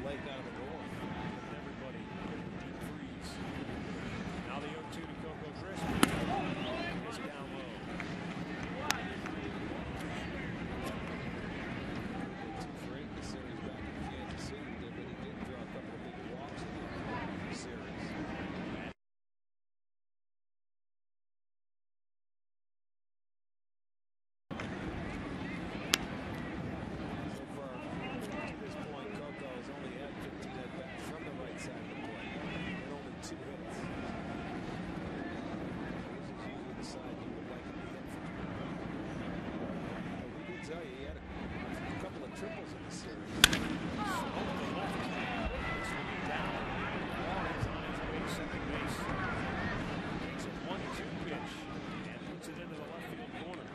lake out of the north. Everybody deep freeze. Now the 0-2 to Coco Crisp. It's down low. The series back in Kansas City, but he did draw a couple of big walks in the series. So far, to this point, Coco has only had 15 at bats from the right side of the plate and only 2 hits. This is usually the side you would like to be hit from. But we did tell you he had a couple of triples in the series. Second base. Takes a 1-2 pitch and puts it into the left field corner.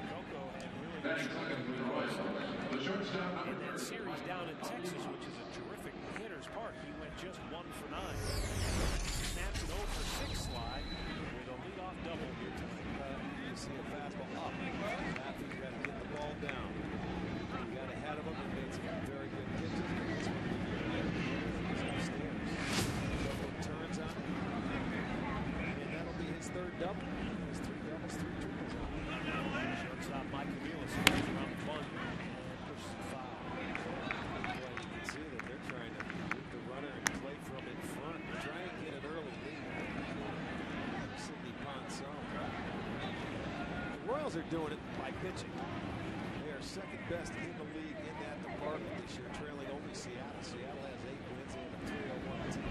Coco had really good in that series down in Texas, which is a terrific hitter's park. He went just 1 for 9. Snaps an 0 for 6 slide with a leadoff double here tonight. You see a fastball up. After you got to get the ball down. You got ahead of him and made some very good pitches. Turns on him, and that'll be his 3rd double. His 3 doubles, 3 triples on him. Shortstop Mike Aviles goes around the bunt and pushes a foul. Yeah, you can see that they're trying to move the runner and play from in front. Try and get an early lead. Sidney Ponson. The Royals are doing it by pitching. They are 2nd best in the league in that department this year, trailing only Seattle. Seattle has 8 wins and a 301 team.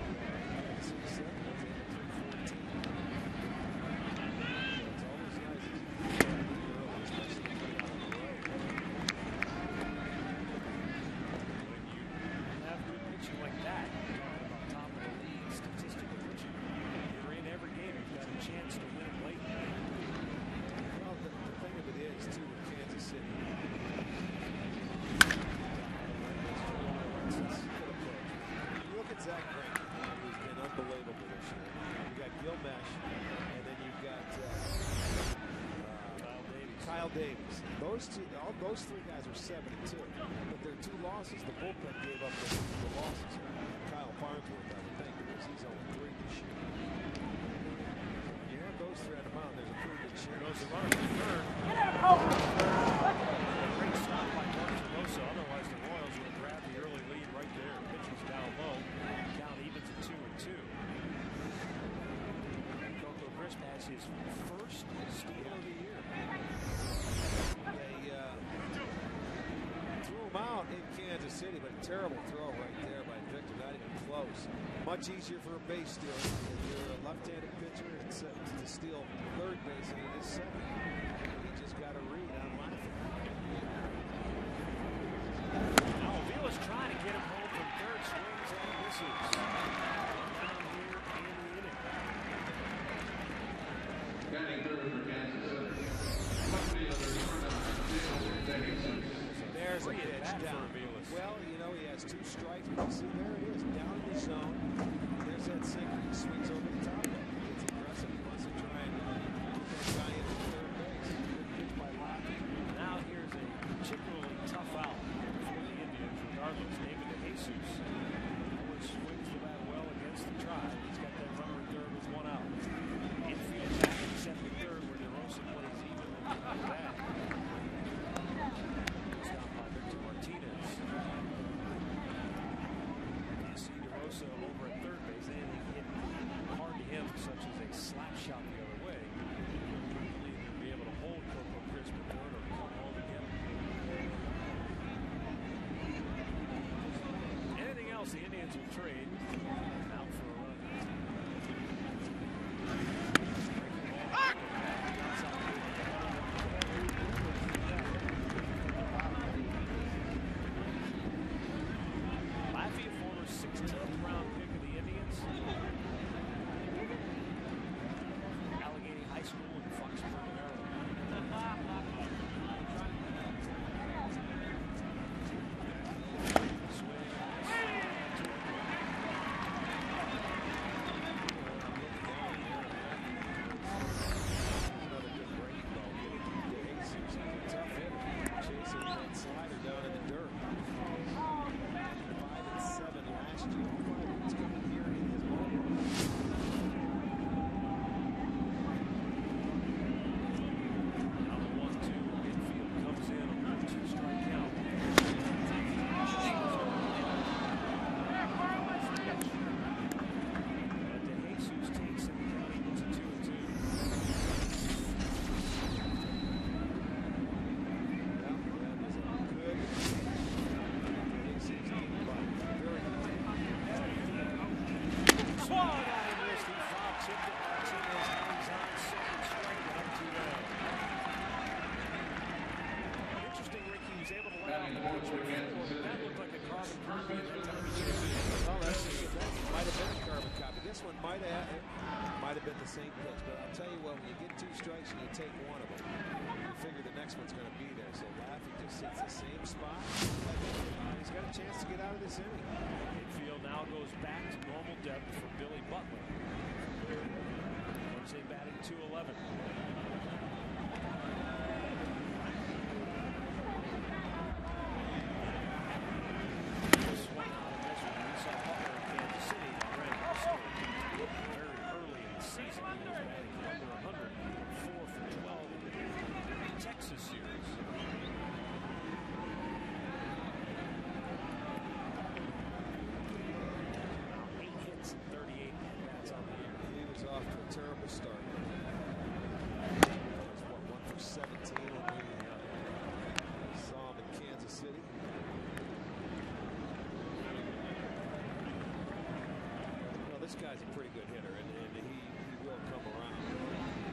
Davis. Those 3 guys are 7-2, but their 2 losses, the bullpen gave up the losses. Kyle Farnsworth, I would think, because he's 0-3 this year. When you have those 3 on the mound, there's a pretty good chance. Goes the runner to third. Great stop by Martinez. Otherwise, the Royals would have grabbed the early lead right there. Pitch was down low. Count evens at 2-2. Coco Crisp has his 1st steal of the year. They threw him out in Kansas City, but a terrible throw right there by Victor, not even close. Much easier for a base steal if you're a left-handed pitcher to steal 3rd base than it is 2nd. He just got a read on laughing. Now Aviles trying to get him home from 3rd, swings and misses. Down here in the inning. Batting 3rd for Kansas City. There's a pitch down. Well, you know, he has 2 strikes, but you see, there it is, down in the zone. There's that sinker. He swings over the top of it. It's aggressive. He wants to try and get that guy into 3rd base. Good pitch by Locke. Now here's a particularly tough out for the Indians, regardless. David DeJesus, who swings the bat well against the Tribe. He's got that runner at 3rd with 1 out. Infield back in 2nd, 3rd, where DeRosa plays even with that. Stopped by Victor Martinez. You see DeRosa over at 3rd base. Anything hit hard to him, such as a slap shot the other way, will either be able to hold Coco Crisp at 3rd or come home and get him. Anything else, the Indians will trade out for a run. Lafayette, former 16th round pick of the Indians. Allegheny High School in Foxborough, Maryland. batting fourth for Kansas City. That looked like a carbon copy of that time. Well, that might have been a carbon copy. This one might have been the same pitch, but I'll tell you what, when you get 2 strikes and you take one of them, you figure the next one's going to be there. So Laffey just sits the same spot. He's got a chance to get out of this inning. Infield now goes back to normal depth for Billy Butler. Wednesday batting .211. Off to a terrible start. One for 17 when we saw him in Kansas City. Well, this guy's a pretty good hitter, and he will come around.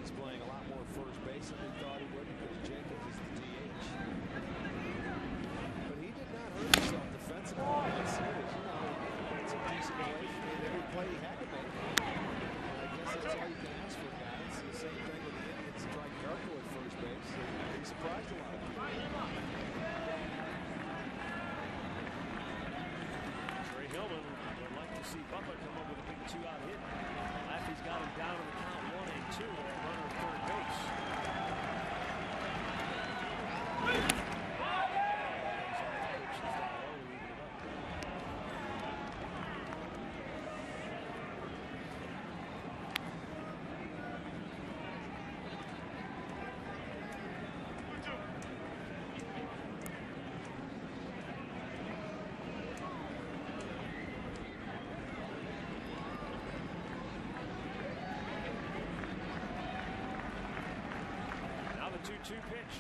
He's playing a lot more first base than we thought he would because Jenkins is the DH. But he did not hurt himself defensively in that series. You know, he made some decent plays. He made every play he had to make. That's all you can ask for, guys. The same thing with the Indians tried Garco at first base. He surprised a lot of people. Trey Hillman would like to see Butler come up with a big 2-out hit. Laffey's got him down in the count 1 and 2 with a runner at third base. Now the 2-2 pitch.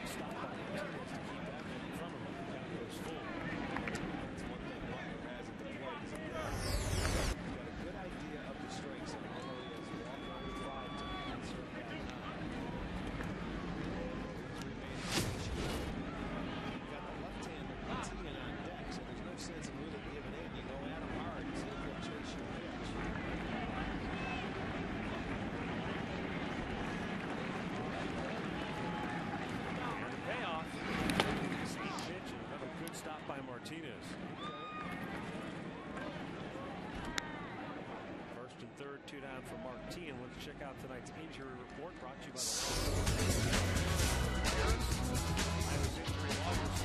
Stop by Martinez to keep that one in front of him. The count goes full. That's one thing Butler has at the plate. He's got a good idea of the strengths, and although he has walked under 5 times, struck out 9. He's remaining patient. You've got the left-hander Martinez on deck, so there's no sense in really giving in. You go at him hard and see if he'll chase your pitch. Stop by Martinez. First and third, 2 down for Martinez. Let's check out tonight's injury report brought to you by the injury lawyers.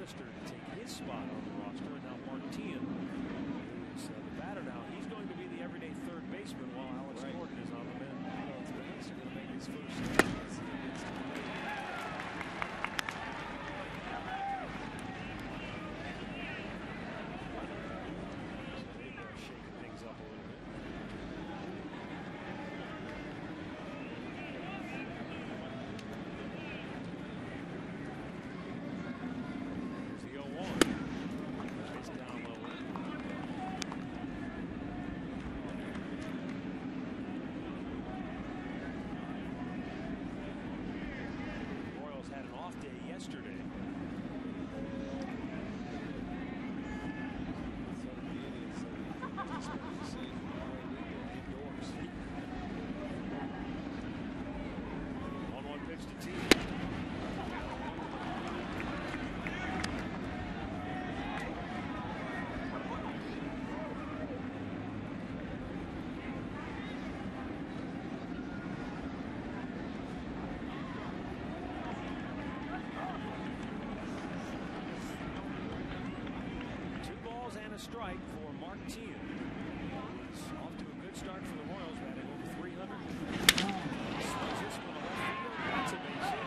To take his spot on the roster, and now Martinez, who's the batter now, he's going to be the everyday third baseman while Alex Gordon is on the bench. Well, it's going to make his first start. Shaking things up a little bit. Yesterday. On 1 pitch to T. A strike for Martinez. He's off to a good start for the Royals, batting over 300. Slows this one to left field. That's a base hit.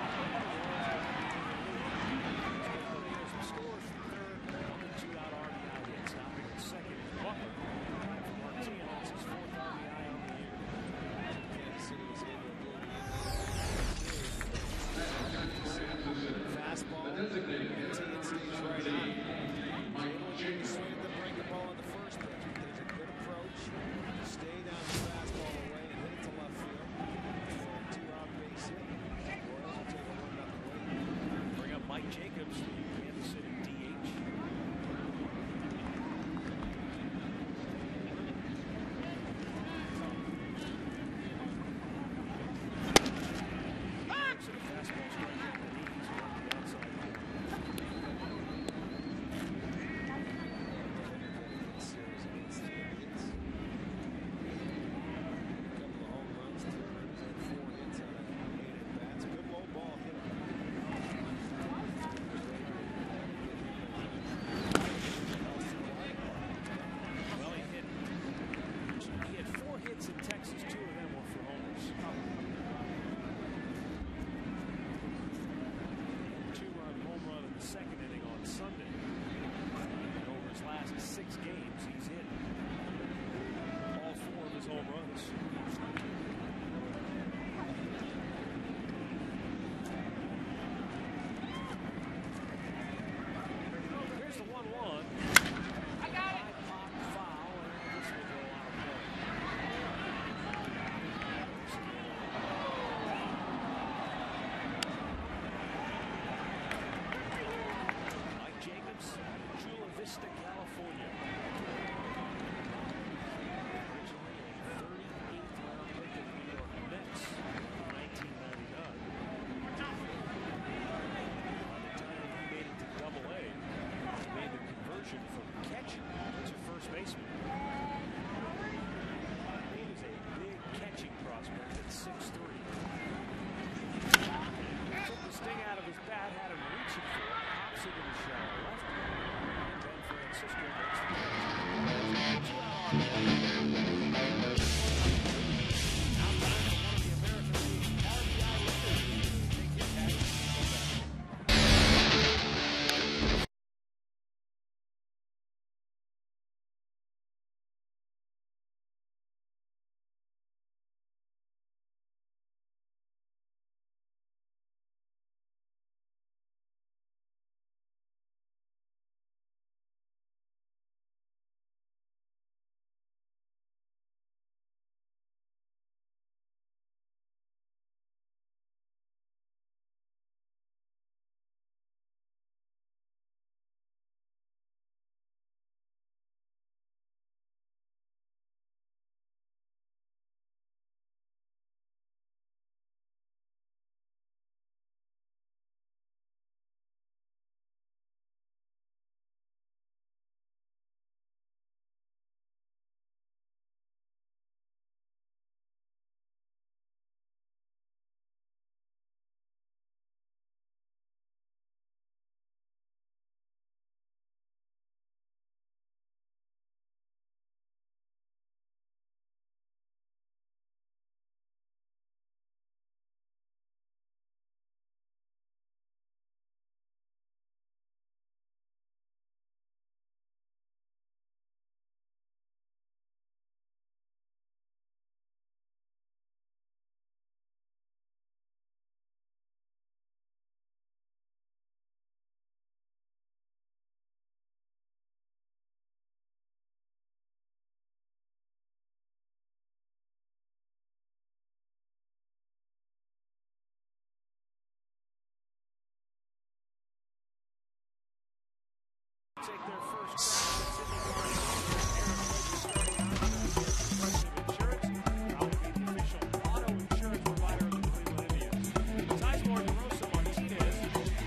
Martinez scores from third on the 2-out RBI hit. Stopping at second. Butler for Martinez. home runs. Here's the 1-1. I got it. Pop foul, and this will go out of play. Mike Jacobs, Chula Vista, California. Originally a 38th round pick of the New York Mets in 1999. By the time he made it to Double-A, he made the conversion from catcher to first baseman. He was a big catching prospect at 6'3". Took the sting out of his bat, had him reaching for it, pops it to the shallow left, and then Francisco makes the catch. Now time for one of the American League's RBI leaders to take his hat and go back. Take their first crack at Sidney Garcia. Aaron Rodgers starting out against Progressive Insurance. I'll be the official auto insurance provider of the Cleveland Indians. Sizemore, DeRosa, Martinez,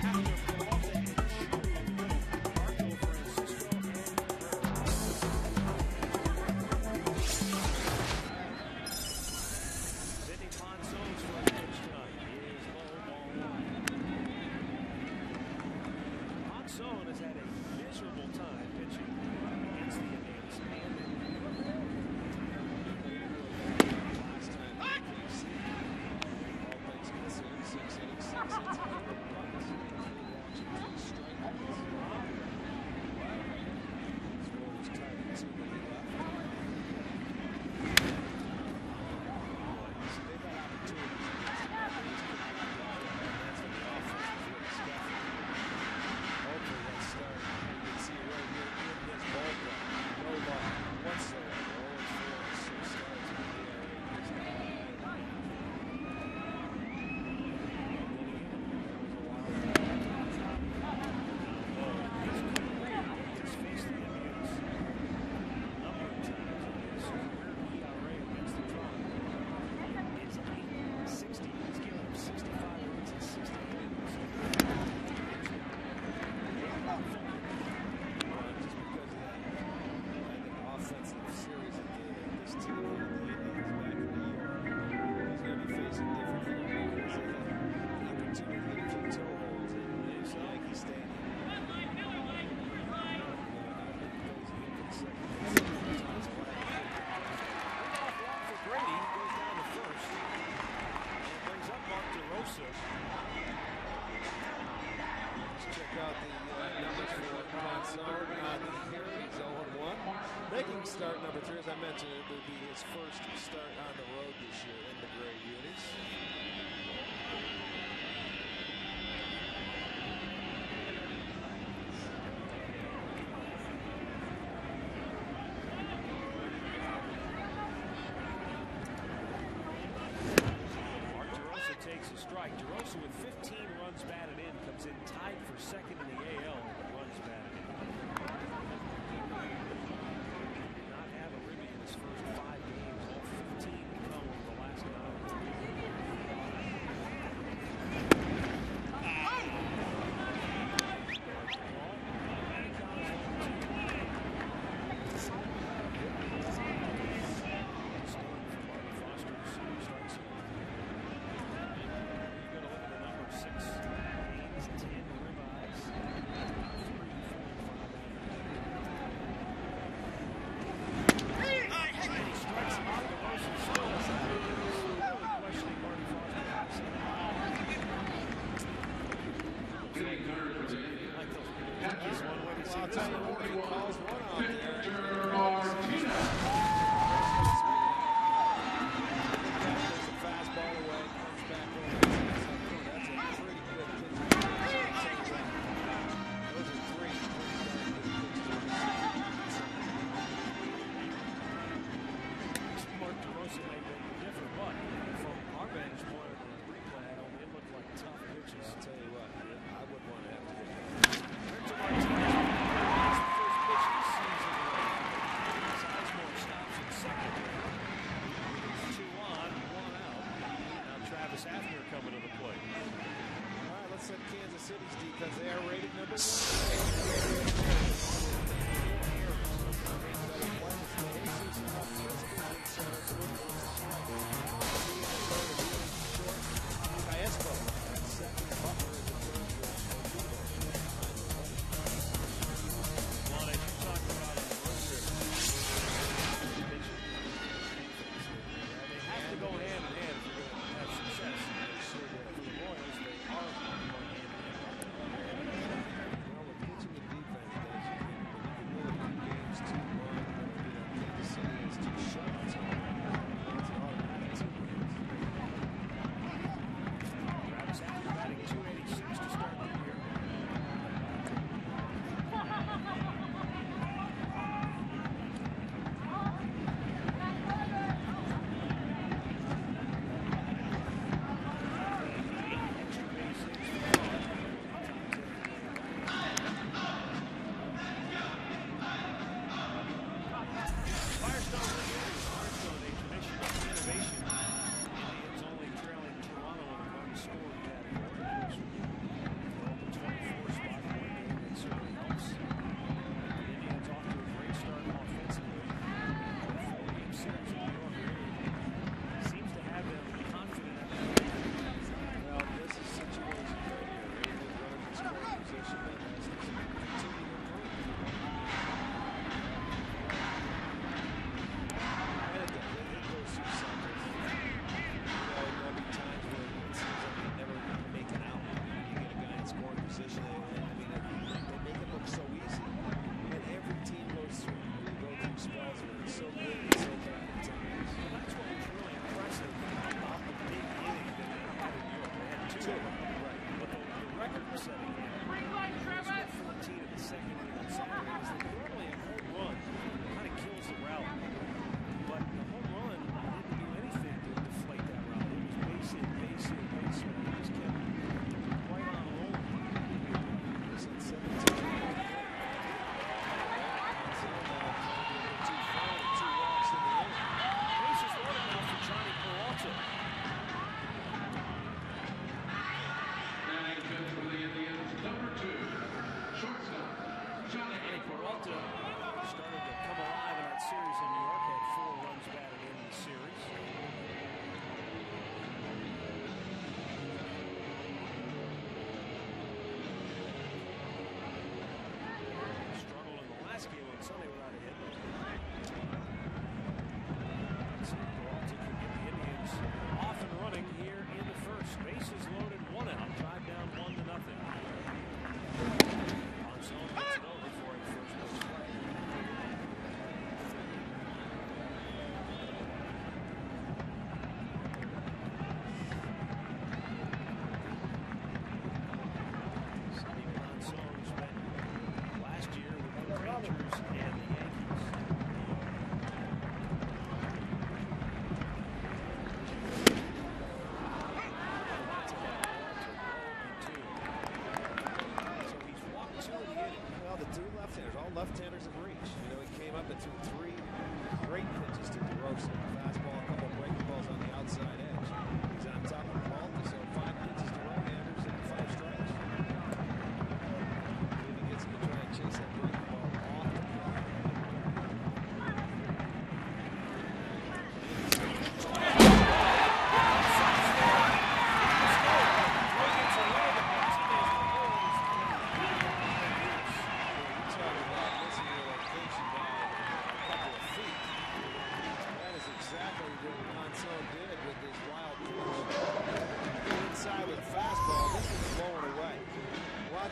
after Peralta and Chu, Marco, Francisco, and Sidney Ponzo's first pitch tonight is low, ball one. Ponzone has had a miserable time pitching Intriguing start number 3, as I mentioned, it would be his first start on the road this year in the gray unis. Takes a strike. DeRosa with 15 runs batted in comes in tied for second in the AL runs batted in. Did not have a ribby in his first 5 games. All 15 come over the last 9. Kansas City's defense, they are rated number 1.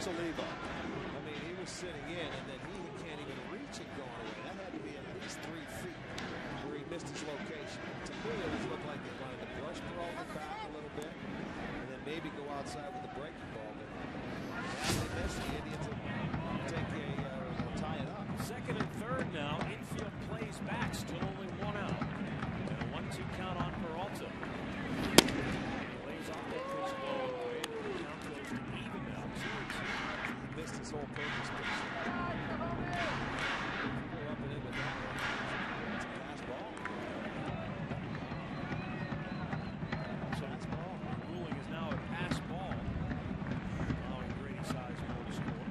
That's a leave off. I mean, he was sitting in, and then he can't even reach it going away. That had to be at least 3 feet where he missed his location. To me, it was looked like they wanted to brush throw it back a little bit, and then maybe go outside with the breaking ball. But after they missed, the Indians will tie it up. Second and third now. Infield plays back. Still only 1 out. And a 1-2 count on Peralta. Lays off that pitch low away. The count goes to even now. 2-2. He missed his whole purpose pitch. Go up and in with that one. It's a pass ball. So it's ball. The ruling is now a pass ball. Allowing Grady Sizemore to score.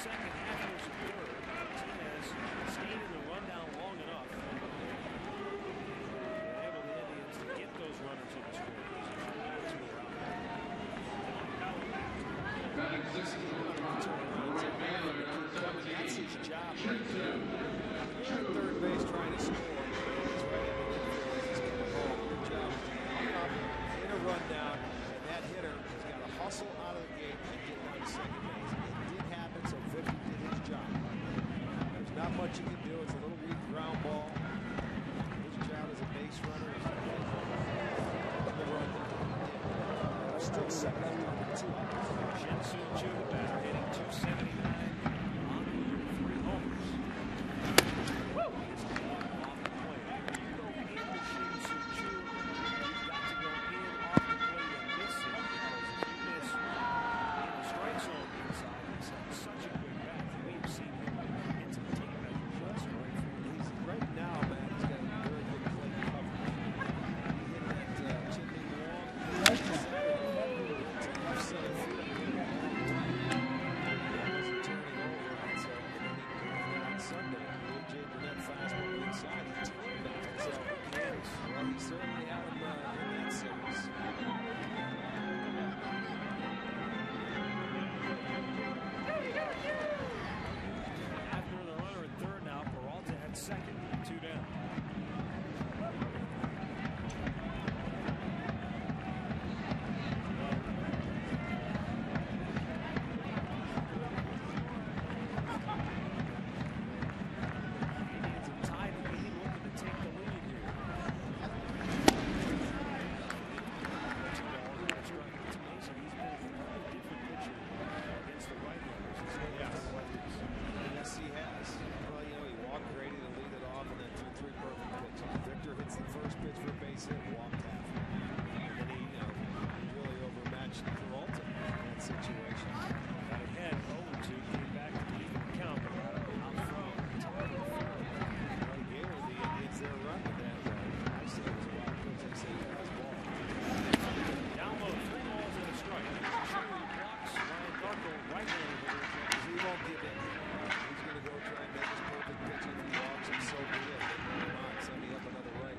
Second half goes to third. Martinez stayed in the rundown long enough. Enable the Indians to get those runners in the score. Batting sixth, Roy Baylor, number 17. That's his job. Third base trying to score. He's right in the infield. He's coming home. Good job. Up in a rundown, and that hitter has got to hustle out of the gate and get down to second base. It did happen, so Victor did his job. There's not much you can do. It's a little weak ground ball. His job as a base runner is to get the run. There's still second and number 2. Shin-Soo Choo, the batter, hitting .279 on 3 homers. Woo! It's off the plate. If you go into Shin-Soo Choo, you've got to go in off the plate and miss it, because if you miss in the strike zone inside, he's had such a good bat. We've seen him hit some tape measures. That's great for him. He's right now, man. He's got a very good plate coverage. He hit that chimney long. Left center field. Wasn't turning over on Sunday. Jay Burnett fastball inside. He turned on it. So well, he certainly had him in that series. After the runner at third now, Peralta at second, 2 down. Indians have tied the game, looking to take the lead here. 2 balls and a strike. It's amazing. He's been a completely different pitcher against the right-handers. Yes, he has. Well, you know, he walked Grady to lead it off and then threw 3 perfect pitches. Victor hits the first pitch for a base hit, walked half. And then he, really overmatched Peralta in that situation. Got ahead 0-2, came back to even the count, but got out front. Well, he gave the Indians their run with that. I said it was a wild pitch. They said it was ball. Down low, 3 balls and a strike. True blocks Ryan Garco, right-handed hitter. He won't give in. He's going to go try and make his perfect pitch. If he walks him, so be it. Come on, send me up another right.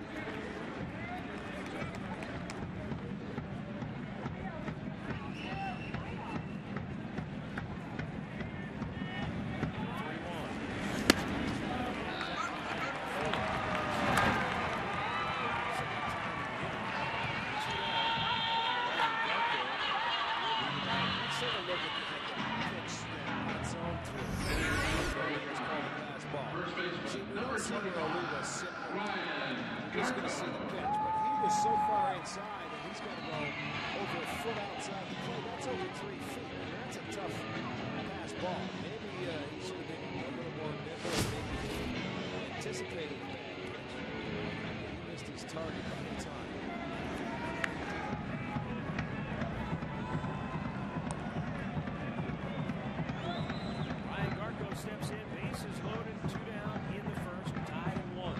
Just going to see the pitch, but he was so far inside, and he's got to go over a foot outside the plate. That's over 3 feet. I mean, that's a tough pass ball. Maybe he should have been a little more nimble, maybe anticipated the bad pitch. He missed his target by the time. Ryan Garco steps in, bases loaded, 2 down in the first, tied at 1.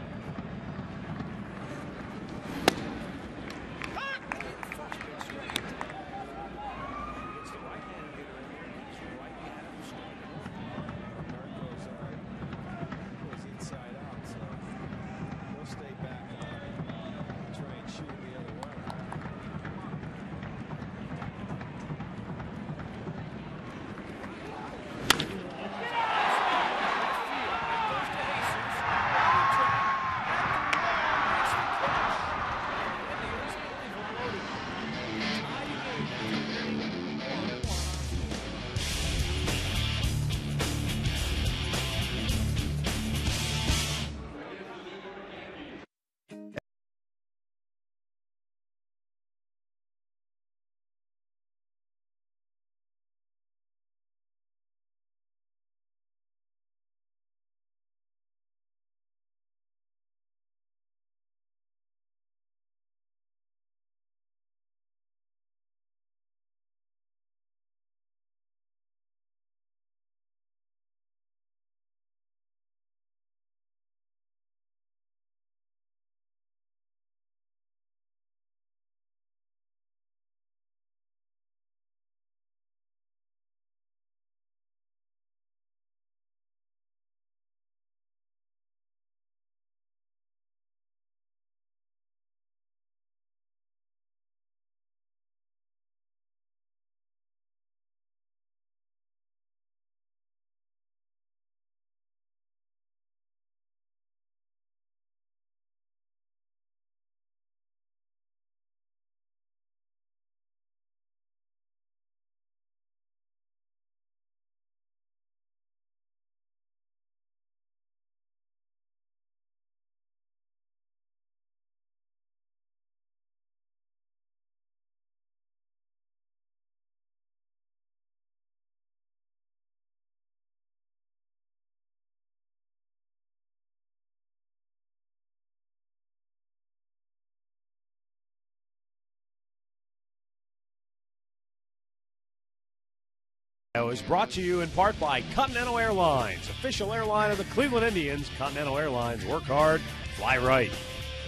Is brought to you in part by Continental Airlines, official airline of the Cleveland Indians. Continental Airlines, work hard, fly right.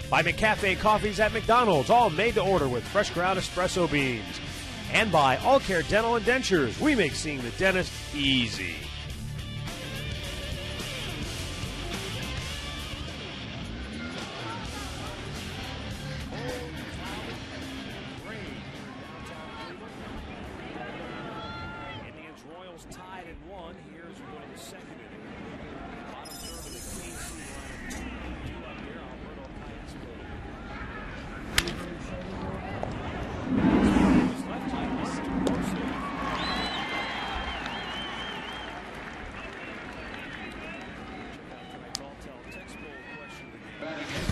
By McCafe Coffees at McDonald's, all made to order with fresh ground espresso beans. And by All Care Dental and Dentures, we make seeing the dentist easy. Tied at 1. Here's one of the second inning. Bottom third of the KC line. Two up here. Alberto Kayas. His left hand is explosive. Check out tonight's All-Tel textbook question of the game.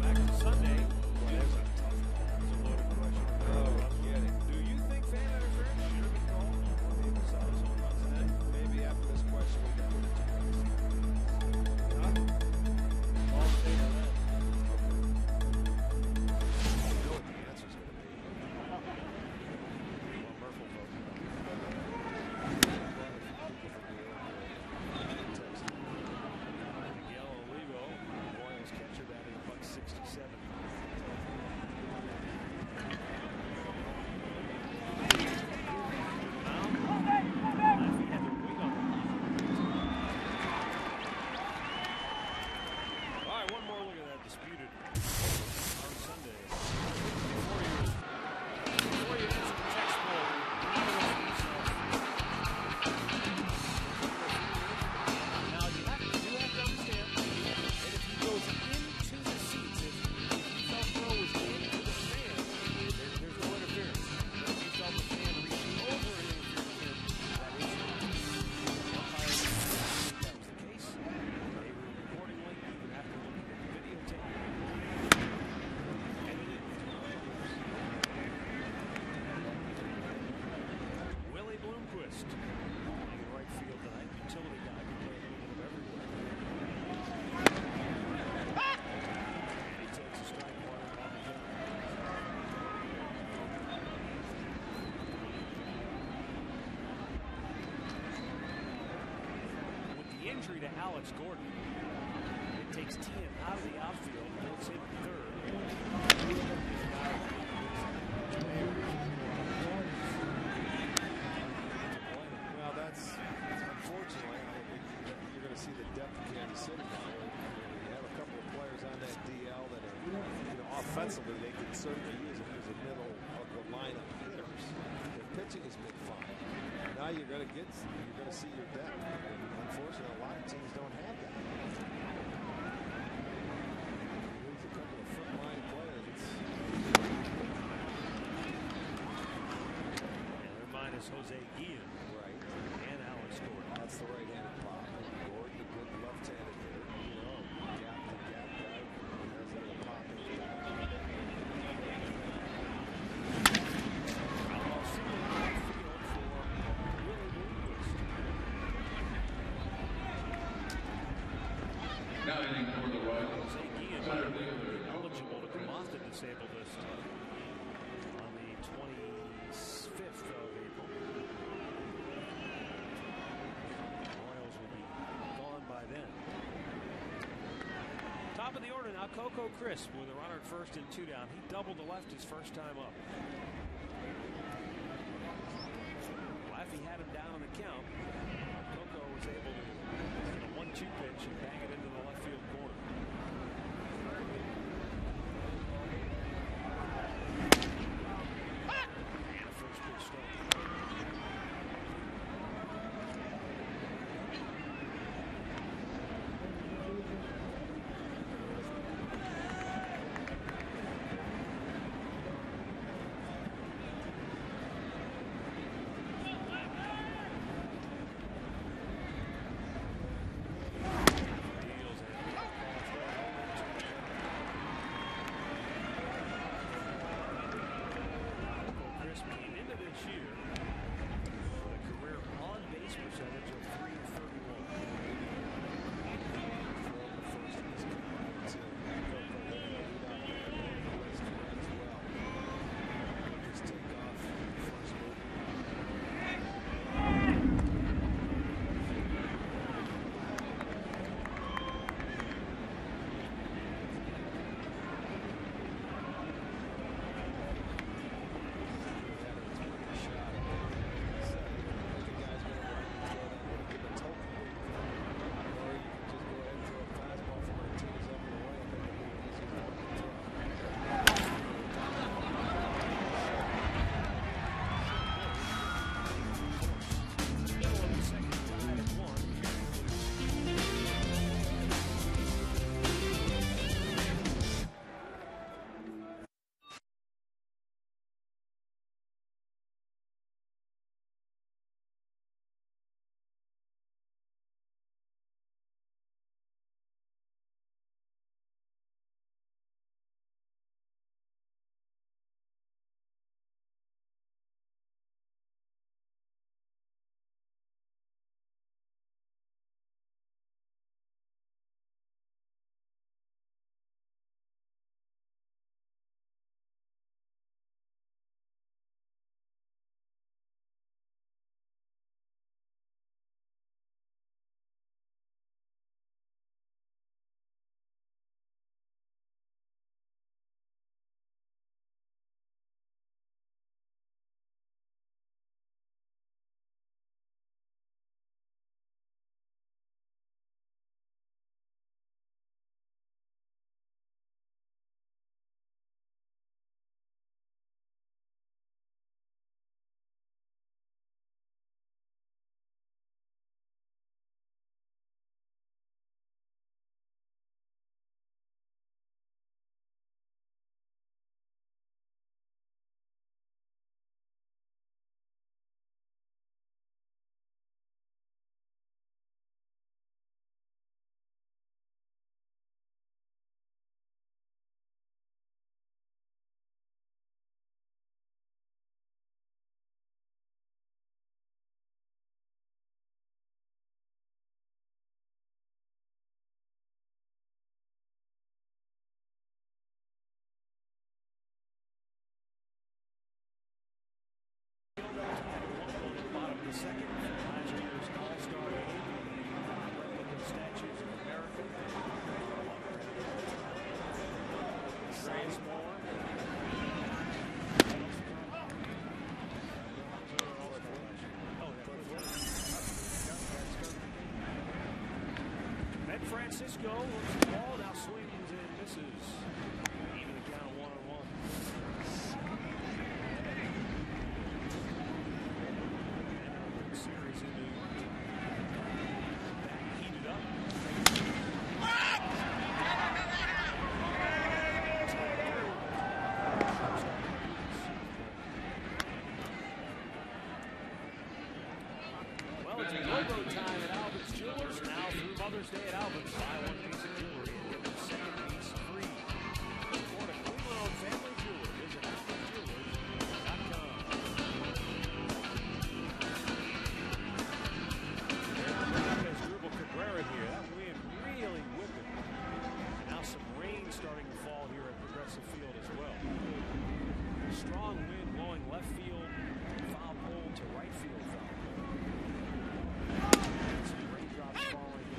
Back to Sunday. Boy, that's a tough call. It's a loaded question. Oh, get it. Do you think fan interference should have been called? Maybe after this question we can put it to rest. All in favor of that. You know what the answer's going to be. Well, Murphy vote. Miguel Olivo, Royals catcher, batting $167. Disputed on Sunday. 4 years of textbook. Now you have to understand that if he goes into the seats, if he felt throw was into the fan, there's no interference. But if he felt the fan reaching over and interfered with him, that is umpires think that was the case. They ruled accordingly. You would have to look at the videotape. Willie Bloomquist playing in right field tonight. Utility guy can play a little bit of everywhere. And he takes a strike one on the hill. With the injury to Alex Gordon, it takes Tian out of the outfield, puts him third. Well, that's unfortunately, you're going to see the depth of Kansas City now. You have a couple of players on that DL that are, offensively they can certainly use them as a middle of the lineup hitters. Their pitching has been fine. Now you're going to see your depth. Unfortunately, a lot of teams don't have that. You lose a couple of frontline players. They're minus Jose Guillen. Right. And Alex Gordon. That's the right-handed pop. Gordon, a good left-handed hitter. Gap guy. There's a little pop in the back. Outlaw single in right field for Willie Bloomquist. Now hitting for the Royals. Jose Guillen eligible to come off the disabled list on the 25th of April. The Royals will be gone by then. Top of the order now, Coco Crisp with a runner at first and 2 down. He doubled to left his first time up. Laffey had him down on the count. Coco was able to get a 1-2 pitch and bang it into the left field corner. And a first pitch strike. Francisco looks the ball, now swings and misses. Even the count of 1-1. Series into back heated up. Well, it's a go-go time at Alvin's Jewelers. Now through Mother's Day at Alvin's. Buy one piece of jewelry and get the second piece free. Support a Cleveland-owned family jeweler. Visit alvinsjewelers.com. Cabrera here. That wind really whipping. Now some rain starting to fall here at Progressive Field as well. Strong wind blowing left field, foul pole to right field foul pole. Some raindrops falling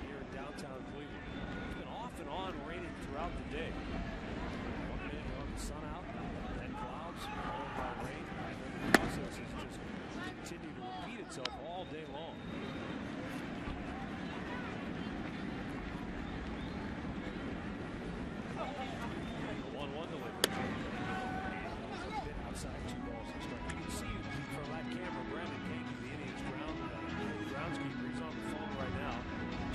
here in downtown Cleveland. It's been off and on raining throughout the day. 1 minute you have the sun out, then clouds, followed by rain. And then the process has just continued to repeat itself all day long. 1-1 delivery. Outside 2 balls to start. You can see from that camera, Brandon Hanky, the Indians groundskeeper, he's on the phone right now,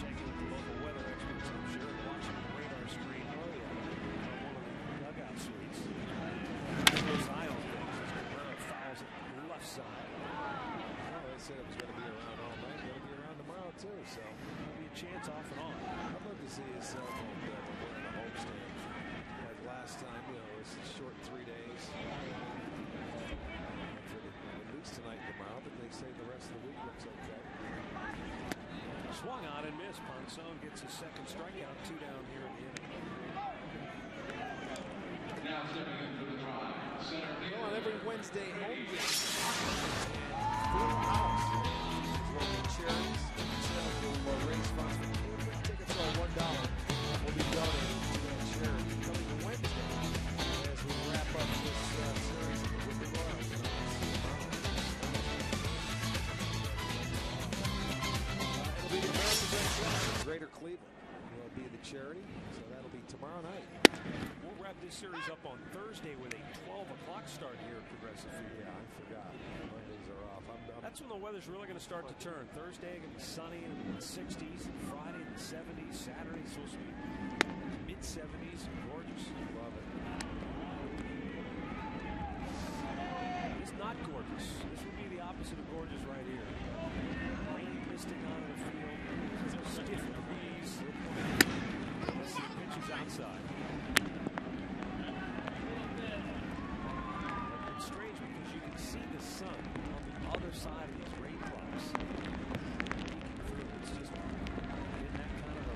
checking with the local weather experts, I'm sure, watching the radar screen. Oh yeah, on one of the dugout suites. His eye on things as Cabrera fouls it left side. Well, they said it was going to be around all night. Going to be around tomorrow too. So there'll be a chance off and on. I'd love to see his cell phone there in the homestand. Like last time, it was a short 3 days. At least tonight and tomorrow, but they say the rest of the week looks okay. Swung on and missed. Ponson gets his second strikeout. 2 down here at the end. Now stepping in for the drive. Well, on every Wednesday home game, full house is local charities. Or raise funds for Cleveland. Tickets are $1. Will be donated to that charity coming Wednesday as we wrap up this series with the Royals. It'll be the American Red Cross of Greater Cleveland. Will be the charity, so that'll be tomorrow night. We'll wrap this series up on Thursday with a 12 o'clock start here at Progressive Field. Yeah, I forgot. Mondays are off. That's when the weather's really going to start to turn. Thursday going to be sunny in the 60s, Friday in the 70s, Saturday supposed to be mid-70s, gorgeous. Love it. It's not gorgeous. This would be the opposite of gorgeous right here. Rain misting onto the field, stiff breeze. Let's see pitches outside. It's strange because you can see the sun on the other side of these raindrops. It's just in that kind of a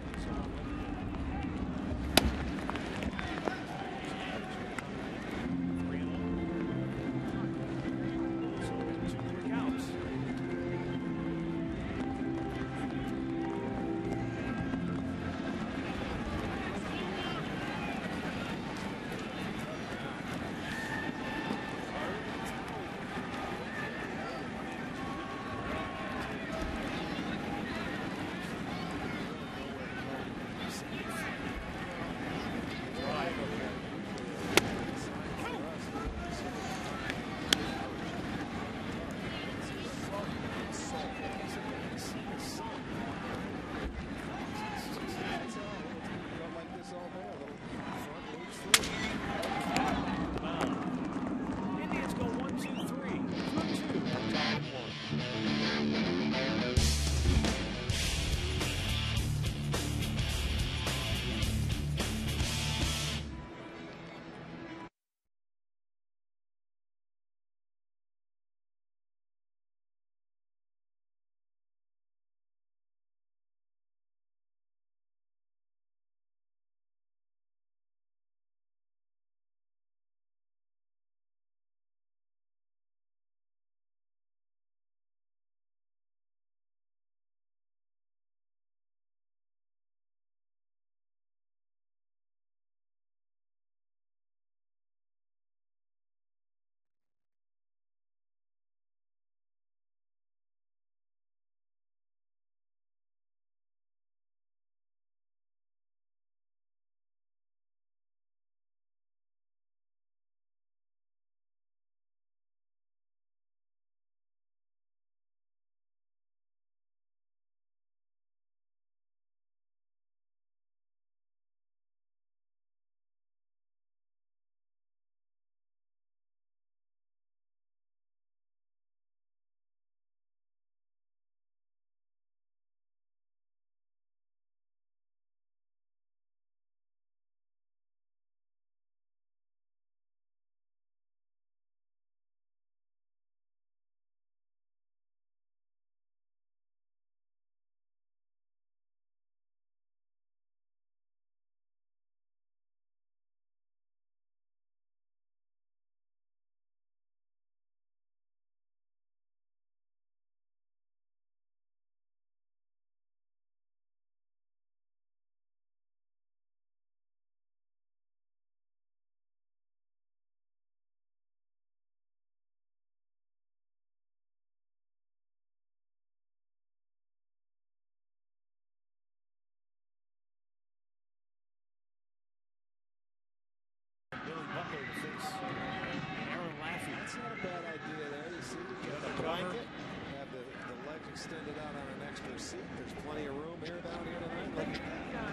extended out on an extra seat. There's plenty of room here down here tonight. Look at that.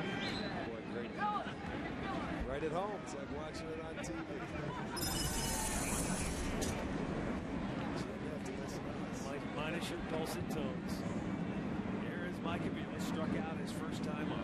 Boy, great. Right at home. It's like watching it on TV. Mike, minus your dulcet tones. Here is Mike Avila, struck out his first time up.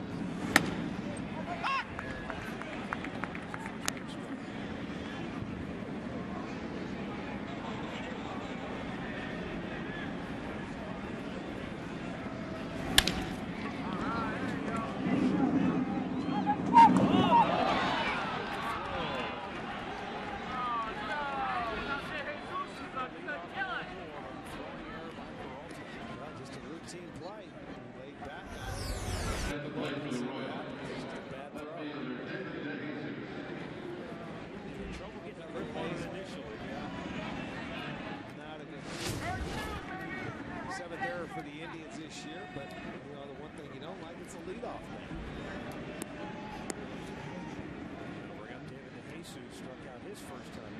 For the Indians this year, but you know the one thing you don't like, it's a leadoff man. Bring up David DeJesus, struck out his first time.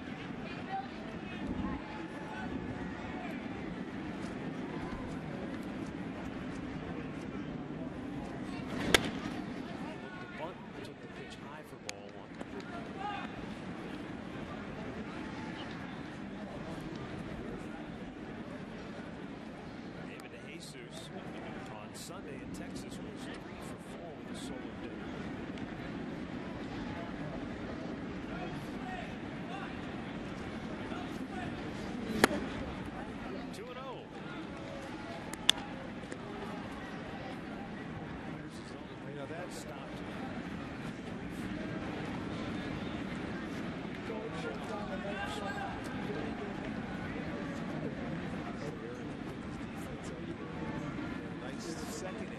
Looked to bunt, took the pitch high for ball one. Jesus on Sunday in Texas was 3 for 4 with a solo day. You know, that stopped. Second inning.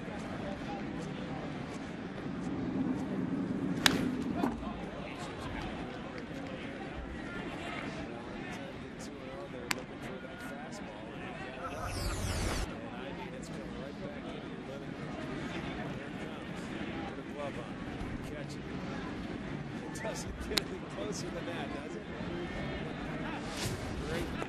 Doesn't get any closer than that, does it? Great deal.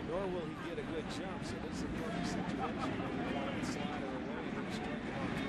Nor will he get a good jump, so this is a perfect situation. He wanted to slide her away and he struck it off the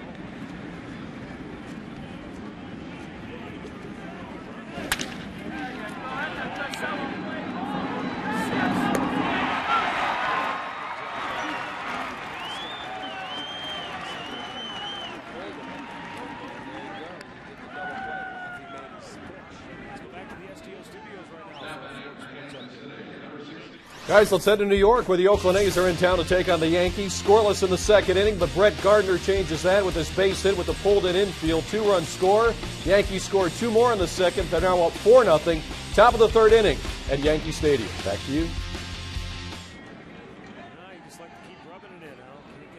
Guys, let's head to New York where the Oakland A's are in town to take on the Yankees. Scoreless in the second inning, but Brett Gardner changes that with his base hit with the pulled-in infield. 2-run score. Yankees scored 2 more in the second. They're now up 4-0. Top of the third inning at Yankee Stadium. Back to you. You just like to keep rubbing it in, huh? Can you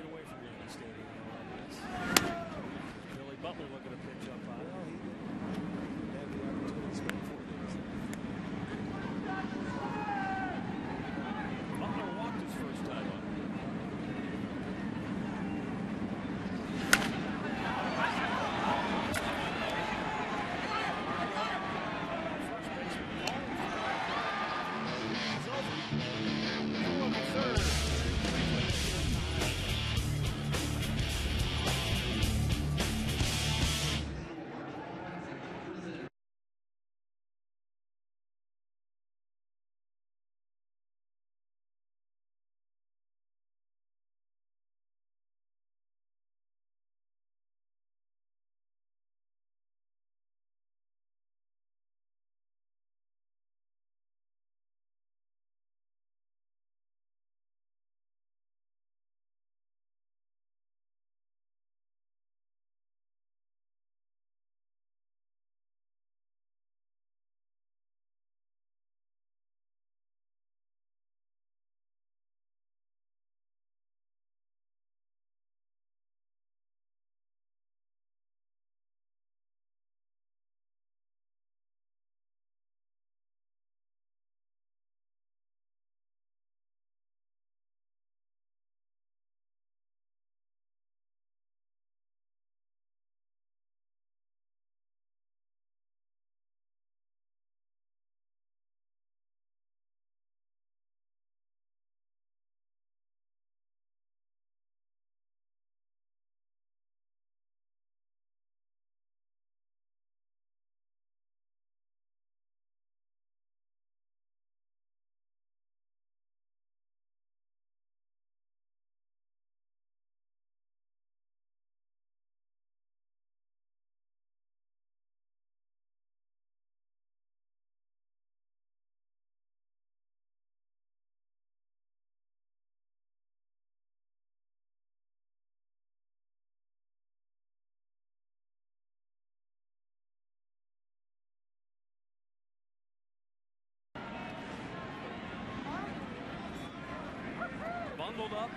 bundled up,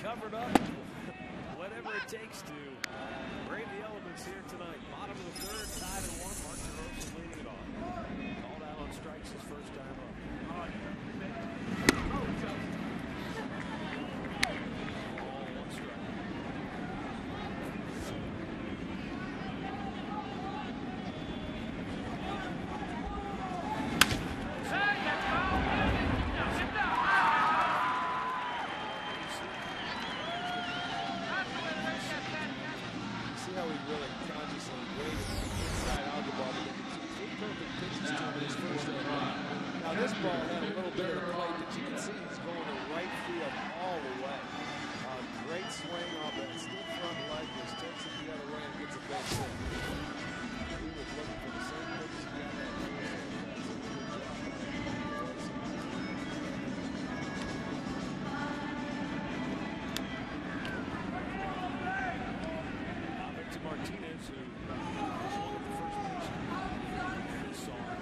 covered up, whatever it takes to brave the elements here tonight. Bottom of the third, tied at 1. Martinez leading it on. Called out on strikes his first time up. All 1 strike. This ball had a little bit of a plate that you can see he's going to right field all the way. Great swing off that stiff front leg, just takes it the other way and gets a base hit. He was looking for the same pitch he got that Now back to Martinez, who swung at the first base. He saw it.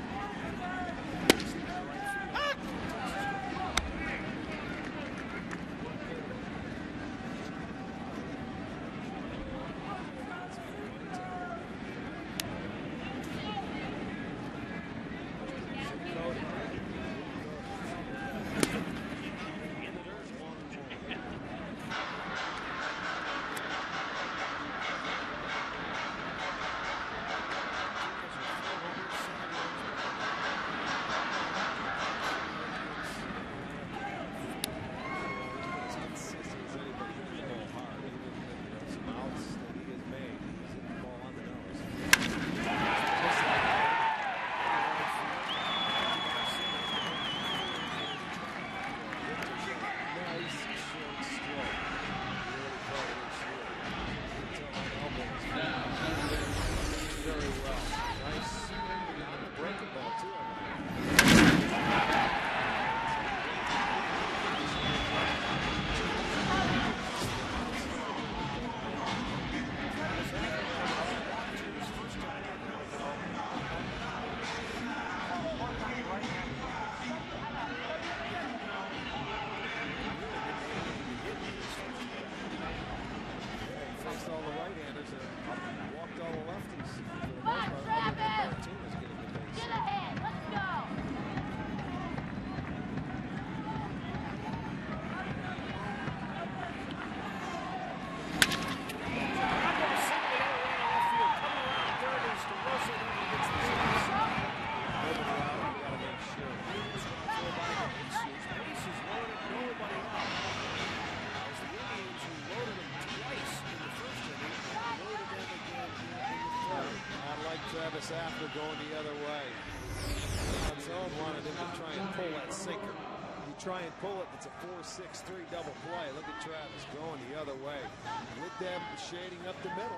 After going the other way. Zone wanted him to try and pull that sinker. You try and pull it, it's a 4-6-3 double play. Look at Travis going the other way. With them shading up the middle.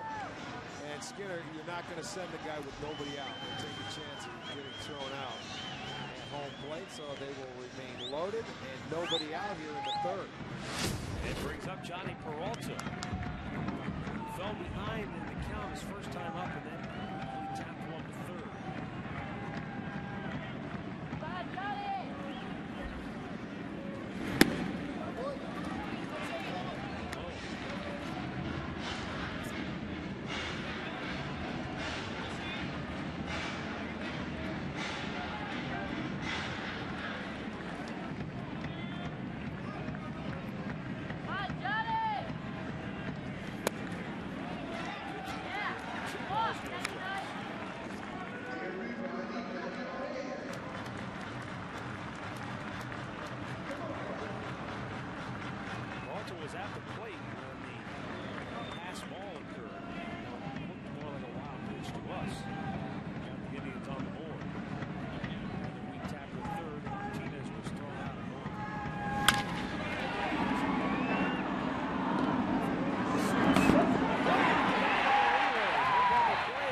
And Skinner, you're not going to send the guy with nobody out. They'll take a chance of getting thrown out at home plate, so they will remain loaded and nobody out here in the third. It brings up Johnny Peralta. He fell behind in the count his first time up and then tapped one to third. Was at the plate when the pass ball occurred. It looked more like a wild pitch to us. Got the Indians on the board. And then we tapped the third. Martinez was thrown out of home.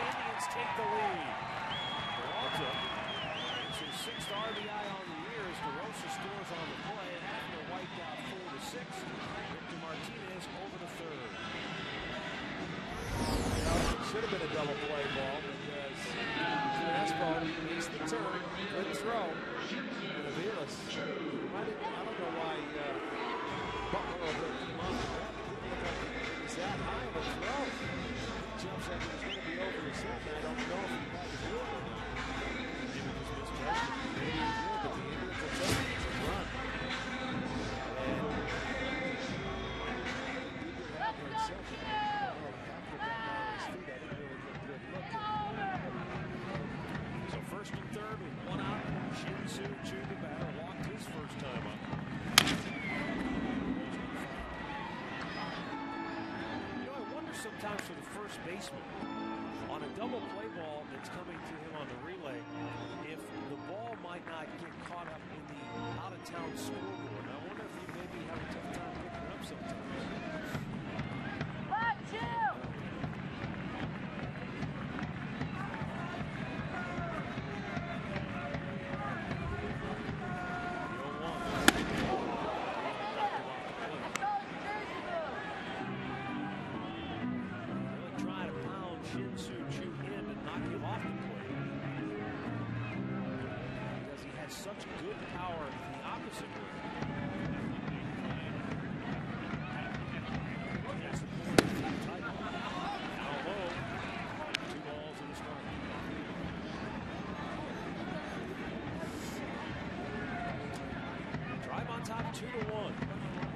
Indians take the lead. Peralta makes his 6th RBI on the year as DeRosa scores on the play. After wiped out 4-6. Martinez over the third. It should have been a double play ball because Asphalt makes the turn, good throw, and Aviles. I don't know why Butler over at him off the bat. Didn't look like it was that high of a throw. It jumps like it was going to be over his head, and I don't know if he had to do it or not. Maybe just misjudged. Maybe he did, but the Indians will take it. It's a run. So first and third with one out. Shin-Soo Choo, the batter, walked his first time up. You know, I wonder sometimes for the first baseman, on a double play ball that's coming to him on the relay, if the ball might not get caught up in the out-of-town scoreboard. I wonder if he maybe have a tough time picking it up sometimes. Shin-Soo Choo in and knock him off the plate because he has such good power the opposite way. Now low, 2 balls and a strike. Drive on top, 2-1.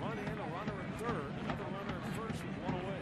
Run in, a runner at third, another runner at first with one away.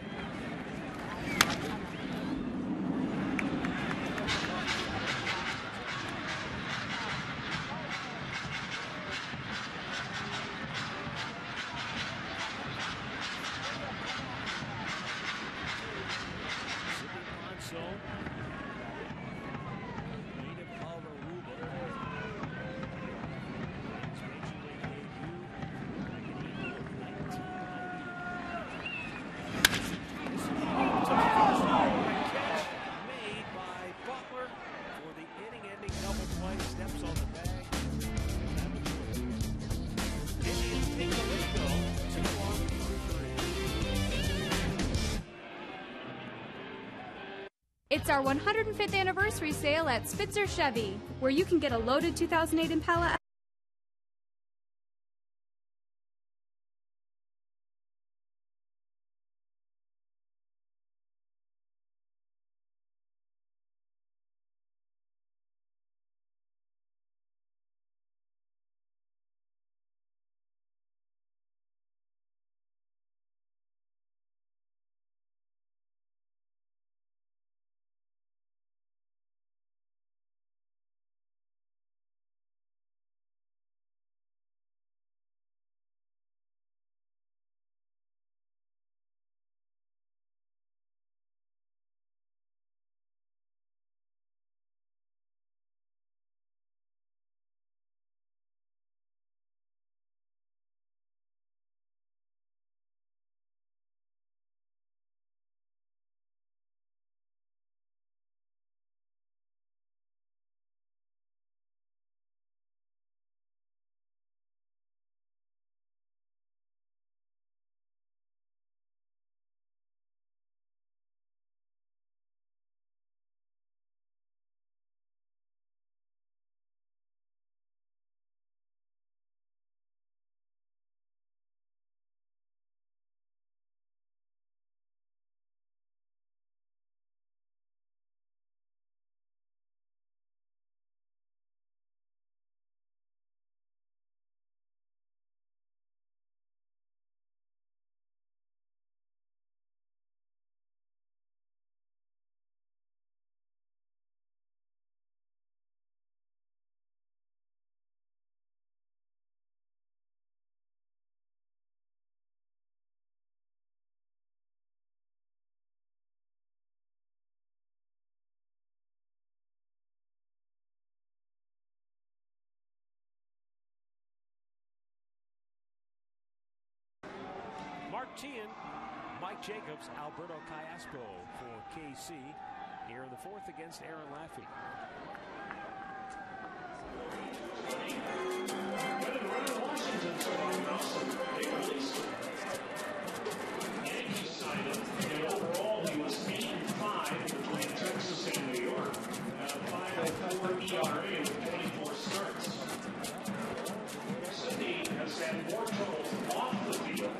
It's our 105th anniversary sale at Spitzer Chevy, where you can get a loaded 2008 Impala. Martinez, Mike Jacobs, Alberto Callaspo for KC here in the fourth against Aaron Laffey. Yankees signed him, and overall he was 8-5 between Texas and New York. 5.4 ERA with 24 starts. Sidney has had more trouble off the field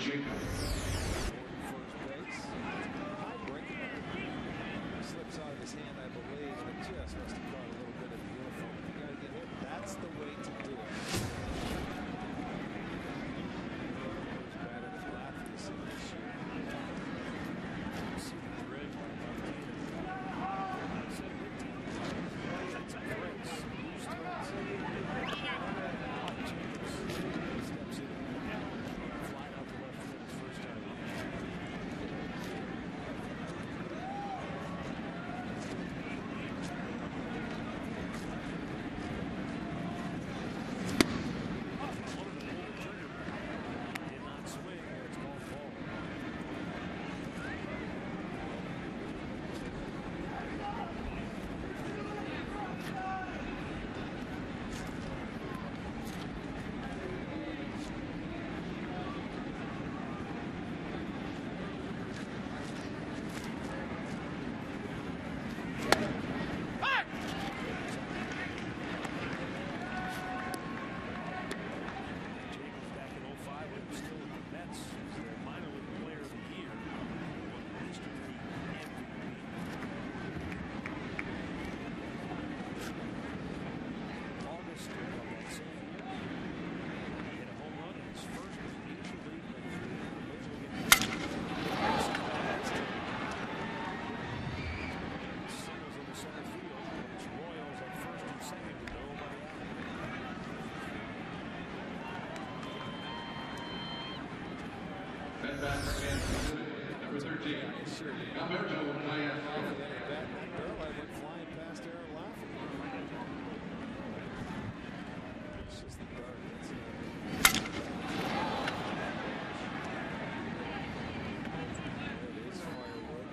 Jacob. First base. High break. Slips out of his hand, I believe, and it just must have caught a little bit of the uniform. If you got to get hit, that's the way to do it. First batter that Laffy has seen this year. See the bridge by Martinez. I said big team. That's a race. Who's throws? Steps in. Fly out to left field his first time up. Did not swing. It's called ball. Jacobs back in 05 when he was still with the Mets as their minor league player of the year. Won the Eastern League MVP. August of that same year, he hit a home run in his first major league singles in the center field, but it's Royals at first and second with nobody out. And back again, number 13, Alberto Calles. That barrel went flying past Aaron Laffy. It's just the dart. That's it. It is firewood.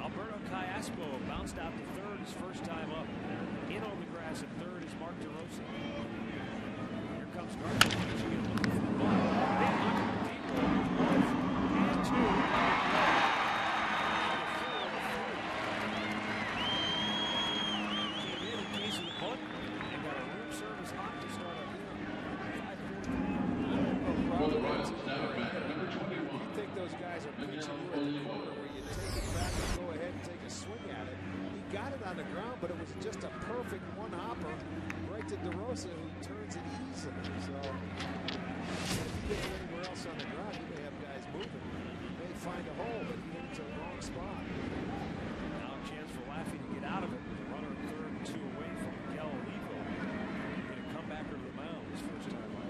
Alberto Callaspo bounced out to third his first time up. In on the grass at third is Mark DeRosa. Here comes Gardner. Looking for the ball. Then under the deep ball. 1 and 2. Came in case of the bunt and got a room service hop to start up here. 5:40. For the Royals, now back, number 21. You think those guys are pitching you in the corner where you take it back and go ahead and take a swing at it. He got it on the ground, but it was just a perfect one-hopper right to DeRosa, who turns it easily. So if you get it anywhere else on the ground, you may have guys moving. You may find a hole, but you hit it to the wrong spot. Now a chance for Laffy to get out of it with a runner at third and 2 away from Miguel Olivo. He hit a comebacker to the mound his first time out.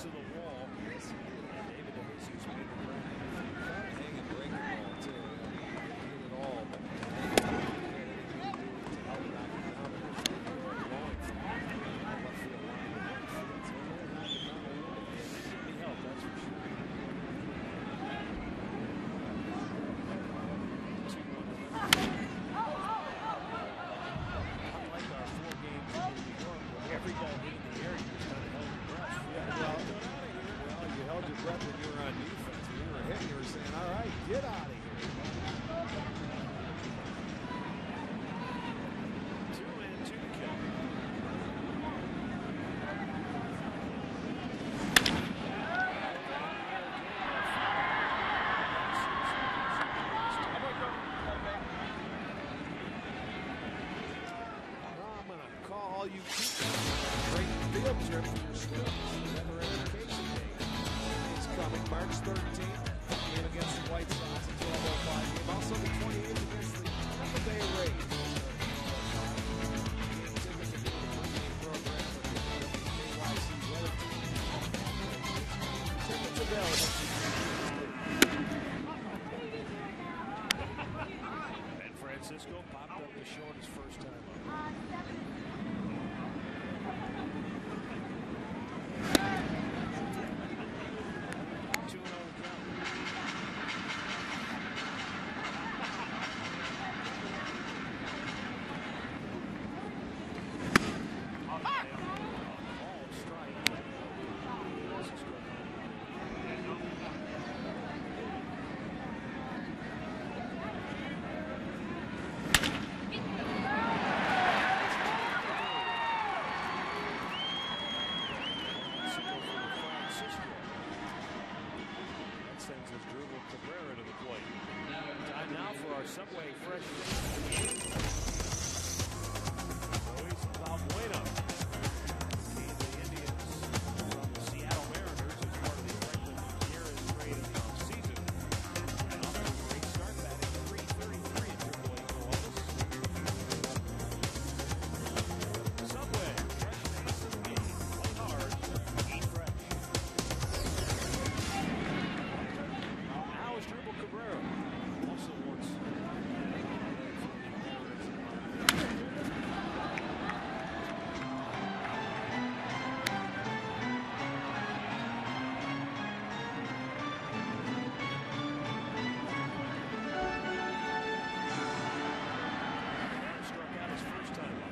to the wall. Yes, he did. And David DeJesus made the grab. Hang and break the ball, too. He didn't hit it all, but he had anything to do to help knock it down. It was long from the left field line to right field. So it really knocked it down a little bit. It should be helped, that's for sure. 2-1 to Leonard. Unlike our 4 games in New York, where every ball hit in the air, you just kind of held your breath. Well, you held your breath when you were on defense. When you were hitting, you were saying, all right, get out of here. 2-2 to kill. I'm going to call you great field trip for your students. Never education day. It's coming March 13th. Game against the White Sox, a 12:05 game. Also the 28th against the Tampa Bay Rays. Game tickets are the pregame program for the KYC weather team. Tickets available. And Francisco popped up the short his first time up. 2-0 count. Ball strike. Sends his dribble Cabrera to the plate. Time now for our Subway Fresh Finish. Luis Valbuena. The Indians from the Seattle Mariners as part of the Franklin Gutierrez trade of season. And off to a great start, batting .333 in AAA Columbus. Subway, fresh face of the game. Play hard, eat fresh. Now is Dribble Cabrera. Also once. Struck out his first time up.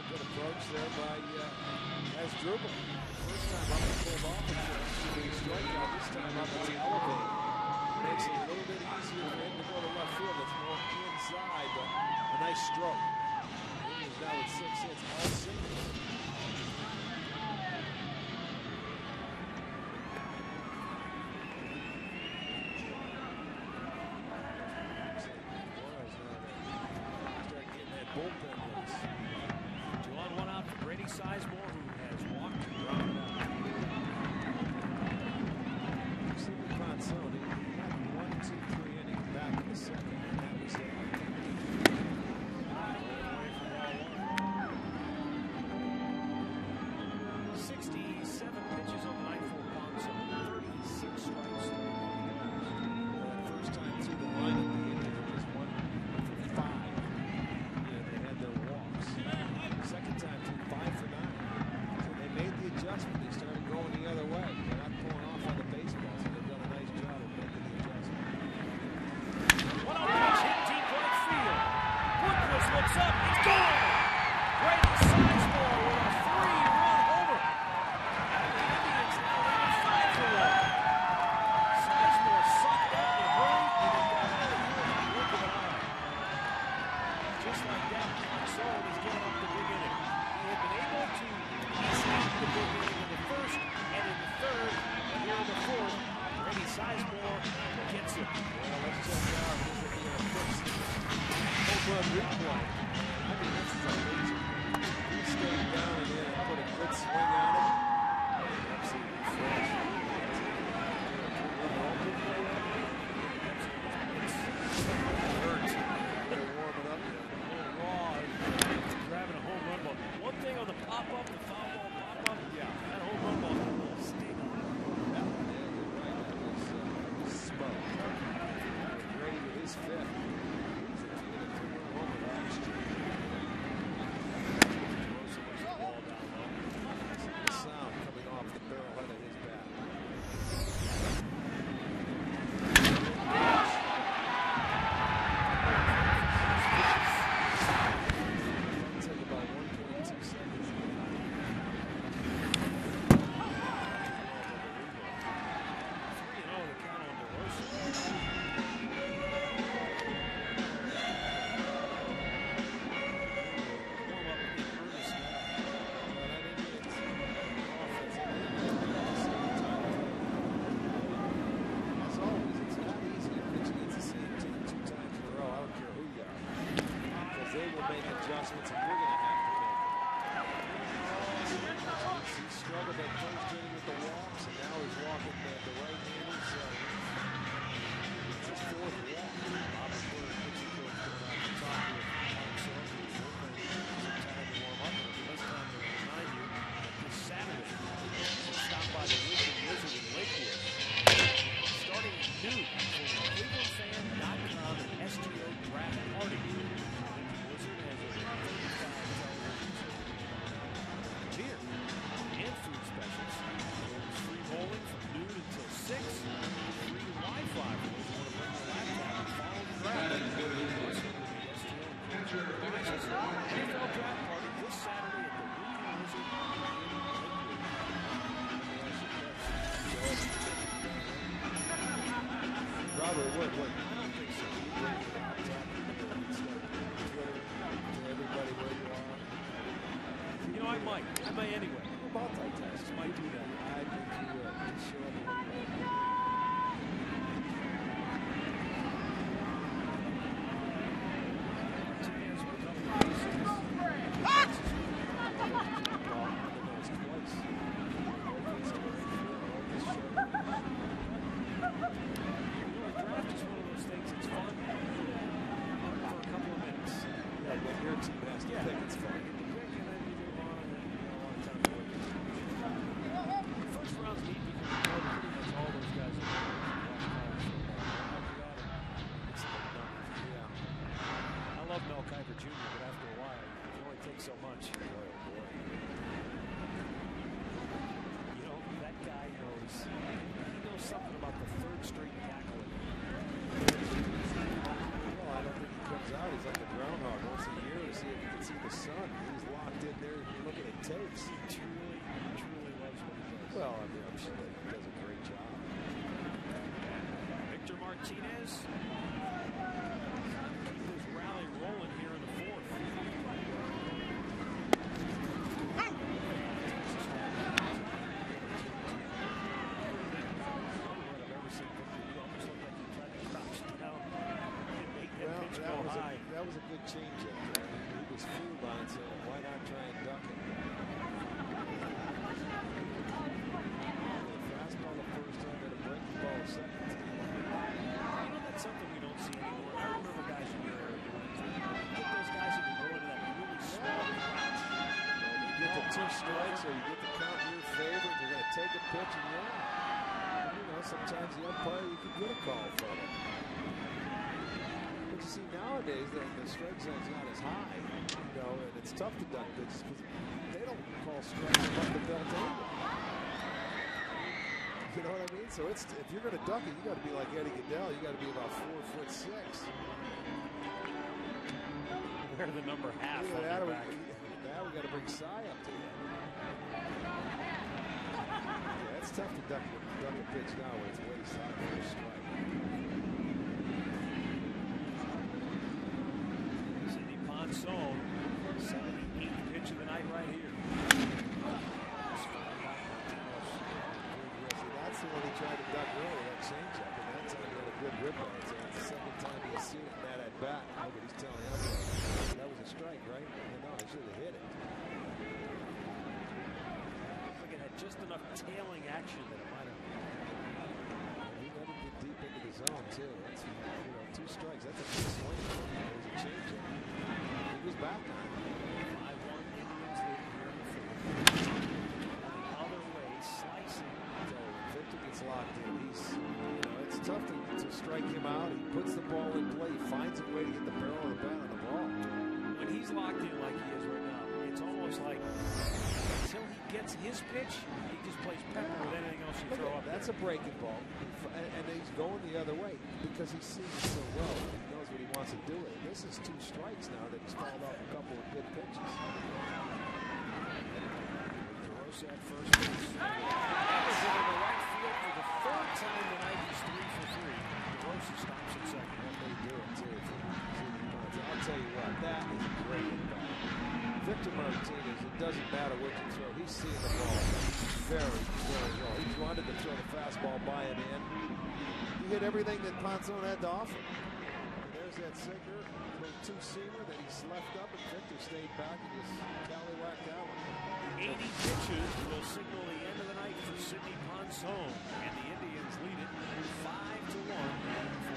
Good approach there by as Dribble. First time up and pulled off a strikeout. This time up and elevate. Makes it a little bit easier for him to go to left field. It's more inside, but a nice stroke. Indians now with 6 hits, all singles. Start getting that bullpen loose. 2-on-1 out for Grady Sizemore, who has walked and grounded out. Sleeping Ponson, he had 1, 2, 3 innings back in the second, and that was it. Away from ball 1. 67 pitches on the night for Ponson, 36 strikes. First time through the lineup, the Indians were just 1 for 5. Yeah, they had their walks. Second time through 5 for 9. So they made the adjustment. They started going the other way. They're not pulling off on the baseball, so they've done a nice job of making the adjustment. 1-0 pitch hit deep right field. Woodquist looks up. It's gone. Grady Sizemore with a 3-run homer. And the Indians now lead 5-1. Sizemore sucked up the hurry, and he got out of here with a look of an eye. just like that, Soul is giving up the big inning. He had been able to snap the big inning in the first and in the third, and here in the fourth, Grady Sizemore gets it. Well, let's check it out. This will be our first home run replay. I mean, this is amazing. He stayed down and in and put a good swing on it. Absolutely fresh. Grabbing a home run ball. One thing on the pop-up, the foul ball pop-up, yeah, that home run ball had a little sting on it. That one there, you're right. That was smoked. Grady with his fifth. He's a two-run homer last year. Throws so much of the ball down low. The sound coming off the barrelhead of his bat. Take about 1.2 seconds. 3-0 the count on DeRosa. Warm up in earnest now. As always, it's not easy to pitch against the same team 2 times in a row. I don't care who you are. Because they will make adjustments and you're going to have to make them. He struggled that first inning with the walks, and now he's walking the right-handed, so it's his 4th walk. Robert Porter, pitching coach, going out to talk with Mark Sorum, who's working some time to warm up. And less time to remind you that this Saturday, we'll stop by the Lincoln Wizard in Lakewood. Starting at noon for the ClevelandFan.com and STO Draft Party. Lincoln Wizard has over 35 televisions, beer, and food specials. There's free bowling from noon until 6. Free Wi-Fi for those who want to bring their laptop and follow the draft. NFL Draft Party this Saturday at the Lincoln Wizard in Lakewood. Robert, what? I don't think so. You bring your laptop and start Twitter to everybody where you are. You know, I might anyway. Multitask. Might do that. I think you will. You show up and Martinez with a couple of bases. Draft is one of those things that's fun for a couple of minutes. Yeah, when your team has to think it's fun. Get the pick and then you move on and then you got a lot of time to wait. The first round's neat because you know pretty much all those guys are going to watch college football. After that, it's the numbers. Yeah. I love Mel Kiper Jr., but after a while, you can only take so much. You know, that guy knows. He knows something about the third string tackle. Well, I don't think he comes out. He's like a groundhog once a year to see if he can see the sun. He's locked in there looking at tapes. He truly loves what he does. Well, I mean, I'm sure that he does a great job. Victor Martinez. Keep this rally rolling here in the fourth. That was a good change up there. He was fooled by it, so why not try and duck it? Fastball the first time and a breaking ball second time. You know, that's something we don't see anymore. I remember guys in your era doing it. Get those guys who can go into that really small crouch. You get the 2 strikes or you get the count in your favor, you're going to take a pitch and you know, sometimes the umpire, you can get a call from it. But you see, nowadays, the strike zone's not as high, you know, and it's tough to duck pitches because they don't call strikes above the belt anyway. You know what I mean? So it's, if you're going to duck it, you got to be like Eddie Goodell. You got to be about 4'6". Wear the number half on Now your back. we got to bring Cy up to him. Yeah, it's tough to duck a pitch now when it's way side for a strike. Ponson, 78th pitch of the night right here. That's the one he tried to duck earlier, that changeup, and that time he had a good rip on it. So it's the second time he's seen it in that at bat. Nobody's telling him that was a strike, right? No, he should have hit it. I think it had just enough tailing action that it might have. He let him get deep into the zone too. That's 2 strikes. That's a big swing. It was a changeup. He was back on it. 5-1 Indians lead here in the fourth. The other way, slicing. Victor gets locked in. It's tough to strike him out. He puts the ball in play. He finds a way to get the barrel of the bat on the ball. When he's locked in like he is right now, it's almost like until he gets his pitch, he just plays pepper with anything else you throw up. That's a breaking ball. And he's going the other way because he sees it so well. He knows what he wants to do. This is 2 strikes now that he's fouled off a couple of good pitches. DeRosa at first base. That was into the right field for the 3rd time tonight. He's 3 for 3. DeRosa stops at second. And they do it too. I'll tell you what, that is a great at-bat. Victor Martinez, it doesn't matter what you throw. He's seeing the ball very, very well. He wanted to throw the fastball by him in. He hit everything that Ponson had to offer. And there's that sinker, little 2-seamer that he's left up, and Victor stayed back and just tallywhacked that one. 80 pitches will signal the end of the night for Sidney Ponson, and the Indians lead it 5-1.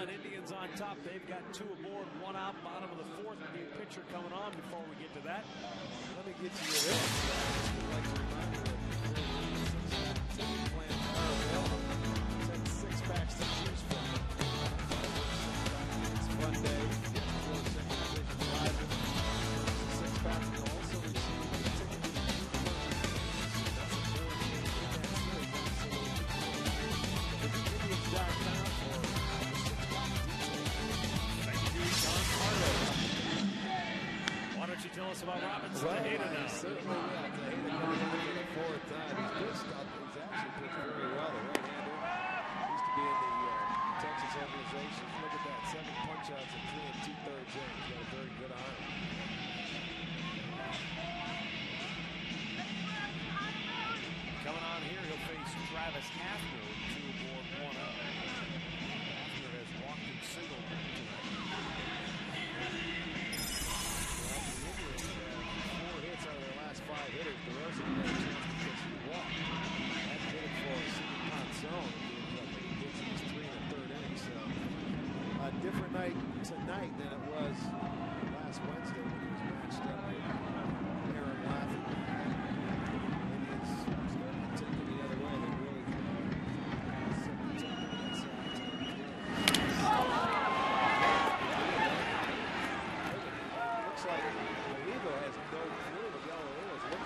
Indians on top. They've got 2 aboard, 1 out, bottom of the 4th. New pitcher coming on before we get to that. Let me get to you this. I'd like to remind you that ticket plans are available. 6 packs to choose from. It's a fun day. 6 packs will also receive a ticket to the Indians.com for Why don't you tell us about Robinson Tejeda now? Certainly will. Tejeda coming in for the 4th time. He's pitched up. He's actually pitched very well. The right-hander used to be in the Texas organization. Look at that. 7 punch-outs and 3 2/3 innings. He's got a very good arm. Coming on here, he'll face Travis Hafner with 2 aboard, 1 out. Hafner has walked and singled tonight. Hitters, DeRosa had a chance to catch the walk. That did it for Sidney Ponson. He gets in his 3 1/3 innings. So a different night tonight than it was last Wednesday when he was matched up with Aaron Laffey. Indians starting to take it the other way. They really looks like Olivo has no clue what Yellow is. Look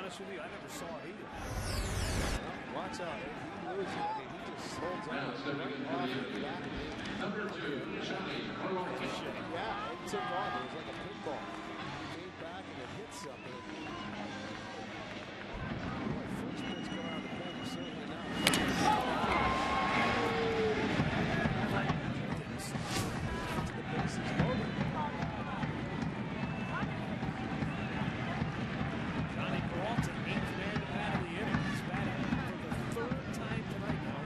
honest with you, I never saw it either. Watch out. He loses it. I mean, he just holds on right off the back. Number 2, Johnny Carlton. Yeah, it took off. It was like a pinball. He came back and it hit something. First pitch coming out of the pen, certainly not. The bases loaded. Johnny Carlton, 8th man to bat of the inning. He's batting for the 3rd time tonight now.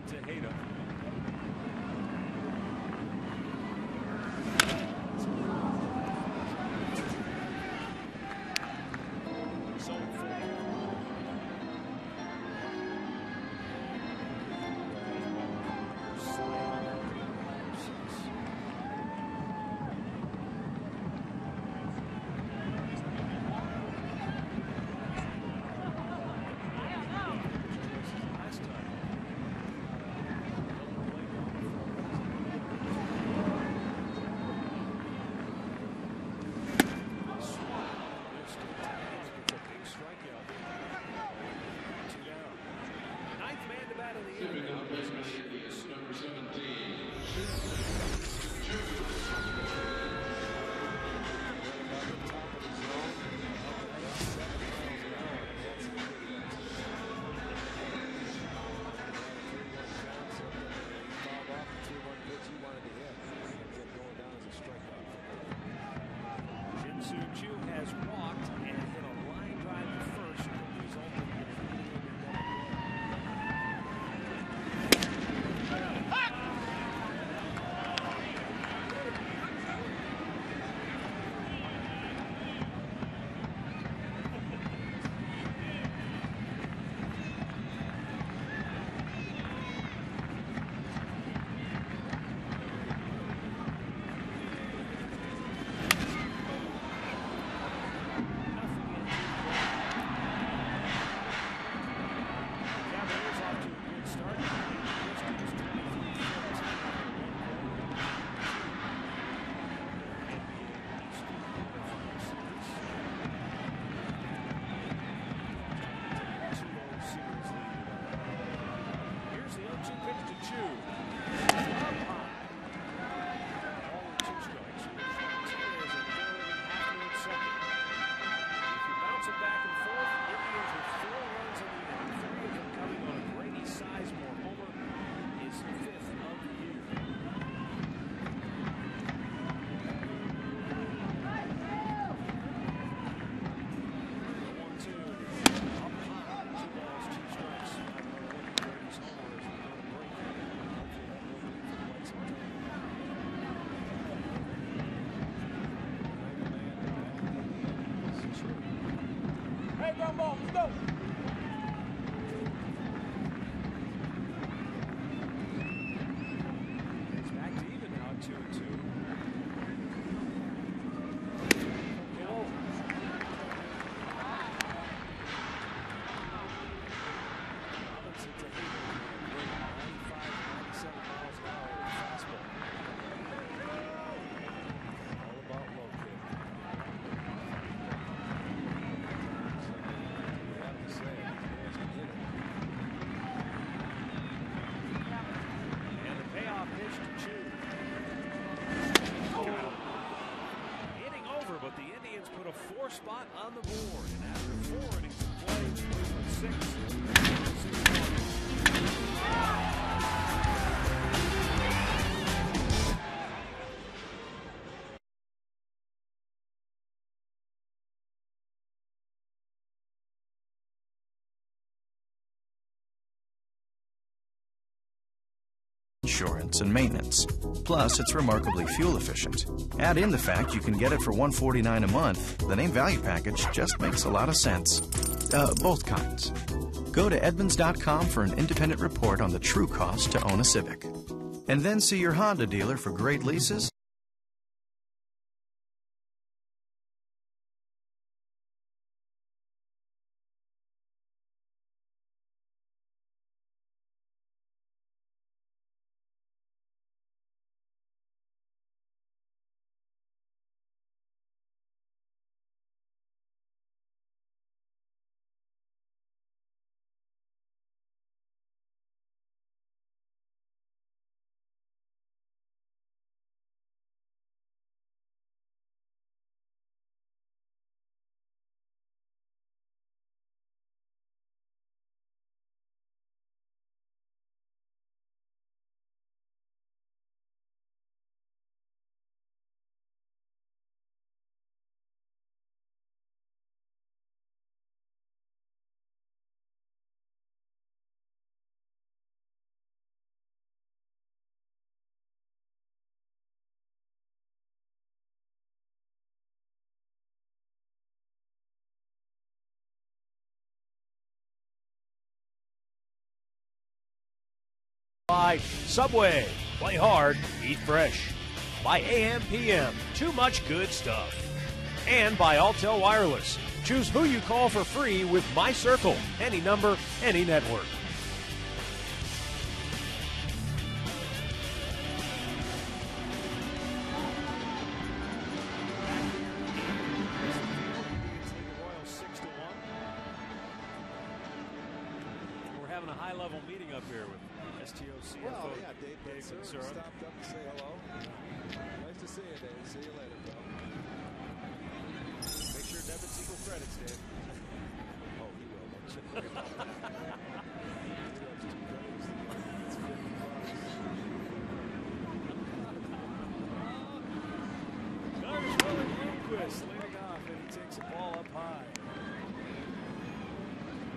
Tejeda. Has walked and hit a line drive to first. Resulted in insurance, and maintenance. Plus, it's remarkably fuel efficient. Add in the fact you can get it for $149 a month. The name value package just makes a lot of sense. Both kinds. Go to Edmunds.com for an independent report on the true cost to own a Civic. And then see your Honda dealer for great leases. By Subway, play hard, eat fresh. By AM/PM, too much good stuff. And by Altel Wireless, choose who you call for free with My Circle, any number, any network. We're having a high-level meeting up here with STO CFO. Well, yeah, Dave stopped up to say hello. Nice to see you, Dave. See you later, bro. Make sure debits equal credits, Dave. Oh, he will. There's Willie Bloomquist leading off, and he takes the ball up high.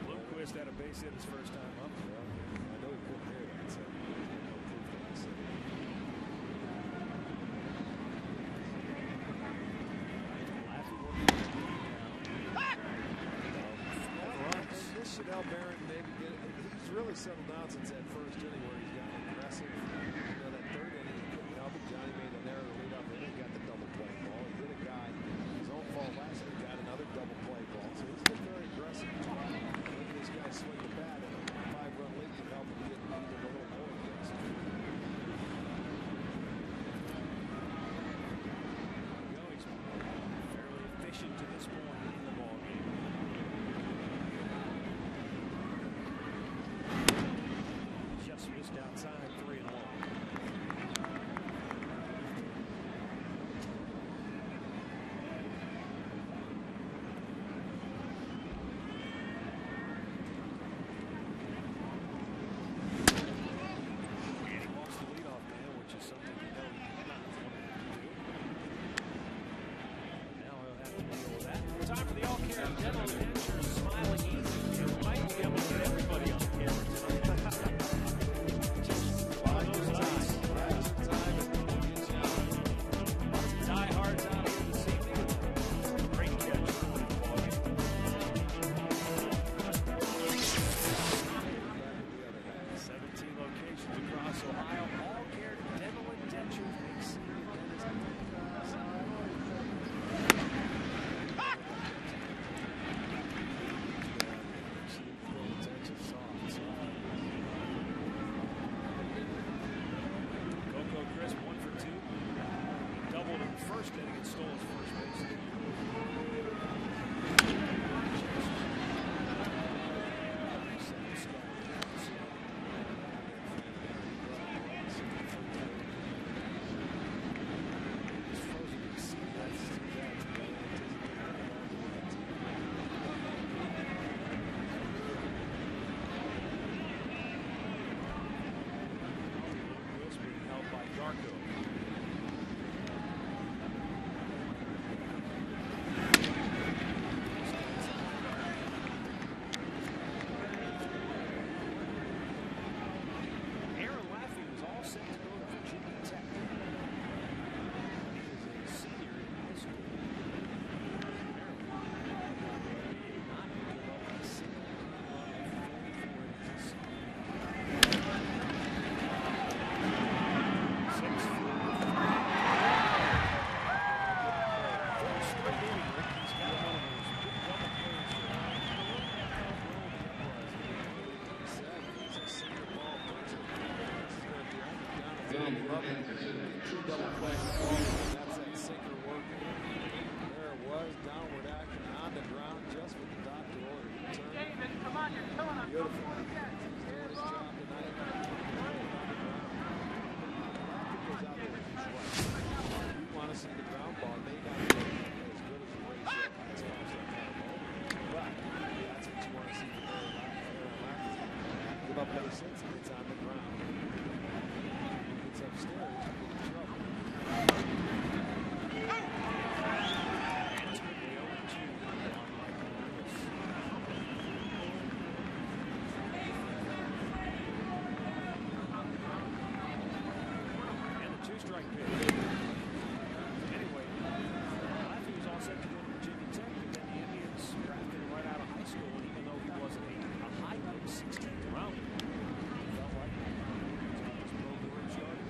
Bloomquist had a base hit his first time up. I know he couldn't hear that, so no proof that he said it. This Chanel Barron maybe he's really settled down since that first inning where he's gotten aggressive. You know, that third inning he couldn't help it. Johnny made an error to lead off inning, got the double play ball. He hit a guy his own fault last inning, got another double play ball. So he's been very aggressive. Look at this guy swing the bat, and a 5-run lead can help him get even a little more aggressive. He's fairly efficient to this point in the ball game. Just missed outside, 3-1. Double play. That's that sinker working. There it was. Downward action on the ground just with the doctor order. David, come on, you're killing us. Beautiful. He's doing his job tonight. Goes out there and he's right. You want to see the ground ball. May not be as good as the race as far as that kind of ball. But that's what you want to see from give up base hits, it's on the ground. It's upstairs, you're in trouble. And the two-strike pitch. Anyway, Laffey was all set to go to Virginia Tech, but then the Indians drafted him right out of high school, and even though he wasn't a high pick 16th rounder, he felt like he was his pro career started.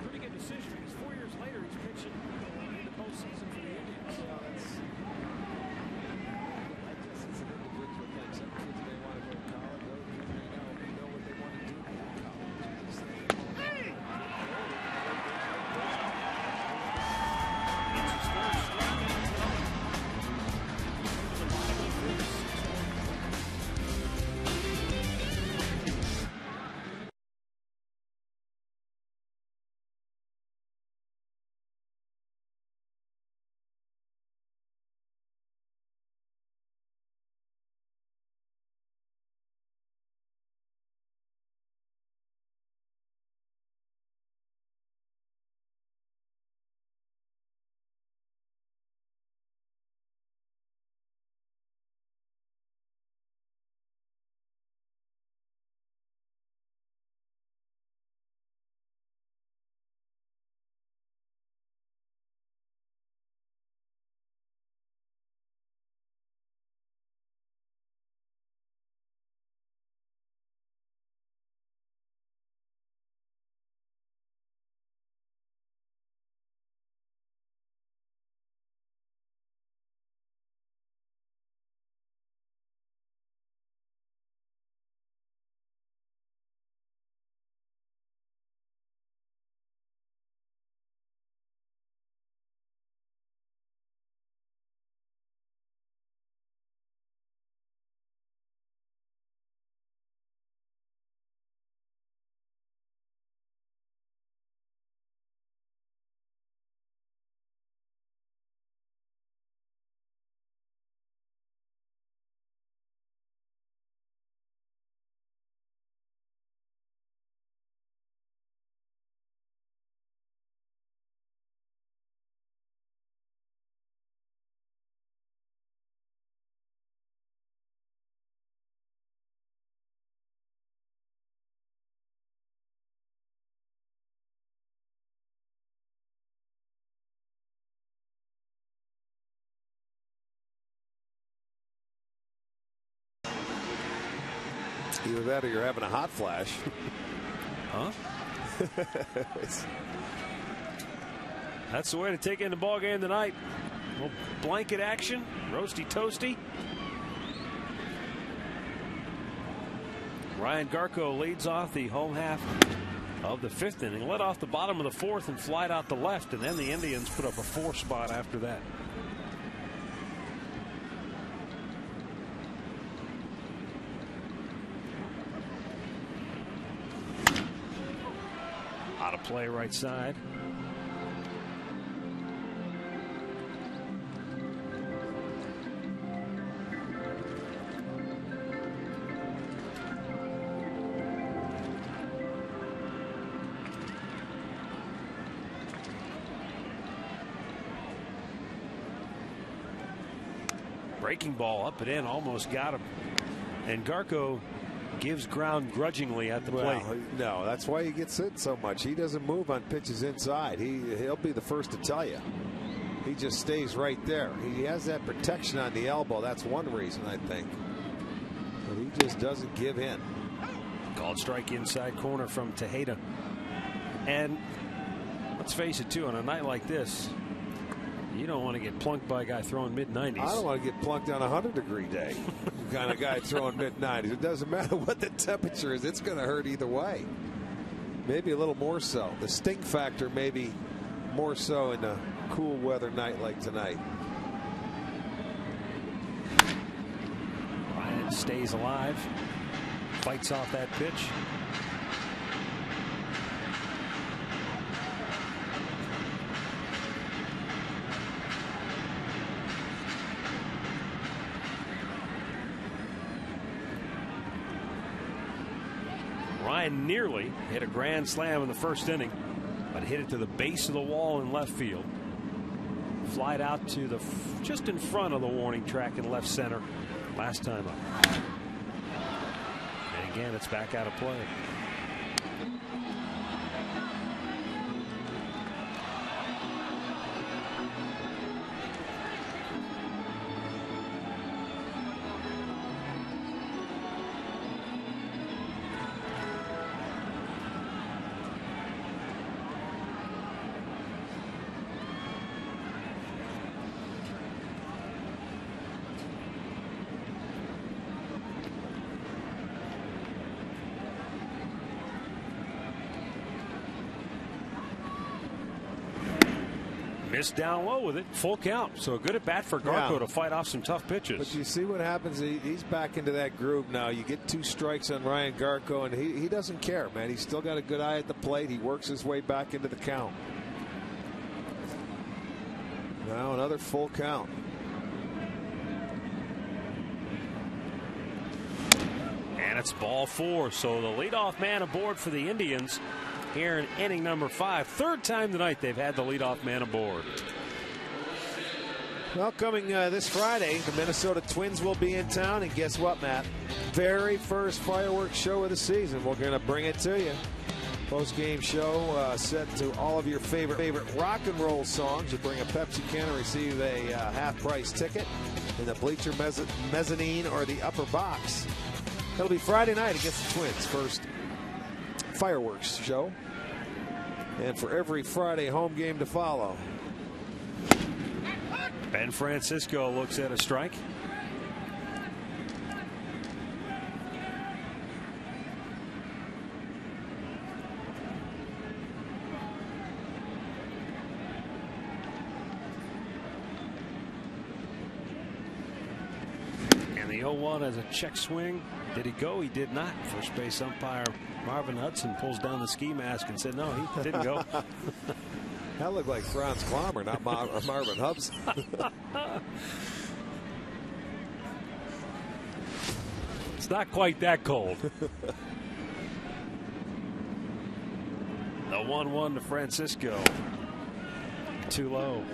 Pretty good decision, because 4 years later he's pitching in the postseason for the Indians. Well, it's an individual thing. Some kids may want to go to college, other kids may know what they want to do in college. It's his first strikeout of the night. To the bottom of the fifth. Either that or you're having a hot flash. Huh? That's the way to take in the ball game tonight. A little blanket action, roasty toasty. Ryan Garko leads off the home half of the fifth inning, led off the bottom of the fourth and flied out the left, and then the Indians put up a 4 spot after that. Out of play right side. Breaking ball up and in, almost got him. And Garko gives ground grudgingly at the plate. No, that's why he gets hit so much. He doesn't move on pitches inside. He'll be the first to tell you. He just stays right there. He has that protection on the elbow. That's one reason, I think. But he just doesn't give in. Called strike inside corner from Tejeda. And let's face it, too, on a night like this, you don't want to get plunked by a guy throwing mid-90s. I don't want to get plunked on a 100-degree day. Kind of guy throwing mid-90s. It doesn't matter what the temperature is. It's going to hurt either way. Maybe a little more so. The sting factor maybe more so in a cool weather night like tonight. Ryan stays alive, fights off that pitch. Ryan nearly hit a grand slam in the first inning, but hit it to the base of the wall in left field. Flied out to the just in front of the warning track in left center last time up. And again, it's back out of play. Missed down low with it, full count. So a good at bat for Garco to fight off some tough pitches. But you see what happens. He's back into that groove now. You get 2 strikes on Ryan Garco, and he doesn't care, man. He's still got a good eye at the plate. He works his way back into the count. Now another full count. And it's ball 4. So the leadoff man aboard for the Indians here in inning number 5. Third time tonight they've had the leadoff man aboard. Well, coming this Friday, the Minnesota Twins will be in town, and guess what, Matt? Very first fireworks show of the season. We're going to bring it to you. Post-game show set to all of your favorite rock and roll songs. You bring a Pepsi can and receive a half-price ticket in the bleacher mezzanine or the upper box. It'll be Friday night against the Twins. First fireworks show, and for every Friday home game to follow. Ben Francisco looks at a strike. And the 0-1 as a check swing. Did he go? He did not. First base umpire Marvin Hudson pulls down the ski mask and said no, he didn't go. That looked like Franz Klammer, not Marvin Hudson. It's not quite that cold. The 1-1 to Francisco. Too low.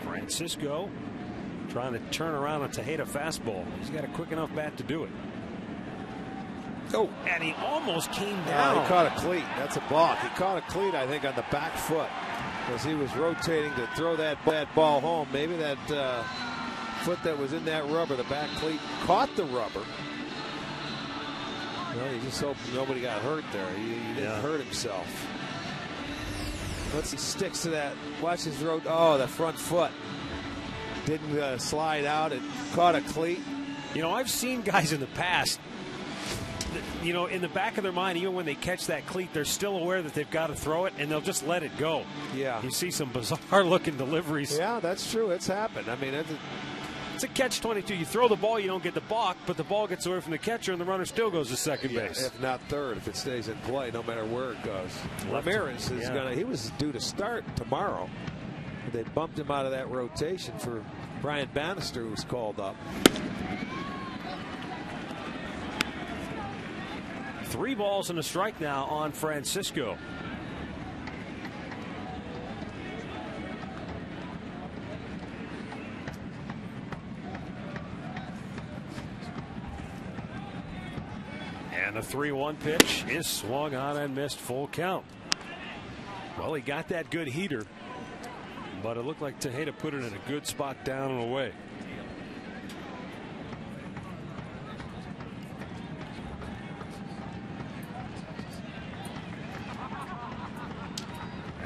Francisco trying to turn around a Tejeda fastball. He's got a quick enough bat to do it. Oh, and he almost came down. He caught a cleat. That's a balk. He caught a cleat, I think, on the back foot as he was rotating to throw that ball home. Maybe that foot that was in that rubber, the back cleat, caught the rubber. Well, you just hope nobody got hurt there. He didn't hurt himself. Once he sticks to that, watch his road. Oh, the front foot didn't slide out. It caught a cleat. You know, I've seen guys in the past, you know, in the back of their mind, even when they catch that cleat, they're still aware that they've got to throw it, and they'll just let it go. Yeah. You see some bizarre-looking deliveries. Yeah, that's true. It's happened. I mean, it's a catch-22. You throw the ball, you don't get the balk, but the ball gets away from the catcher, and the runner still goes to second base. If not third, if it stays in play, no matter where it goes. Ramirez is he was due to start tomorrow. They bumped him out of that rotation for Brian Bannister, who was called up. 3 balls and a strike now on Francisco. And the 3-1 pitch is swung on and missed, full count. Well, he got that good heater, but it looked like Tejeda put it in a good spot down and away.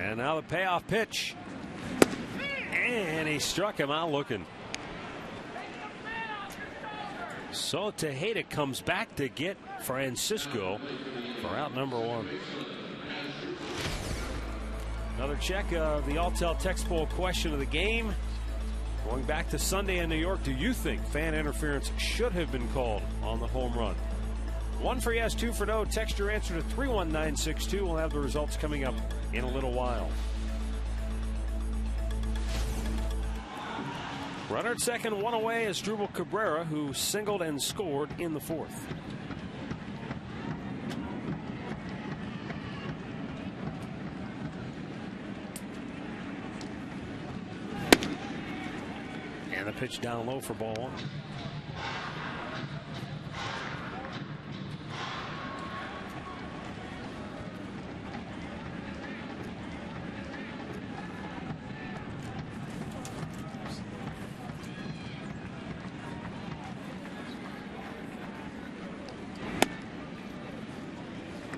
And now the payoff pitch. And he struck him out looking. So Tejeda comes back to get Francisco for out number 1. Another check of the Alltel text poll question of the game. Going back to Sunday in New York, do you think fan interference should have been called on the home run? 1 for yes, 2 for no. Text your answer to 31962. We'll have the results coming up in a little while. Runner at second, 1 away is Drupal Cabrera, who singled and scored in the 4th. And the pitch down low for ball 1.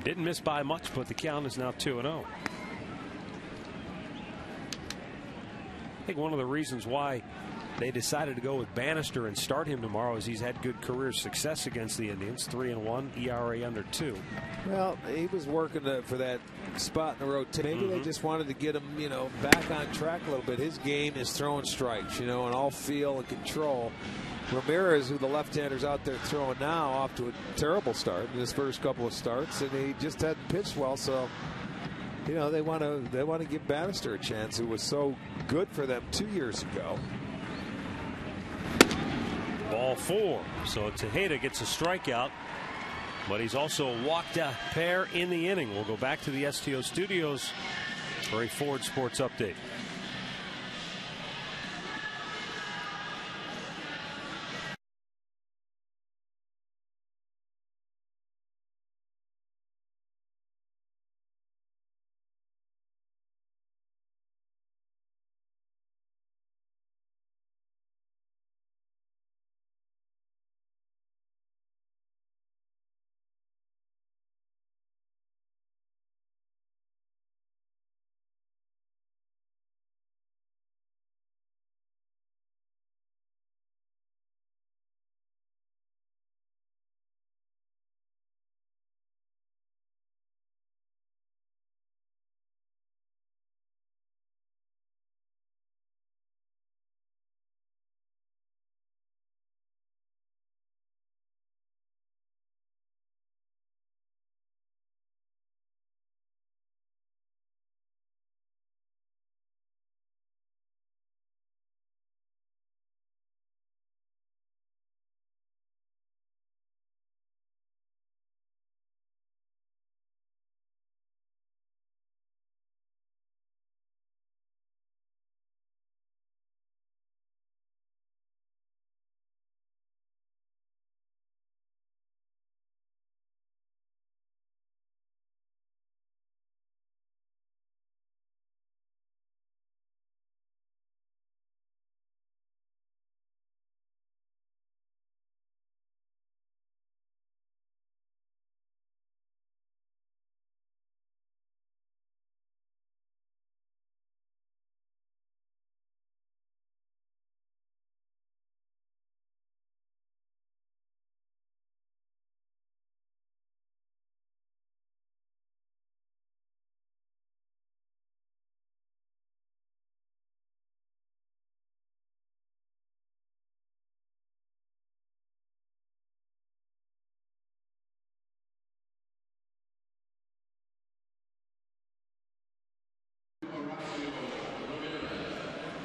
Didn't miss by much, but the count is now 2-0. I think one of the reasons why they decided to go with Bannister and start him tomorrow is he's had good career success against the Indians. 3-1, ERA under 2. Well, he was working for that spot in the rotation. Maybe they just wanted to get him, back on track a little bit. His game is throwing strikes, and all feel and control. Ramirez, who the left-hander's out there throwing now, off to a terrible start in his first couple of starts, and he just hadn't pitched well. So, they want to give Bannister a chance, who was so good for them 2 years ago. Ball 4. So Tejeda gets a strikeout, but he's also walked a pair in the inning. We'll go back to the STO studios for a Ford Sports update.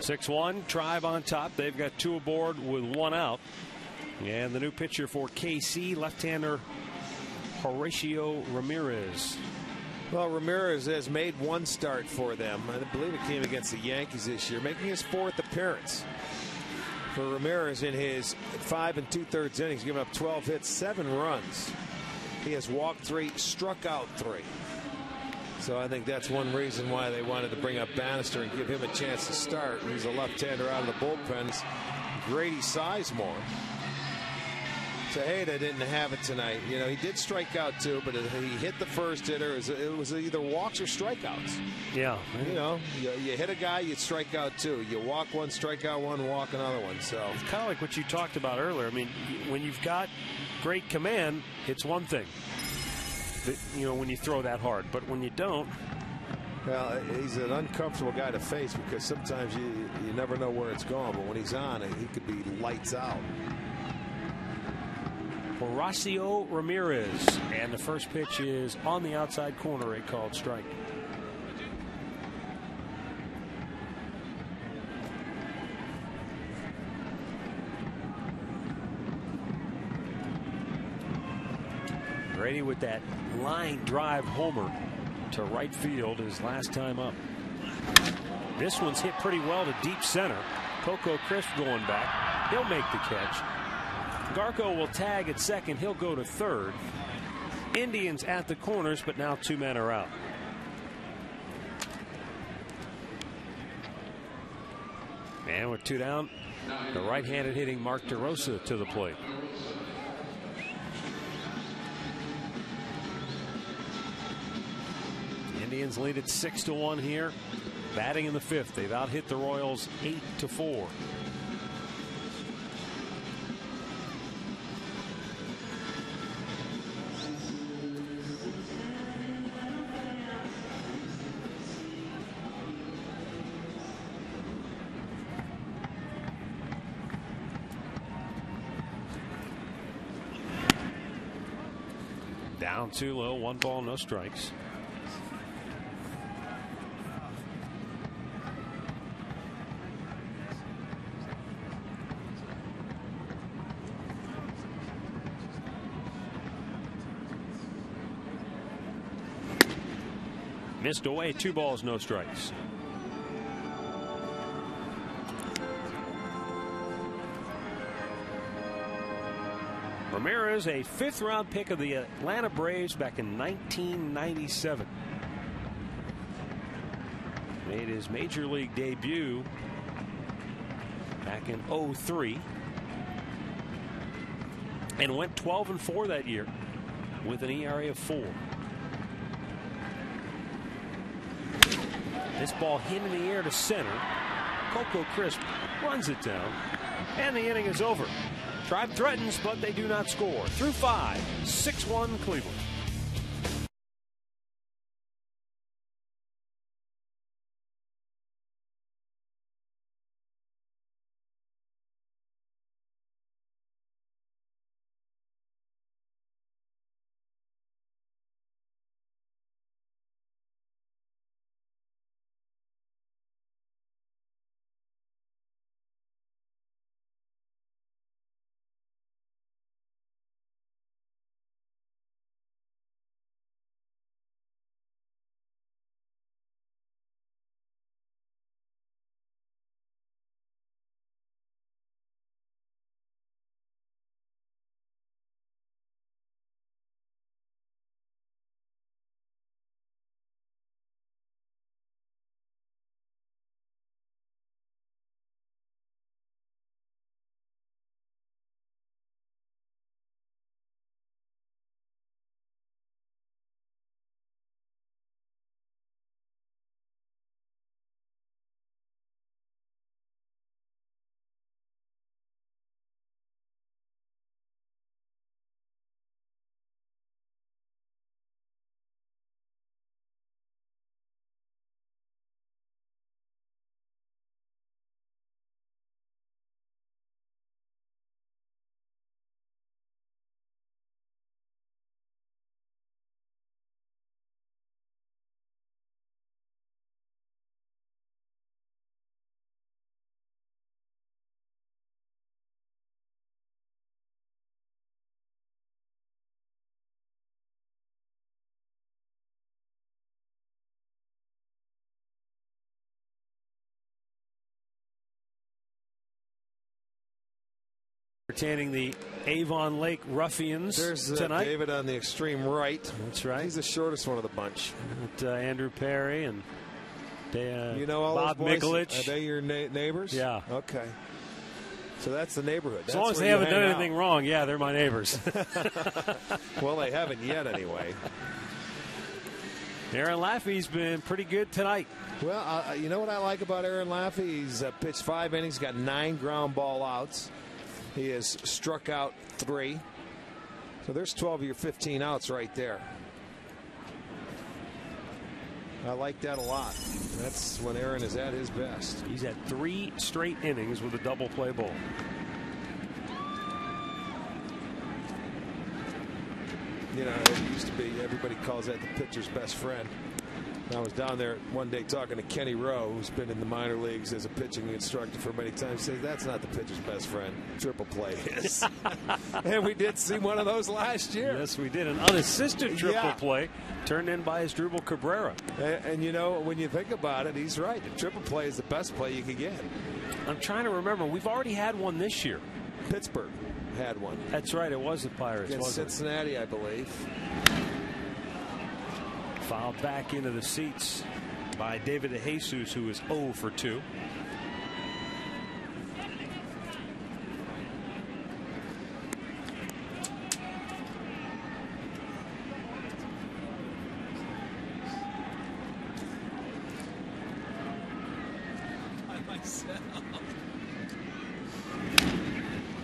Six-1, Tribe on top. They've got 2 aboard with 1 out. And the new pitcher for KC, left-hander Horacio Ramirez. Well, Ramirez has made 1 start for them. I believe it came against the Yankees this year, making his 4th appearance. For Ramirez in his 5 2/3 innings, giving up 12 hits, 7 runs. He has walked 3, struck out 3. So I think that's one reason why they wanted to bring up Bannister and give him a chance to start. He's a left-hander out of the bullpen. Grady Sizemore. Tejeda didn't have it tonight. You know, he did strike out too, but he hit the first hitter. It was either walks or strikeouts. Yeah. You know, you hit a guy, you strike out two. You walk one, strike out one, walk another one. So it's kind of like what you talked about earlier. I mean, when you've got great command, it's one thing. You know, when you throw that hard, but when you don't. Well, he's an uncomfortable guy to face because sometimes you never know where it's going. But when he's on, he could be lights out. Horacio Ramirez, and the first pitch is on the outside corner, a called strike. Grady with that line drive homer to right field his last time up. This one's hit pretty well to deep center. Coco Crisp going back. He'll make the catch. Garco will tag at second. He'll go to third. Indians at the corners, but now 2 men are out. And with 2 down, the right-handed hitting Mark DeRosa to the plate. Indians lead it 6-1 here. Batting in the 5th. They've out-hit the Royals 8-4. Down 2-0, 1 ball, no strikes. Missed away, 2 balls, no strikes. Ramirez, a 5th-round pick of the Atlanta Braves back in 1997. Made his major league debut back in 03. And went 12-4 that year with an ERA of 4. This ball hit in the air to center. Coco Crisp runs it down. And the inning is over. Tribe threatens, but they do not score. Through 5, 6-1 Cleveland. Entertaining the Avon Lake Ruffians tonight. David on the extreme right. That's right. He's the shortest one of the bunch. Andrew Perry and you know all Bob those boys? Mikulich. Are they your neighbors? Yeah. Okay. So that's the neighborhood. As long as they haven't done anything wrong, yeah, they're my neighbors. Well, they haven't yet anyway. Aaron Laffey's been pretty good tonight. Well, you know what I like about Aaron Laffey? He's pitched 5 innings, got 9 ground ball outs. He has struck out 3. So there's 12 of your 15 outs right there. I like that a lot. That's when Aaron is at his best. He's had 3 straight innings with a double play ball. You know, it used to be everybody calls that the pitcher's best friend. I was down there one day talking to Kenny Rowe, who's been in the minor leagues as a pitching instructor for many times. He says that's not the pitcher's best friend. Triple play is. And we did see one of those last year. Yes, we did. An unassisted triple play turned in by Asdrubal Cabrera. And you know, when you think about it, he's right. The triple play is the best play you could get. I'm trying to remember. We've already had one this year. Pittsburgh had one. That's right. It was the Pirates. Against Cincinnati, I believe. Fouled back into the seats by David DeJesus, who is 0 for 2.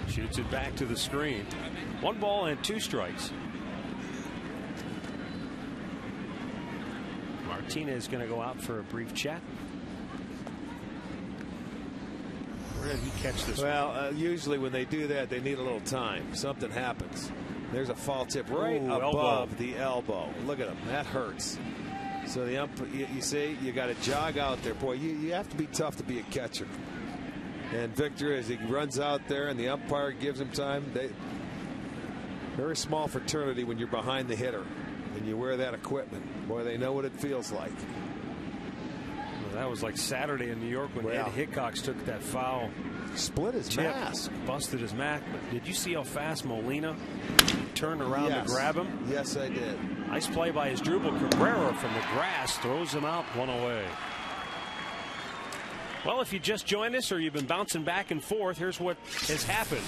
Shoots it back to the screen. 1 ball and 2 strikes. Martinez is going to go out for a brief chat. Where did he catch this one? Usually when they do that, they need a little time. Something happens. There's a foul tip right above elbow. The elbow. Look at him. That hurts. So the you see, you got to jog out there. Boy, you have to be tough to be a catcher. And Victor, as he runs out there and the umpire gives him time, very small fraternity when you're behind the hitter and you wear that equipment. Boy, they know what it feels like. Well, that was like Saturday in New York when Ed Hickox took that foul. Split his mask. Busted his mask. But did you see how fast Molina turned around to grab him? Yes, I did. Nice play by Asdrubal Cabrera from the grass. Throws him out, 1 away. Well, if you just joined us or you've been bouncing back and forth, here's what has happened.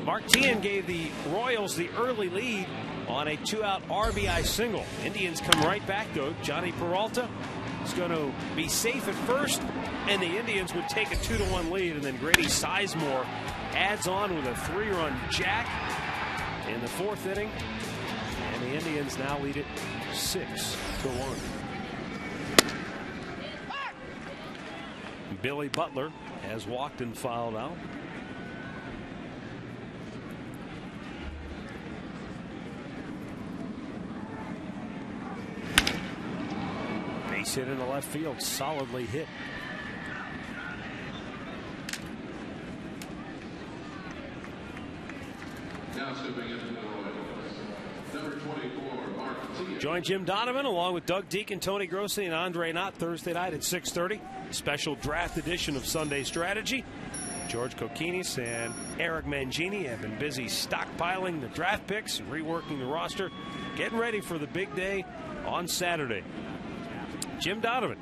Martinez gave the Royals the early lead on a 2-out RBI single. Indians come right back, though. Johnny Peralta is going to be safe at first, and the Indians would take a 2-1 lead, and then Grady Sizemore adds on with a 3-run jack in the 4th inning, and the Indians now lead it 6-1. Billy Butler has walked and fouled out. Base hit into left field, solidly hit. Now stepping into the number 24, Martinez. Join Jim Donovan along with Doug Deacon, Tony Grossi, and Andre Knott Thursday night at 6:30. Special draft edition of Sunday Strategy. George Kokinis and Eric Mangini have been busy stockpiling the draft picks and reworking the roster, getting ready for the big day on Saturday. Jim Donovan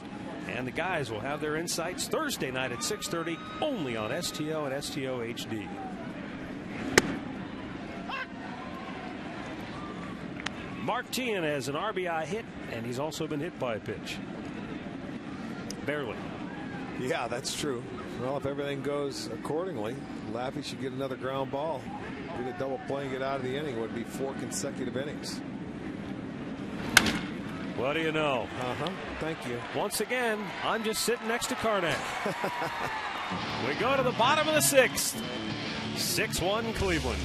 and the guys will have their insights Thursday night at 6:30 only on STO and STO HD. Martinez has an RBI hit, and he's also been hit by a pitch. Barely. Yeah, that's true. Well, if everything goes accordingly, Laffey should get another ground ball. Get a double play and get out of the inning. It would be 4 consecutive innings. What do you know? Thank you. Once again, I'm just sitting next to Karnak. We go to the bottom of the 6th. 6-1 Cleveland.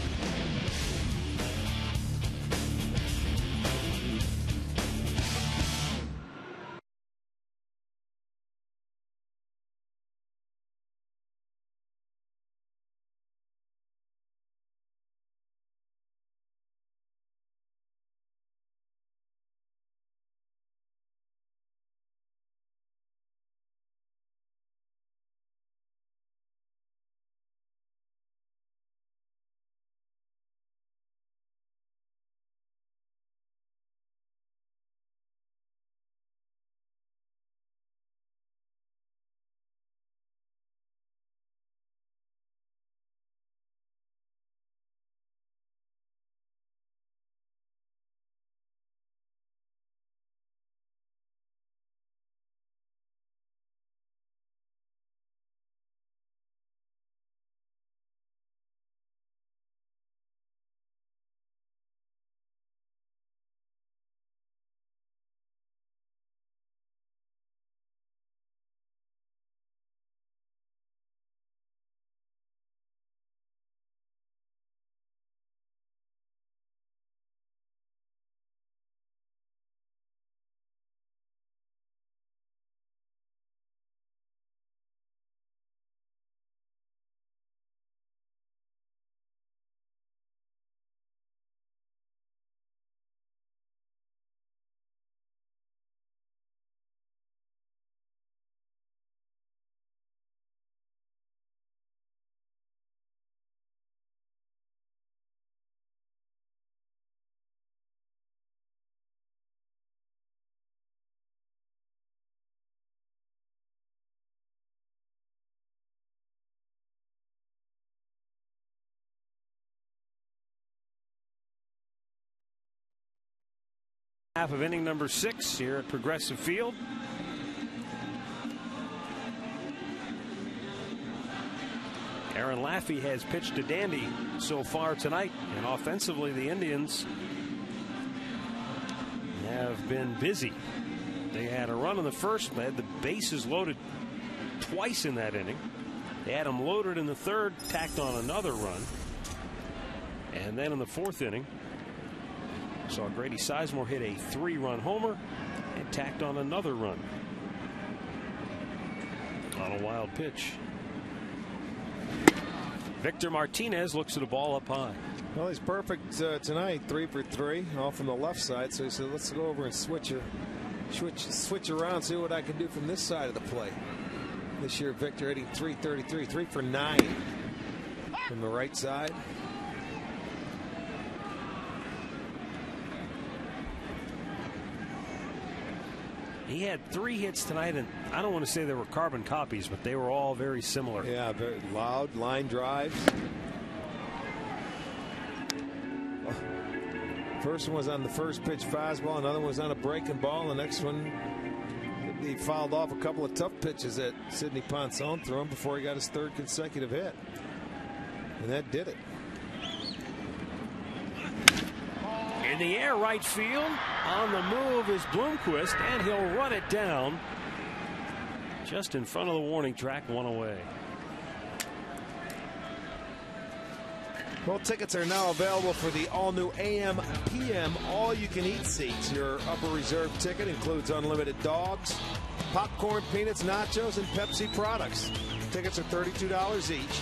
Half of inning number 6 here at Progressive Field. Aaron Laffey has pitched a dandy so far tonight, and offensively the Indians have been busy. They had a run in the first. They had the bases loaded twice in that inning. They had them loaded in the third, tacked on another run. And then in the 4th inning, saw Grady Sizemore hit a 3-run homer and tacked on another run on a wild pitch. Victor Martinez looks at a ball up high. Well, he's perfect tonight, 3 for 3, all from the left side. So he said, let's go over and switch around, see what I can do from this side of the plate. This year, Victor hitting .333, 3 for 9 from the right side. He had 3 hits tonight, and I don't want to say they were carbon copies, but they were all very similar. Yeah, very loud line drives. First one was on the first pitch fastball, another one was on a breaking ball. The next one, he fouled off a couple of tough pitches that Sidney Ponson threw him before he got his 3rd consecutive hit. And that did it. In the air, right field. On the move is Bloomquist, and he'll run it down just in front of the warning track, 1 away. Well, tickets are now available for the all-new AM PM all-you-can-eat seats. Your upper reserve ticket includes unlimited dogs, popcorn, peanuts, nachos, and Pepsi products. Tickets are $32 each.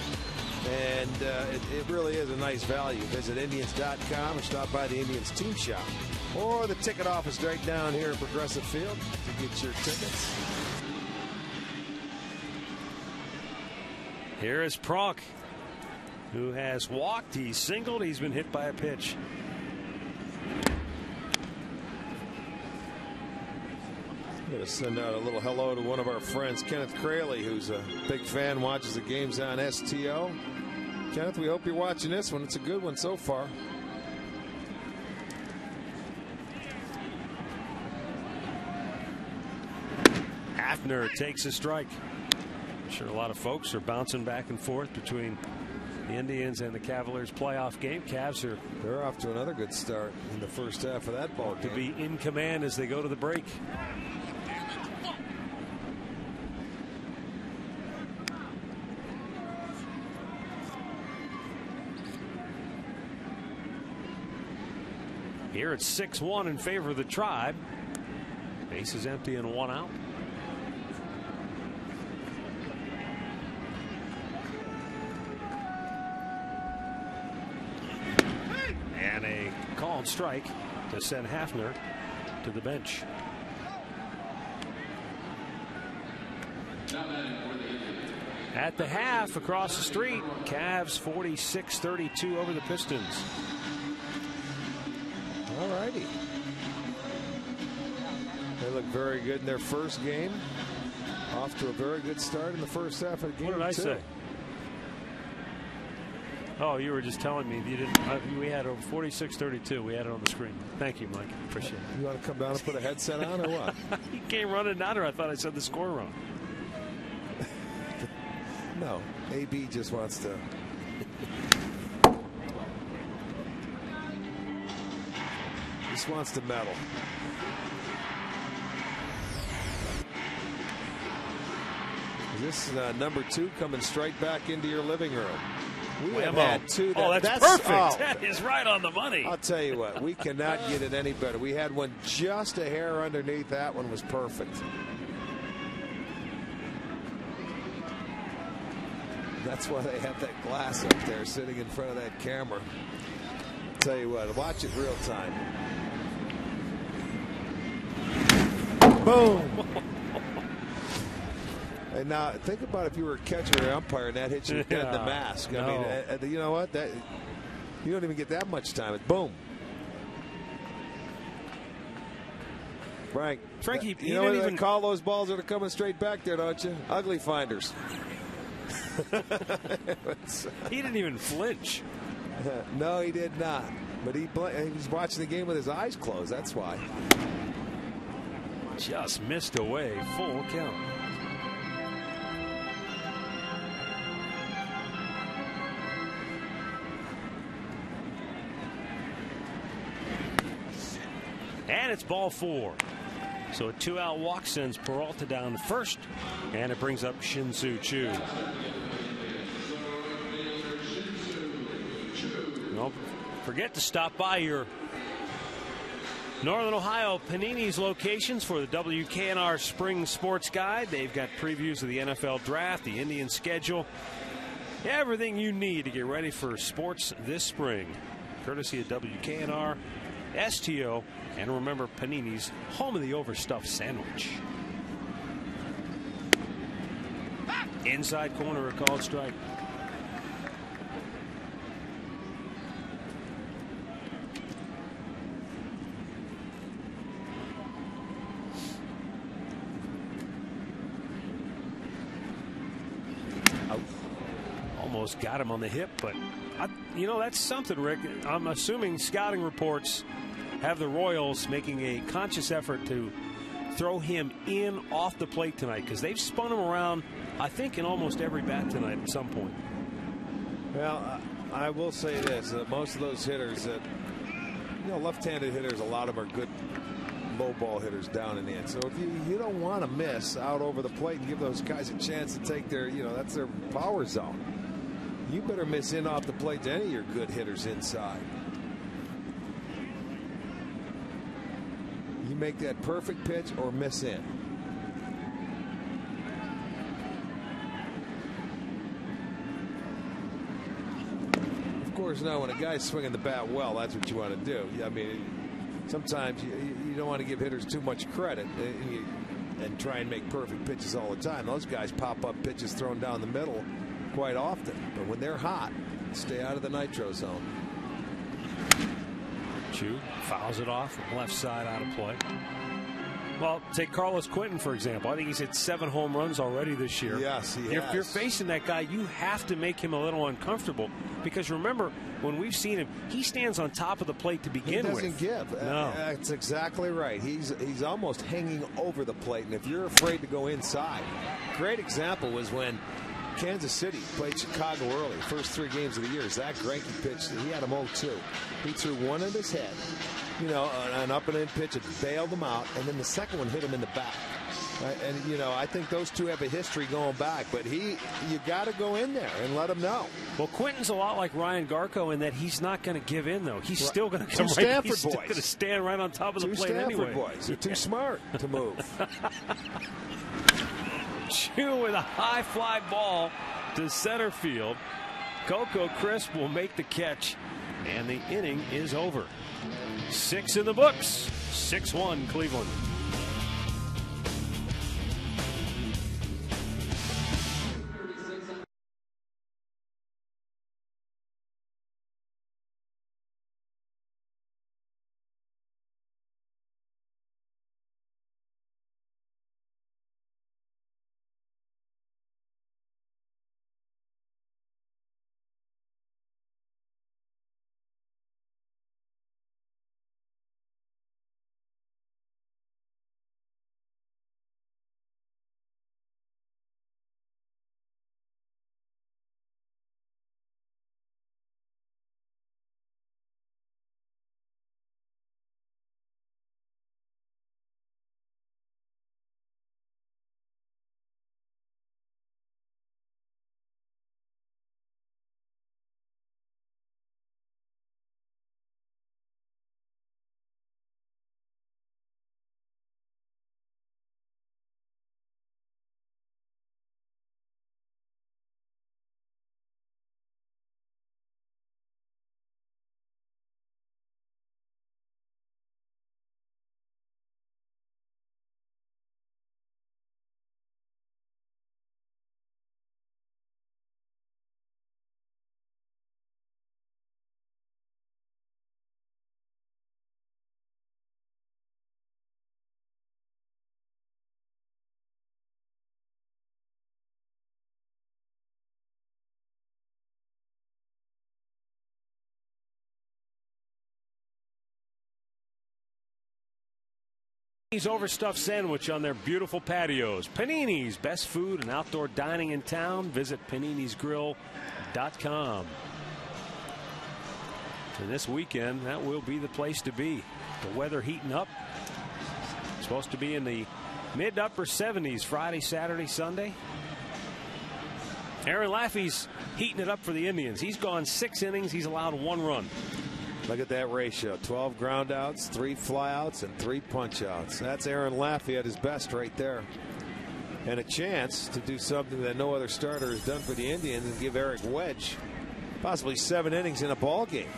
And it really is a nice value. Visit Indians.com or stop by the Indians team shop or the ticket office right down here at Progressive Field to get your tickets. Here is Prock, who has walked. He's singled. He's been hit by a pitch. I'm going to send out a little hello to one of our friends, Kenneth Crayley, who's a big fan, watches the games on STO. Kenneth, we hope you're watching this one. It's a good one so far. Hafner takes a strike. I'm sure a lot of folks are bouncing back and forth between the Indians and the Cavaliers playoff game. Cavs are they're off to another good start in the first half of that ball game. To be in command as they go to the break. Here it's 6-1 in favor of the Tribe. Base is empty and 1 out. And a called strike to send Hafner to the bench. At the half, across the street, Cavs 46-32 over the Pistons. All righty. They look very good in their first game. Off to a very good start in the first half of the game. What did I say? Oh, you were just telling me you didn't. We had over 46-32. We had it on the screen. Thank you, Mike. Appreciate it. You want to come down and put a headset on or what? You came running down, or I thought I said the score wrong. No, AB just wants to. Just wants to meddle. This is number 2 coming straight back into your living room. We have had 2. That's perfect. Oh, that is right on the money. I'll tell you what, we cannot get it any better. We had one just a hair underneath. That one was perfect. That's why they have that glass up there sitting in front of that camera. I'll tell you what, watch it real time. Boom. And now think about if you were a catcher or umpire and that hits you dead in the mask. No. I mean, you know what? That you don't even get that much time. It's boom. Frankie, you know what they call those balls that are coming straight back there, don't you? Ugly finders. He didn't even flinch. No, he did not. But he's watching the game with his eyes closed. That's why. Just missed away. Full count. And it's ball 4. So a 2-out walk sends Peralta down to first, and it brings up Shin-Soo Choo. Don't forget to stop by your Northern Ohio Panini's locations for the WKNR Spring Sports Guide. They've got previews of the NFL Draft, the Indian schedule, everything you need to get ready for sports this spring. Courtesy of WKNR, STO, and remember, Panini's home of the overstuffed sandwich. Inside corner, a called strike. Almost got him on the hip, but you know, that's something, Rick. I'm assuming scouting reports have the Royals making a conscious effort to throw him in off the plate tonight, because they've spun him around, I think, in almost every bat tonight at some point. Well, I will say this, that most of those hitters that, you know, left-handed hitters, a lot of them are good low ball hitters down and in. So if you don't want to miss out over the plate and give those guys a chance to take their, you know, that's their power zone. You better miss in off the plate to any of your good hitters inside. You make that perfect pitch or miss in. Of course, now when a guy's swinging the bat well, that's what you want to do. I mean, sometimes you don't want to give hitters too much credit and try and make perfect pitches all the time. Those guys pop up pitches thrown down the middle quite often. But when they're hot, stay out of the nitro zone. Choo fouls it off left side, out of play. Well, take Carlos Quentin, for example. I think he's hit 7 home runs already this year. Yes, he has. If you're facing that guy, you have to make him a little uncomfortable, because remember, when we've seen him, he stands on top of the plate to begin with. He doesn't give. No. That's exactly right. He's almost hanging over the plate, and if you're afraid to go inside, great example was when Kansas City played Chicago early. First 3 games of the year, Zach Greinke pitched. He had him 0-2. He threw one in his head, you know, an up and in pitch. It bailed him out, and then the second one hit him in the back. And you know, I think those two have a history going back. But you got to go in there and let him know. Well, Quentin's a lot like Ryan Garco in that he's not going to give in, though. He's still going to come right. Stanford He's still boys. going to stand right on top of the plate anyway. Stanford boys. They're too smart to move. Choo with a high fly ball to center field. Coco Crisp will make the catch, and the inning is over. 6 in the books. 6-1 Cleveland. Overstuffed sandwich on their beautiful patios. Panini's, best food and outdoor dining in town. Visit paninisgrill.com. And this weekend, that will be the place to be. The weather heating up. It's supposed to be in the mid to upper 70s Friday, Saturday, Sunday. Aaron Laffey's heating it up for the Indians. He's gone 6 innings. He's allowed 1 run. Look at that ratio. 12 groundouts, 3 flyouts, and 3 punchouts. That's Aaron Laffey at his best right there. And a chance to do something that no other starter has done for the Indians and give Eric Wedge possibly 7 innings in a ball game.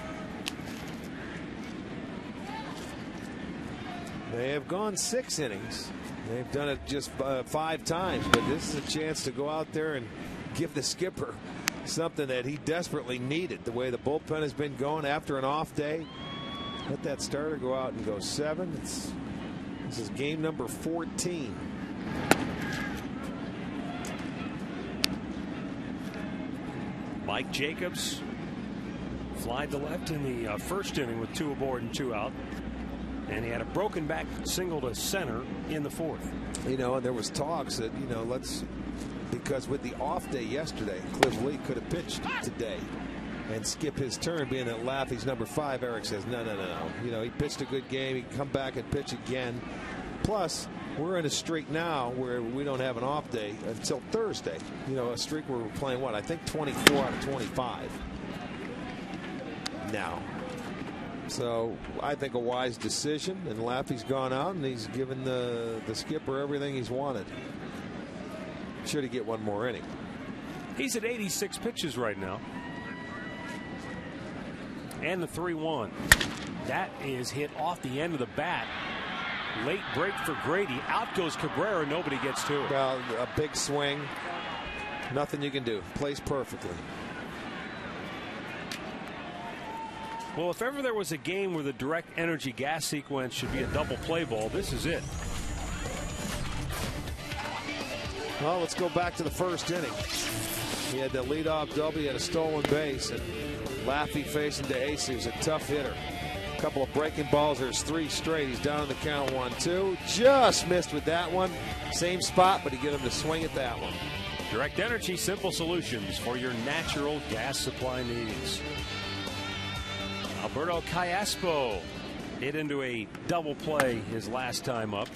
They have gone 6 innings. They've done it just 5 times, but this is a chance to go out there and give the skipper something that he desperately needed. The way the bullpen has been going after an off day, let that starter go out and go 7. This is game number 14. Mike Jacobs flied to left in the first inning with 2 aboard and 2 out, and he had a broken back single to center in the 4th. You know, and there was talks that, you know, because with the off day yesterday, Cliff Lee could have pitched today and skip his turn, being that Laffey's number 5. Eric says, no. You know, he pitched a good game. He can come back and pitch again. Plus, we're in a streak now where we don't have an off day until Thursday. You know, a streak where we're playing, what, I think 24 out of 25 now. So I think a wise decision, and Laffey's gone out and he's given the skipper everything he's wanted. Should he get 1 more inning? He's at 86 pitches right now. And the 3-1. That is hit off the end of the bat. Late break for Grady. Out goes Cabrera. Nobody gets to it. Well, a big swing. Nothing you can do. Plays perfectly. Well, if ever there was a game where the direct energy gas sequence should be a double play ball, this is it. Well, let's go back to the first inning. He had the leadoff double, he had a stolen base, and Laffey facing DeJesus, a tough hitter. A couple of breaking balls. There's 3 straight. He's down on the count 1-2. Just missed with that one. Same spot, but he get him to swing at that one. Direct energy, simple solutions for your natural gas supply needs. Alberto Callaspo hit into a double play his last time up.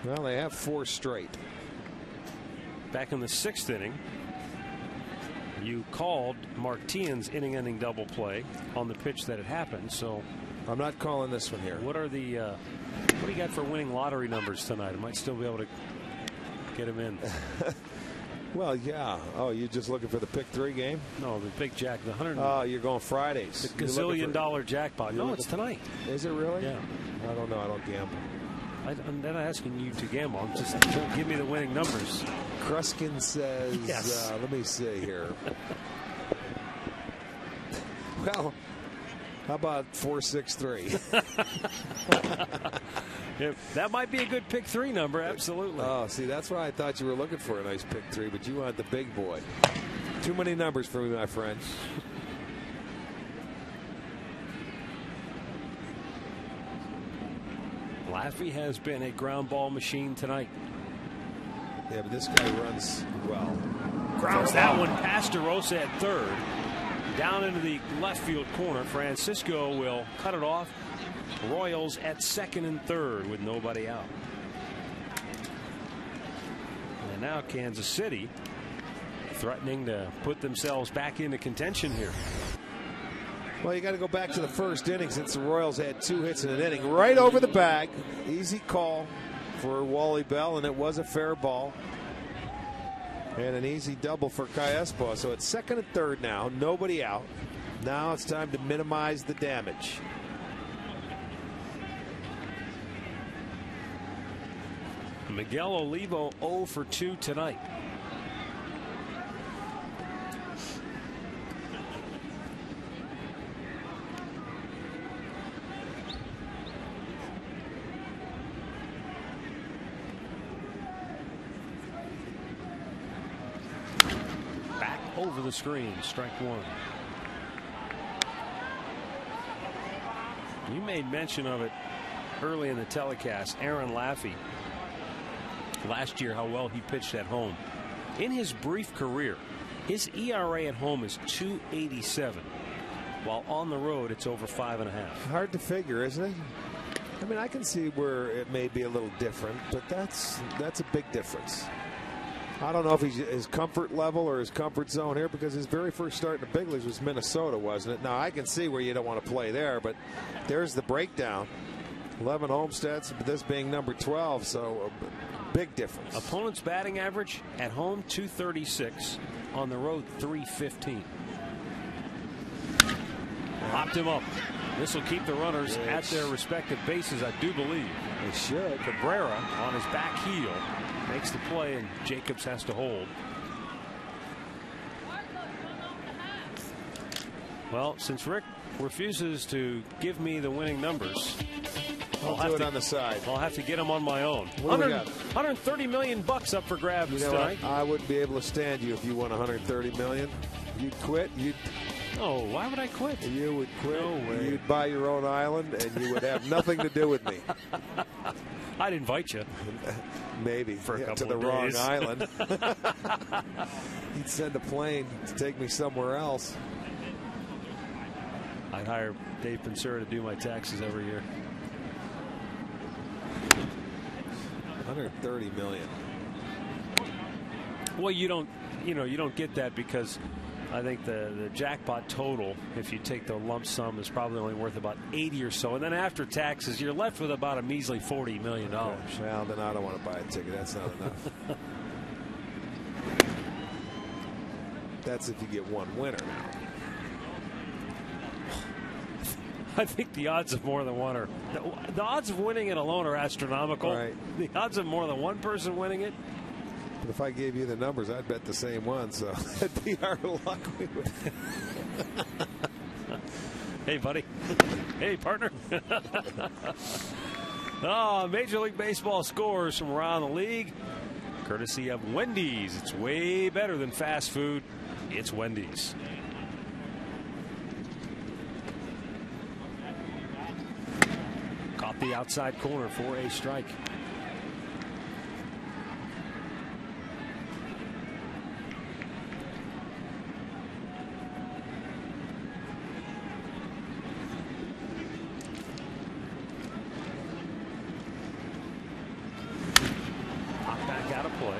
Well, they have 4 straight. Back in the 6th inning, you called Martinez inning-ending double play on the pitch that it happened. So I'm not calling this one here. What do you got for winning lottery numbers tonight? I might still be able to get him in. Well, yeah. Oh, you're just looking for the pick 3 game? No, the big jack, the 100. Oh, you're going Fridays. The gazillion-dollar jackpot. No, it's tonight. Is it really? Yeah. I don't know. I don't gamble. I'm not asking you to gamble. I'm just give me the winning numbers. Kruskin says, yes. Let me see here. Well, how about 463? That might be a good pick 3 number. Absolutely. Oh, see, that's why I thought you were looking for a nice pick 3, but you want the big boy. Too many numbers for me, my friend. Laffey has been a ground ball machine tonight. Yeah, but this guy runs well. Grounds that one past DeRosa at 3rd. Down into the left field corner. Francisco will cut it off. Royals at 2nd and 3rd with nobody out. And now Kansas City threatening to put themselves back into contention here. Well, you got to go back to the first inning since the Royals had 2 hits in an inning. Right over the bag. Easy call for Wally Bell, and it was a fair ball. And an easy double for Callaspo. So it's 2nd and 3rd now. Nobody out. Now it's time to minimize the damage. Miguel Olivo 0 for 2 tonight. Back over the screen, strike 1. You made mention of it early in the telecast, Aaron Laffey, last year, how well he pitched at home. In his brief career, his ERA at home is 2.87, while on the road it's over 5.5. Hard to figure, isn't it? I mean, I can see where it may be a little different, but that's a big difference. I don't know if he's his comfort level or his comfort zone here, because his very first start in the big leagues was Minnesota, wasn't it? Now, I can see where you don't want to play there, but there's the breakdown. 11 homesteads, but this being number 12, so a big difference. Opponent's batting average at home 236, on the road 315. Hopped him up. This will keep the runners at their respective bases, I do believe. They should. Cabrera on his back heel makes the play, and Jacobs has to hold. Well, since Rick refuses to give me the winning numbers, I'll do it on the side. I'll have to get them on my own. $130 million up for grabs tonight. I wouldn't be able to stand you if you won $130 million. You'd quit. Oh, why would I quit? You would quit. No way. You'd buy your own island, and you would have nothing to do with me. I'd invite you. Maybe for a couple to the of wrong days. island. He'd send a plane to take me somewhere else. I'd hire Dave Pensura to do my taxes every year. $130 million. Well, you don't get that, because I think the jackpot total, if you take the lump sum, is probably only worth about 80 or so, and then after taxes, you're left with about a measly $40 million. Okay. Well, then I don't want to buy a ticket. That's not enough. That's if you get one winner now. I think the odds of more than one are the odds of winning it alone are astronomical. Right. The odds of more than one person winning it. But if I gave you the numbers, I'd bet the same one, so that'd be our luck. Hey, buddy. Hey, partner. Major League Baseball scores from around the league, courtesy of Wendy's. It's way better than fast food. It's Wendy's. Caught the outside corner for a strike. Pop back out of play.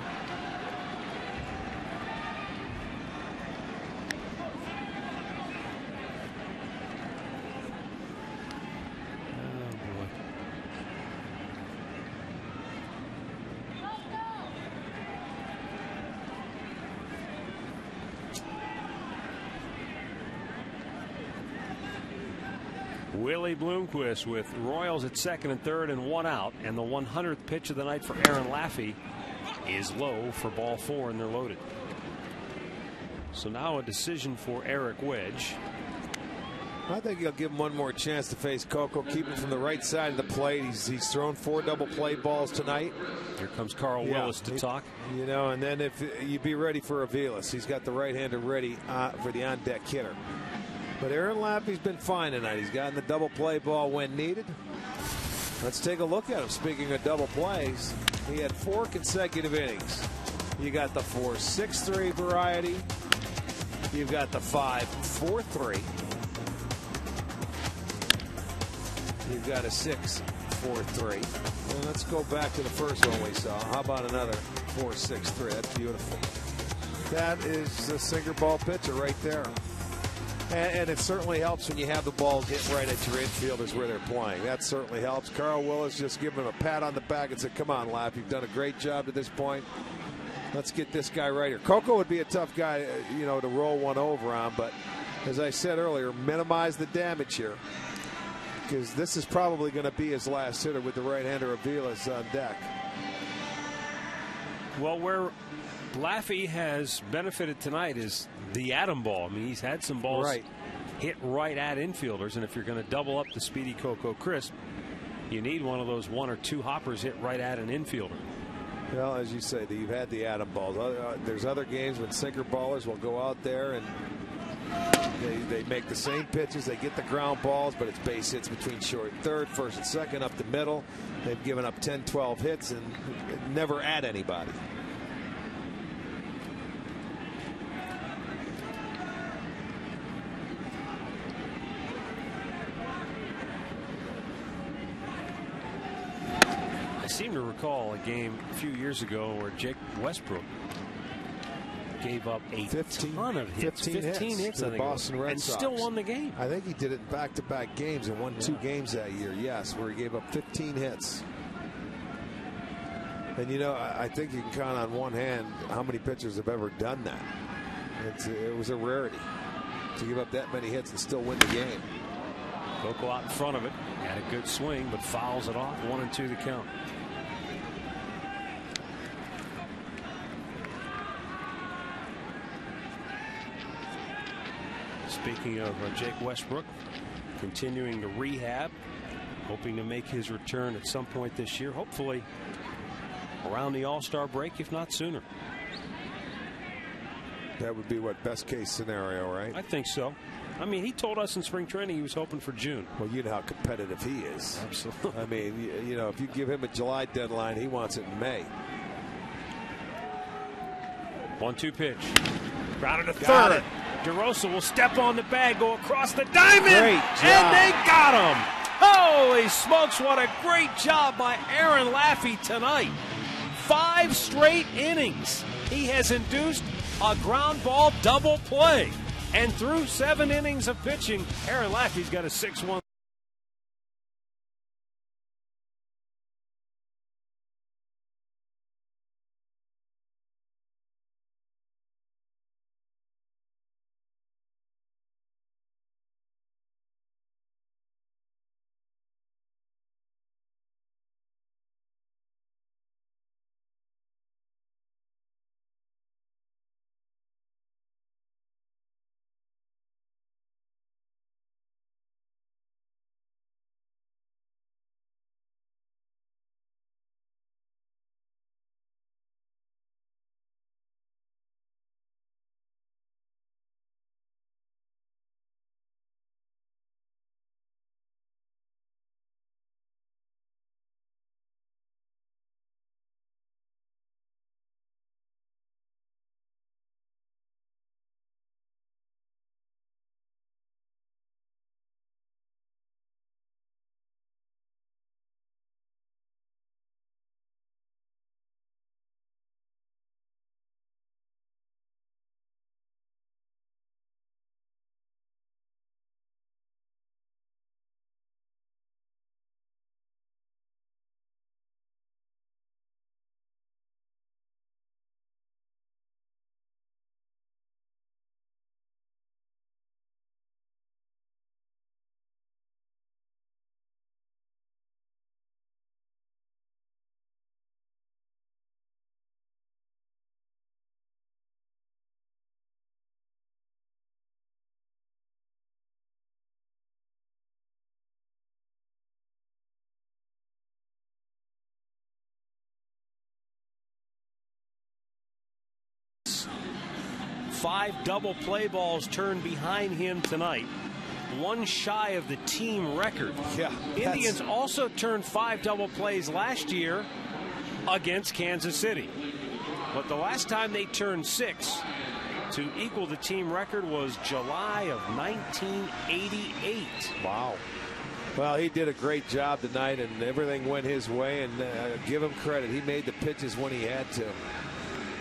Willie Bloomquist with Royals at second and third and one out, and the 100th pitch of the night for Aaron Laffey is low for ball 4, and they're loaded. So now a decision for Eric Wedge. I think he'll give him one more chance to face Coco, keep him from the right side of the plate. He's thrown 4 double play balls tonight. Here comes Carl Willis to talk. You know, and then if you be ready for Aviles, he's got the right-hander ready for the on-deck hitter. But Aaron Laffey's been fine tonight. He's gotten the double play ball when needed. Let's take a look at him. Speaking of double plays, he had 4 consecutive innings. You got the 4-6-3 variety. You've got the 5-4-3. You've got a 6-4-3. And let's go back to the first one we saw. How about another 4-6-3? That's beautiful. That is a sinker ball pitcher right there. And it certainly helps when you have the ball hit right at your infielders where they're playing. That certainly helps. Carl Willis just giving him a pat on the back and said, come on, Laff, you've done a great job to this point. Let's get this guy right here. Coco would be a tough guy, you know, to roll one over on. But as I said earlier, minimize the damage here, because this is probably going to be his last hitter with the right-hander Aviles on deck. Well, where Laffey has benefited tonight is the atom ball. I mean, he's had some balls hit right at infielders, and if you're going to double up the speedy Coco Crisp, you need one of those 1 or 2 hoppers hit right at an infielder. Well, as you say, you've had the atom balls. There's other games when sinker ballers will go out there and They make the same pitches. They get the ground balls, but it's base hits between short and third, first and second, up the middle. They've given up 10, 12 hits and never at anybody. I seem to recall a game a few years ago where Jake Westbrook gave up a ton of hits, 15 hits to the Boston Red and Sox. Still won the game. I think he did it in back-to-back games and won 2 games that year. Yes, where he gave up 15 hits. And you know, I think you can count on one hand how many pitchers have ever done that. It was a rarity to give up that many hits and still win the game. Coco out in front of it, had a good swing, but fouls it off. 1-2 the count. Speaking of Jake Westbrook, continuing to rehab, hoping to make his return at some point this year, hopefully around the All-Star break, if not sooner. That would be what, best case scenario, right? I think so. I mean, he told us in spring training he was hoping for June. Well, you know how competitive he is. Absolutely. I mean, you know, if you give him a July deadline, he wants it in May. 1-2 pitch. Grounded to third. DeRosa will step on the bag, go across the diamond, and they got him. Holy smokes, what a great job by Aaron Laffey tonight. 5 straight innings. He has induced a ground ball double play. And through 7 innings of pitching, Aaron Laffey's got a 6-1. Five double play balls turned behind him tonight. 1 shy of the team record. Yeah, Indians also turned 5 double plays last year against Kansas City. But the last time they turned 6 to equal the team record was July of 1988. Wow. Well, he did a great job tonight, and everything went his way, and give him credit. He made the pitches when he had to.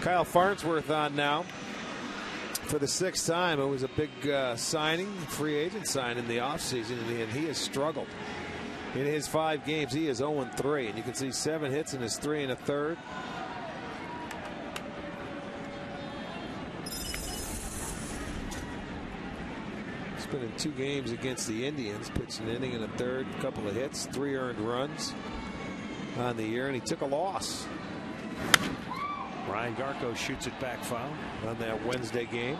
Kyle Farnsworth on now. For the 6th time, it was a big signing, free agent sign in the offseason, and he has struggled. In his 5 games, he is 0-3, and you can see 7 hits in his 3 1/3. He's been in 2 games against the Indians, pitched an inning and a third, a couple of hits, 3 earned runs on the year, and he took a loss. Ryan Garco shoots it back foul on that Wednesday game.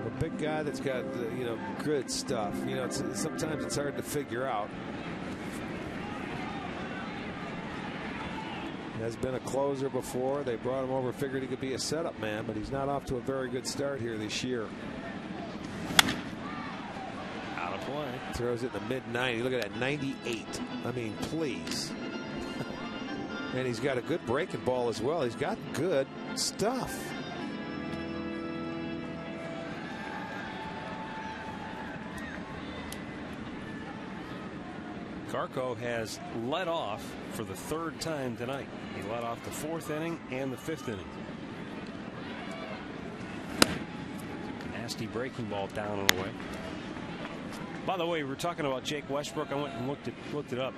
A big guy that's got good stuff. Sometimes it's hard to figure out. Has been a closer before. They brought him over, figured he could be a setup man, but he's not off to a very good start here this year. Out of play. Throws it in the mid-90s. Look at that, 98. I mean, please. And he's got a good breaking ball as well. He's got good stuff. Carco has led off for the 3rd time tonight. He led off the 4th inning and the 5th inning. Nasty breaking ball down and away. By the way, we were talking about Jake Westbrook. I went and looked it up.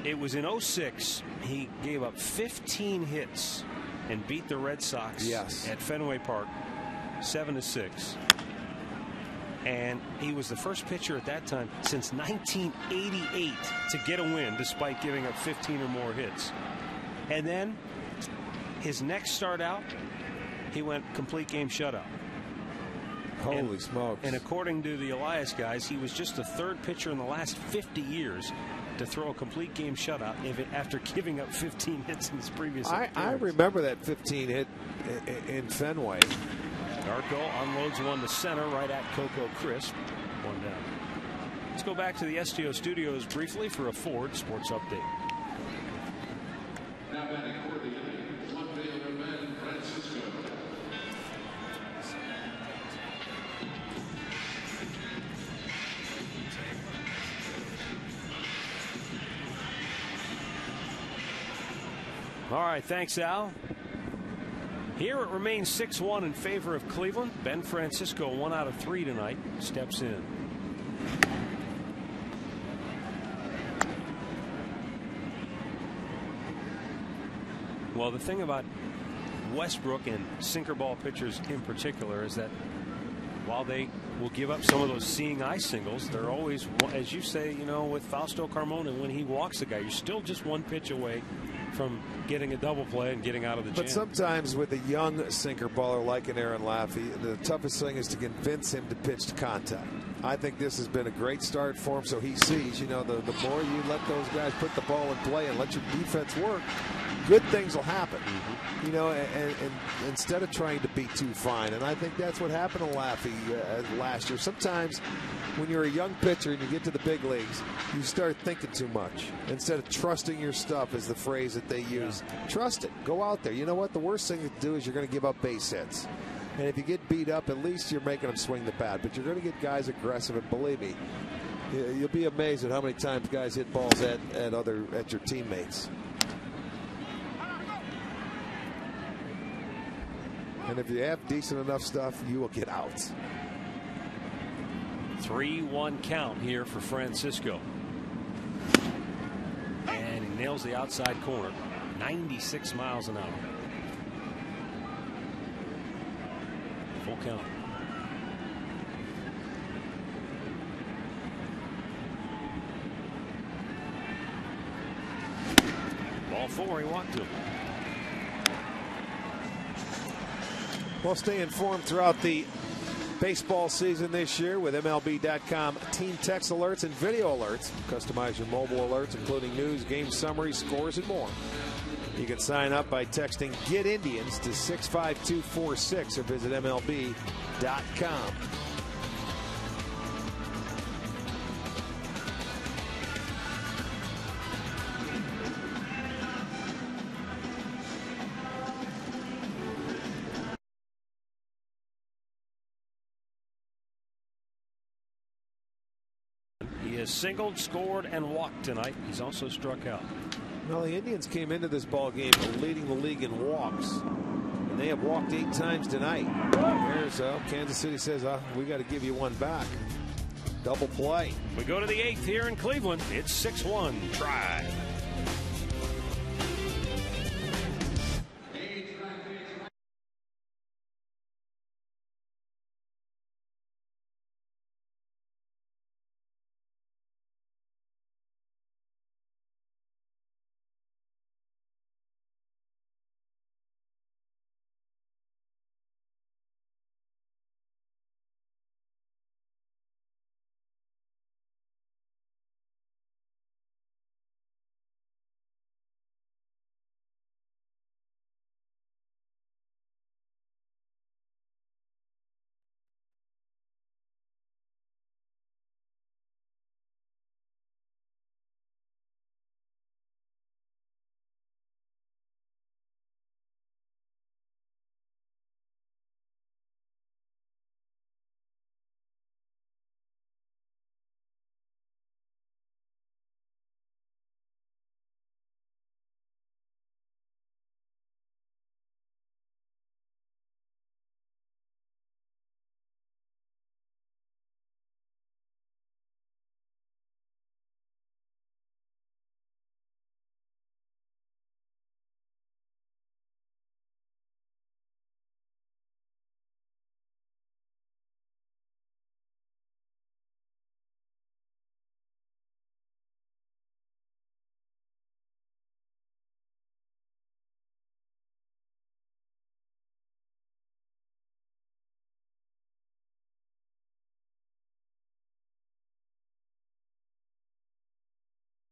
It was in 06. He gave up 15 hits and beat the Red Sox at Fenway Park 7-6. And he was the first pitcher at that time since 1988 to get a win despite giving up 15 or more hits. And then his next start out, he went complete game shutout. Holy smokes. And according to the Elias guys, he was just the 3rd pitcher in the last 50 years to throw a complete game shutout after giving up 15 hits in his previous appearance. I remember that 15 hit in Fenway. Carco unloads one to center right at Coco Crisp. 1 down. Let's go back to the STO studios briefly for a Ford Sports Update. Now batting for the inning, one fielder, Ben Francisco. All right, thanks, Al. Here it remains 6-1 in favor of Cleveland. Ben Francisco, 1 out of 3 tonight, steps in. Well, the thing about Westbrook and sinker ball pitchers in particular is that while they will give up some of those seeing eye singles, they're always, as you say, you know, with Fausto Carmona, when he walks a guy, you're still just 1 pitch away from getting a double play and getting out of the jam. But sometimes with a young sinker baller like an Aaron Laffey, the toughest thing is to convince him to pitch to contact. I think this has been a great start for him, so he sees, you know, the more you let those guys put the ball in play and let your defense work, good things will happen. You know, and instead of trying to be too fine. And I think that's what happened to Laffey last year. Sometimes when you're a young pitcher and you get to the big leagues, you start thinking too much. Instead of trusting your stuff is the phrase that they use. Trust it. Go out there. You know what? The worst thing to do is you're going to give up base hits. And if you get beat up, at least you're making them swing the bat. But you're going to get guys aggressive. And believe me, you'll be amazed at how many times guys hit balls at your teammates. And if you have decent enough stuff, you will get out. 3-1 count here for Francisco. And he nails the outside corner. 96 miles an hour. Full count. Ball 4, he walked to him. We'll stay informed throughout the baseball season this year with MLB.com team text alerts and video alerts. Customize your mobile alerts, including news, game summaries, scores, and more. You can sign up by texting Get Indians to 65246 or visit MLB.com. Singled, scored, and walked tonight. He's also struck out. Well, the Indians came into this ball game leading the league in walks, and they have walked 8 times tonight. Here's Kansas City says, we got to give you one back. Double play. We go to the 8th here in Cleveland. It's 6-1. Try.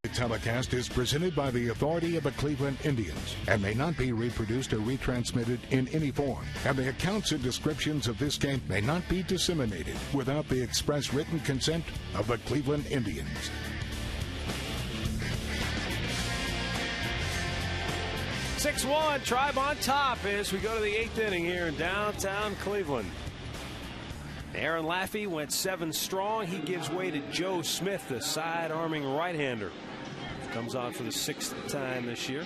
The telecast is presented by the authority of the Cleveland Indians and may not be reproduced or retransmitted in any form. And the accounts and descriptions of this game may not be disseminated without the express written consent of the Cleveland Indians. (6-1) Tribe on top as we go to the 8th inning here in downtown Cleveland. Aaron Laffey went 7 strong. He gives way to Joe Smith, the side-arming right-hander. Comes on for the 6th time this year.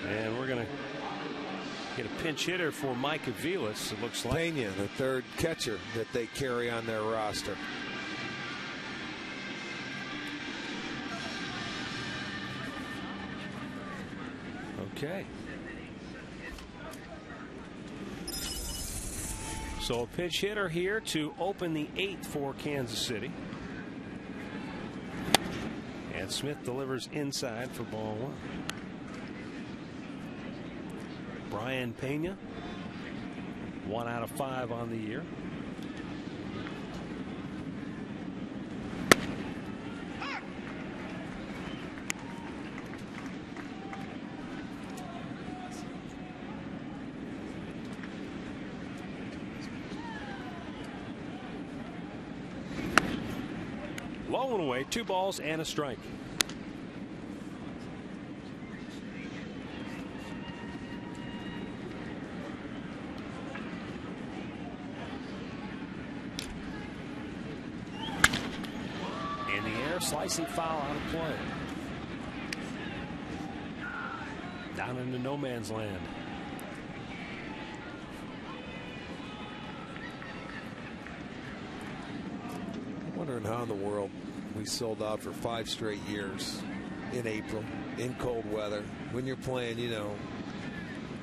And we're going to get a pinch hitter for Mike Aviles, it looks like. Pena, the 3rd catcher that they carry on their roster. Okay. So a pinch hitter here to open the 8th for Kansas City. And Smith delivers inside for ball 1. Brian Pena, 1 out of 5 on the year. Low and away, 2 balls and a strike. In the air, slicing foul out of play. Down into no man's land. Wondering how in the world we sold out for 5 straight years in April in cold weather when you're playing, you know,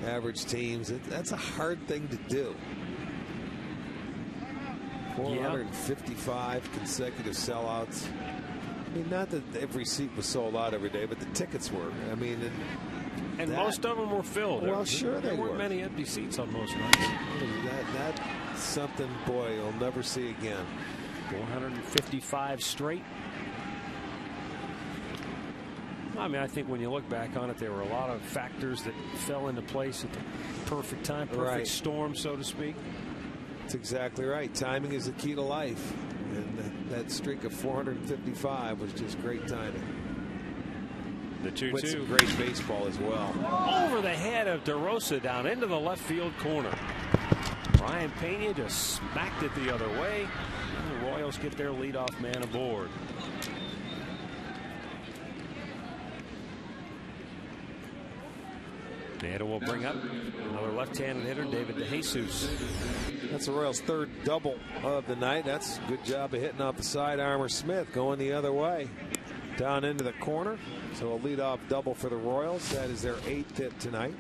average teams. That's a hard thing to do. 455 consecutive sellouts. I mean, not that every seat was sold out every day, but the tickets were. I mean, and most of them were filled. Well, sure they were. There weren't many empty seats on most nights. That's something, boy, you'll never see again. 455 straight. I mean, I think when you look back on it, there were a lot of factors that fell into place at the perfect time, perfect storm, so to speak. That's exactly right. Timing is the key to life. And that streak of 455 was just great timing. The 2-2. With some great baseball as well. Over the head of DeRosa down into the left field corner. Brian Pena just smacked it the other way. And the Royals get their leadoff man aboard. Neda will bring up another left-handed hitter, David DeJesus. That's the Royals' 3rd double of the night. That's a good job of hitting off the sidearmer Smith, going the other way down into the corner. So a leadoff double for the Royals. That is their 8th hit tonight.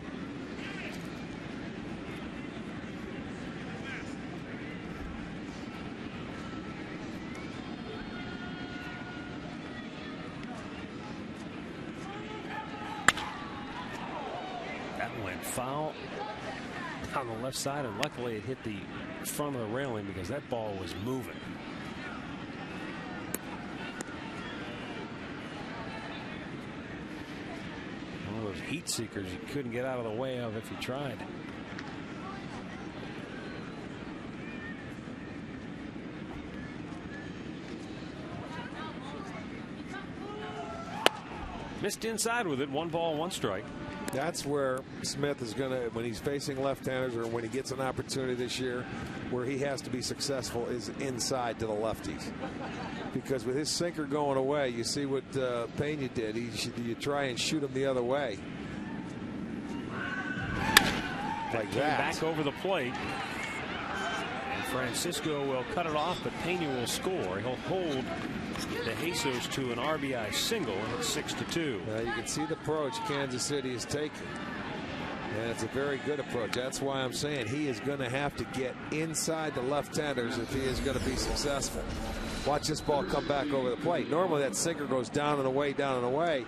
Foul on the left side, and luckily it hit the front of the railing because that ball was moving. One of those heat seekers you couldn't get out of the way of if you tried. Missed inside with it. 1 ball, 1 strike. That's where Smith is going to, when he's facing left-handers or when he gets an opportunity this year where he has to be successful, is inside to the lefties. Because with his sinker going away, you see what Pena did. You try and shoot him the other way. Like that. Back over the plate. And Francisco will cut it off, but Pena will score. He'll hold DeJesus to an RBI single, and it's 6-2. You can see the approach Kansas City is taking. And it's a very good approach. That's why I'm saying he is going to have to get inside the left-handers if he is going to be successful. Watch this ball come back over the plate. Normally that sinker goes down and away, down and away.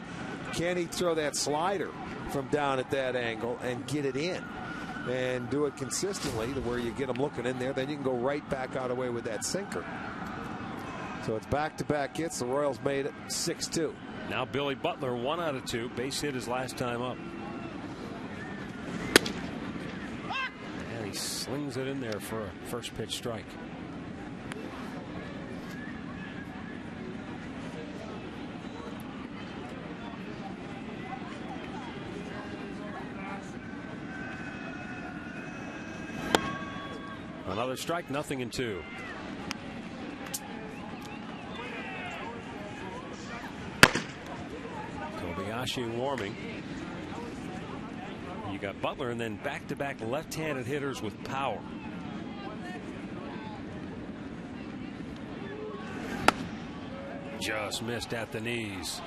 Can he throw that slider from down at that angle and get it in? and do it consistently to where you get them looking in there. Then you can go right back out away with that sinker. So it's back-to-back hits. The Royals made it 6-2. Now Billy Butler, 1 out of 2. Base hit his last time up. And he slings it in there for a first pitch strike. Another strike, 0-2. Kobayashi warming. You got Butler and then back-to-back left-handed hitters with power. Just missed at the knees.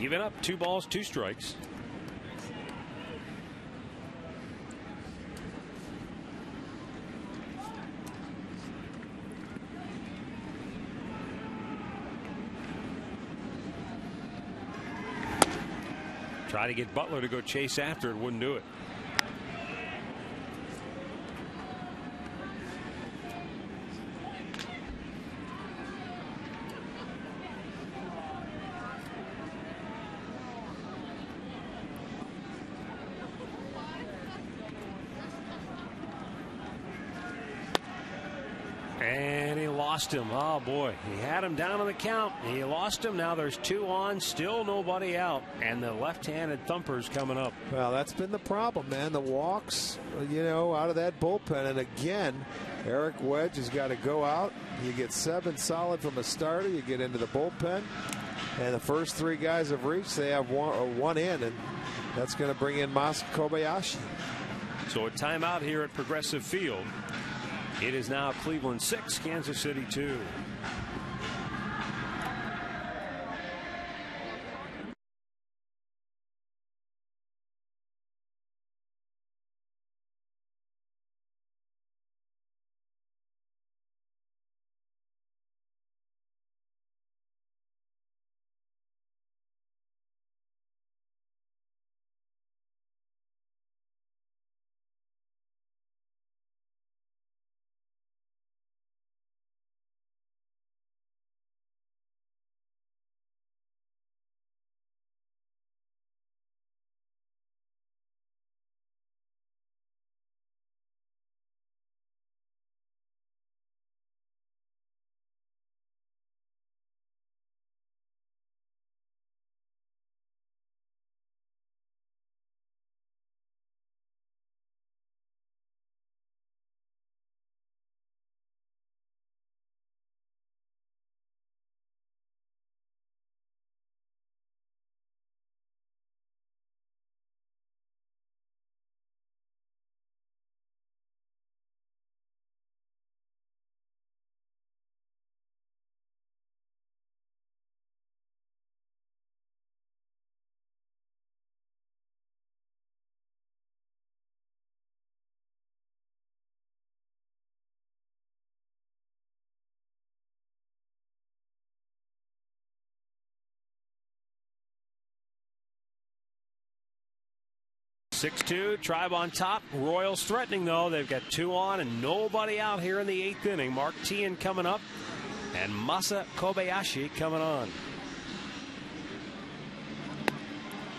Even up, 2 balls, 2 strikes. Try to get Butler to go chase after it, wouldn't do it. And he lost him. Oh boy, he had him down on the count. He lost him. Now there's 2 on, still nobody out, and the left-handed thumper's coming up. Well, that's been the problem, man. The walks, you know, out of that bullpen. And again, Eric Wedge has got to go out. You get 7 solid from a starter. You get into the bullpen, and the first 3 guys have reached. They have one in, and that's going to bring in Masa Kobayashi. So a timeout here at Progressive Field. It is now Cleveland 6, Kansas City 2. Six-2, Tribe on top. Royals threatening, though. They've got 2 on and nobody out here in the 8th inning. Mark Teahan coming up and Masa Kobayashi coming on.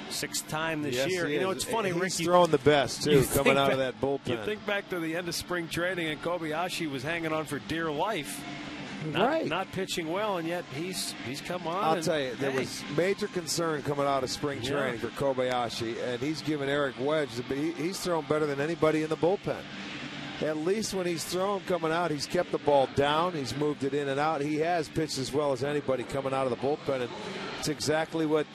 6th time this year. You know, it's funny, Rick. He's throwing the best, too, coming out of that bullpen. You think back to the end of spring training, and Kobayashi was hanging on for dear life. Not pitching well, and yet he's come on. I'll tell you, there was major concern coming out of spring training for Kobayashi, and he's given Eric Wedge. He's thrown better than anybody in the bullpen. At least when he's thrown coming out, he's kept the ball down. He's moved it in and out. He has pitched as well as anybody coming out of the bullpen, and it's exactly what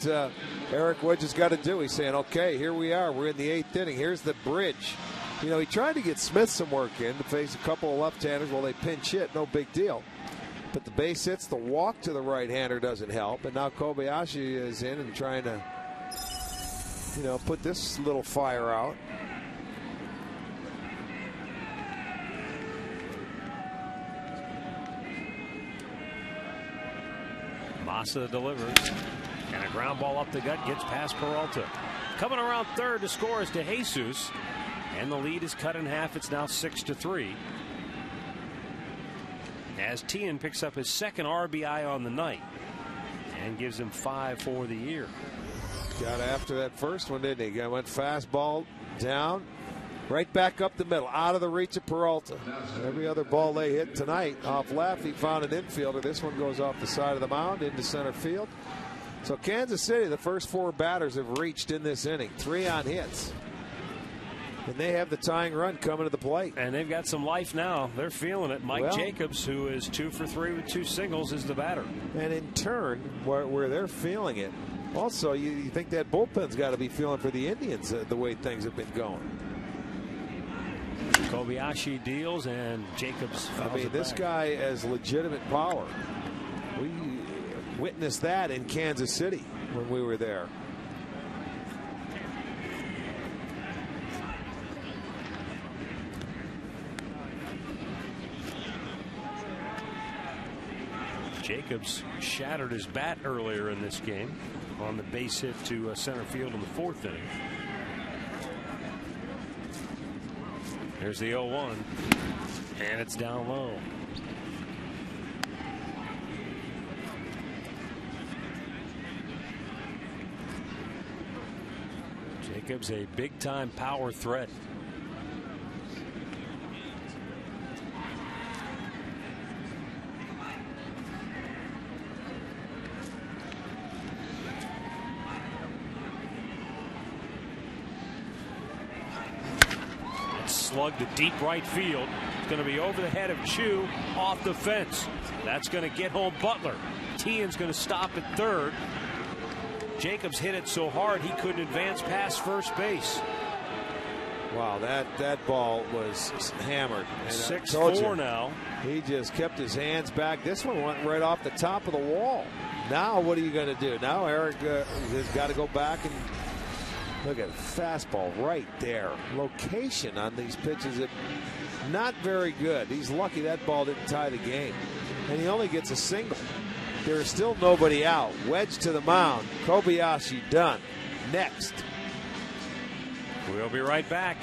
Eric Wedge has got to do. He's saying, okay, here we are. We're in the 8th inning. Here's the bridge. You know, he tried to get Smith some work in to face a couple of left-handers while they pinch hit. No big deal. But the base hits, the walk to the right-hander doesn't help. And now Kobayashi is in and trying to, put this little fire out. Massa delivers. And a ground ball up the gut gets past Peralta. Coming around third to score is DeJesus. And the lead is cut in half. It's now 6-3. As Tien picks up his second RBI on the night and gives him 5 for the year. Got after that first one, didn't he? Went fastball down, right back up the middle, out of the reach of Peralta. Every other ball they hit tonight off left, he found an infielder. This one goes off the side of the mound into center field. So Kansas City, the first 4 batters have reached in this inning, 3 on hits. And they have the tying run coming to the plate. And they've got some life now. They're feeling it. Mike Jacobs, who is 2 for 3 with 2 singles, is the batter. And in turn, where they're feeling it, also, you think that bullpen's got to be feeling for the Indians the way things have been going. Kobayashi deals and Jacobs fouls it this back. guy has legitimate power. We witnessed that in Kansas City when we were there. Jacobs shattered his bat earlier in this game on the base hit to center field in the 4th inning. There's the 0-1, and it's down low. Jacobs, a big-time power threat. Slug to deep right field. It's going to be over the head of Chu, off the fence. That's going to get home Butler. Tien's going to stop at third. Jacobs hit it so hard he couldn't advance past first base. Wow, that ball was hammered. 6-4 now. He just kept his hands back. This one went right off the top of the wall. Now what are you going to do? Now Eric has got to go back and look at fastball right there. Location on these pitches is not very good. He's lucky that ball didn't tie the game. And he only gets a single. There's still nobody out. Wedge to the mound. Kobayashi done. Next. We'll be right back.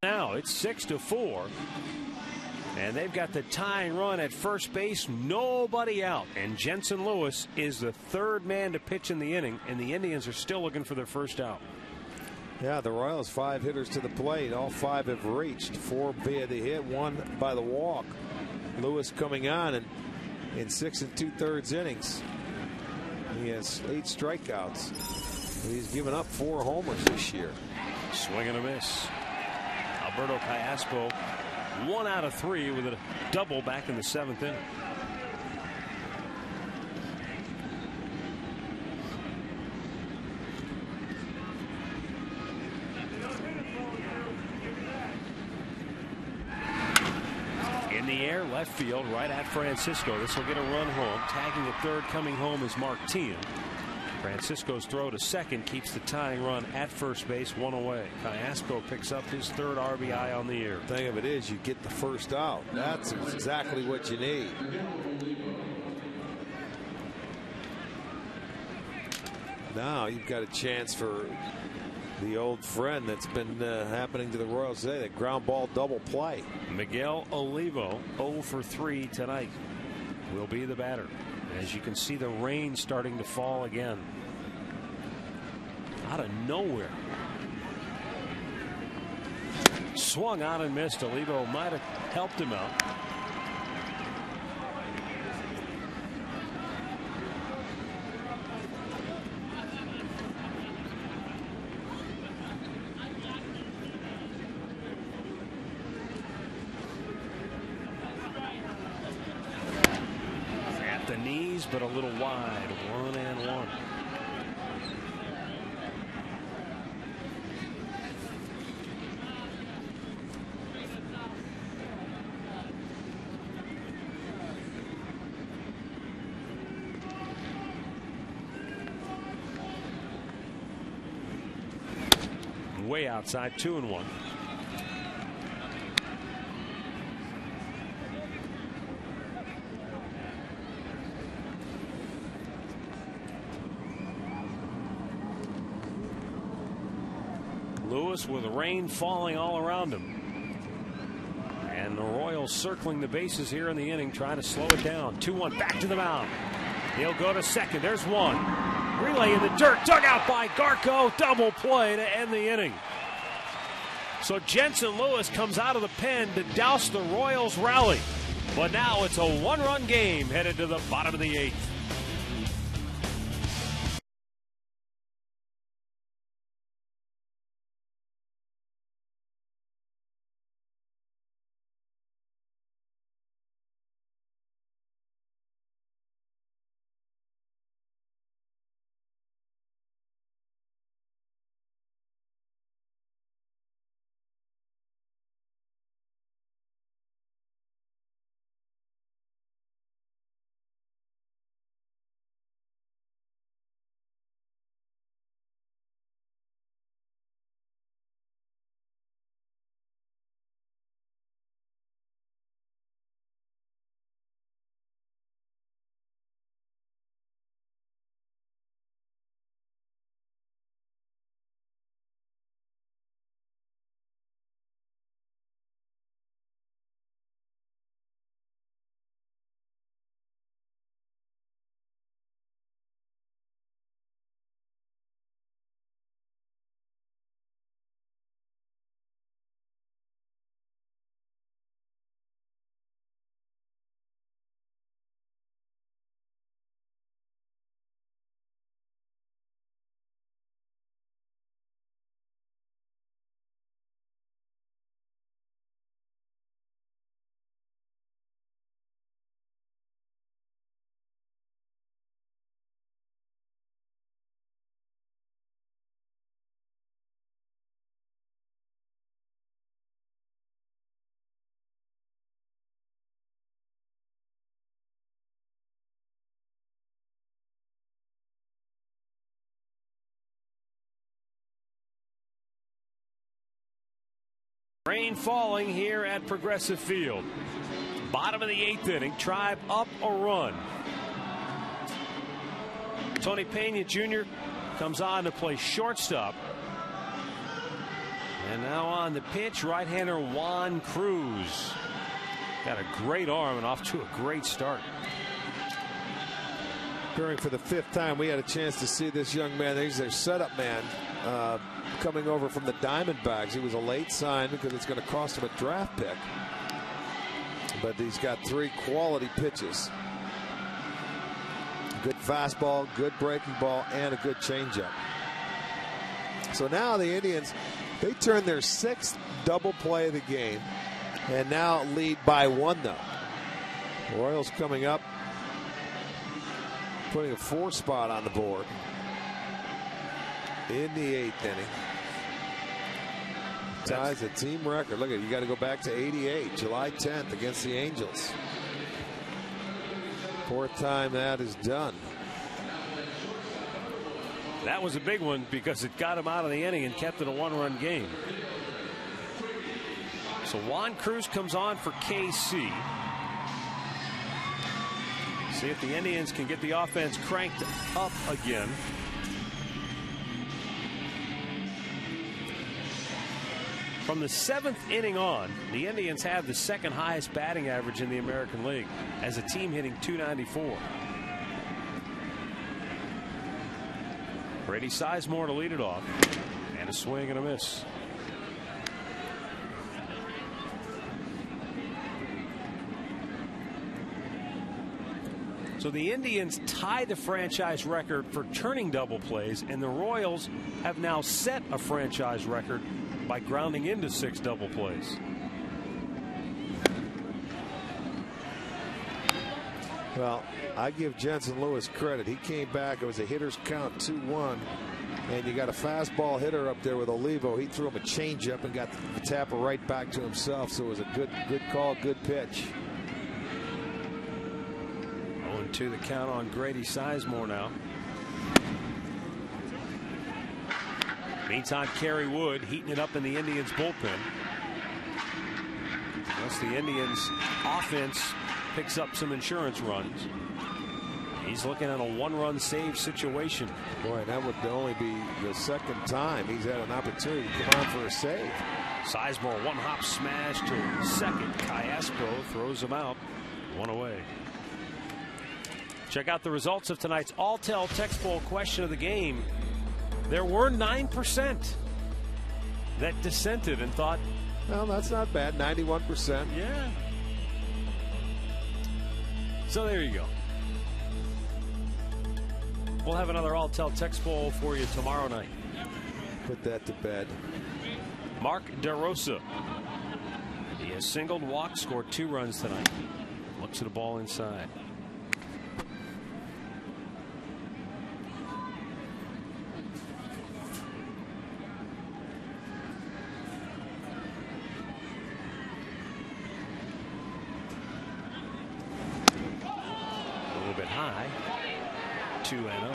Now it's 6-4, and they've got the tying run at first base, nobody out, and Jensen Lewis is the 3rd man to pitch in the inning, and the Indians are still looking for their first out. Yeah, the Royals 5 hitters to the plate. All 5 have reached, 4 via the hit, 1 by the walk. Lewis coming on, and in 6 2/3 innings, he has 8 strikeouts. He's given up 4 homers this year. Swing and a miss. Alberto Callaspo 1 out of 3 with a double back in the 7th inning. In the air, left field, right at Francisco. This will get a run home. Tagging at third, coming home is Martinez. Francisco's throw to second keeps the tying run at first base, 1 away. Callaspo picks up his 3rd RBI on the year. The thing of it is, you get the first out. That's exactly what you need. Now you've got a chance for the old friend that's been happening to the Royals today, that ground ball double play. Miguel Olivo 0 for 3 tonight will be the batter. As you can see, the rain starting to fall again out of nowhere. Swung on and missed. Olivo might have helped him out. But a little wide. 1-1. Way outside, 2-1. Lewis with rain falling all around him. And the Royals circling the bases here in the inning, trying to slow it down. 2-1, back to the mound. He'll go to second. There's one. Relay in the dirt, dug out by Garco. Double play to end the inning. So Jensen Lewis comes out of the pen to douse the Royals rally. But now it's a 1-run game headed to the bottom of the 8th. Rain falling here at Progressive Field. Bottom of the 8th inning. Tribe up a run. Tony Pena Jr. comes on to play shortstop. And now on the pitch, right-hander Juan Cruz. Got a great arm and off to a great start. Appearing for the 5th time, we had a chance to see this young man. He's their setup man, coming over from the Diamondbacks. He was a late sign because it's going to cost him a draft pick. but he's got 3 quality pitches. Good fastball, good breaking ball, and a good changeup. So now the Indians, they turn their 6th double play of the game and now lead by 1 though. Royals coming up, putting a 4 spot on the board in the 8th inning. Ties a team record. Look at it, you got to go back to '88, July 10th against the Angels. 4th time that is done. That was a big one because it got him out of the inning and kept it a 1-run game. So Juan Cruz comes on for KC. See if the Indians can get the offense cranked up again. From the 7th inning on, the Indians have the 2nd highest batting average in the American League as a team hitting .294. Grady Sizemore to lead it off, and a swing and a miss. So the Indians tie the franchise record for turning double plays, and the Royals have now set a franchise record by grounding into 6 double plays. Well, I give Jensen Lewis credit. He came back. It was a hitter's count 2-1. And you got a fastball hitter up there with Olivo. He threw him a changeup and got the tapper right back to himself. So it was a good call, good pitch. 0-2 the count on Grady Sizemore now. Meantime, Kerry Wood heating it up in the Indians bullpen. Unless the Indians offense picks up some insurance runs, he's looking at a 1-run save situation. Boy, that would only be the 2nd time he's had an opportunity to come on for a save. Sizemore 1-hop smash to 2nd. Cayaspo throws him out. 1 away. Check out the results of tonight's Alltel Text Poll question of the game. There were 9% that dissented and thought, well, that's not bad. 91%. Yeah. So there you go. We'll have another Alltel Text Poll for you tomorrow night. Put that to bed. Mark DeRosa. He has singled, walked, scored 2 runs tonight. Looks at a ball inside. High, 2-0.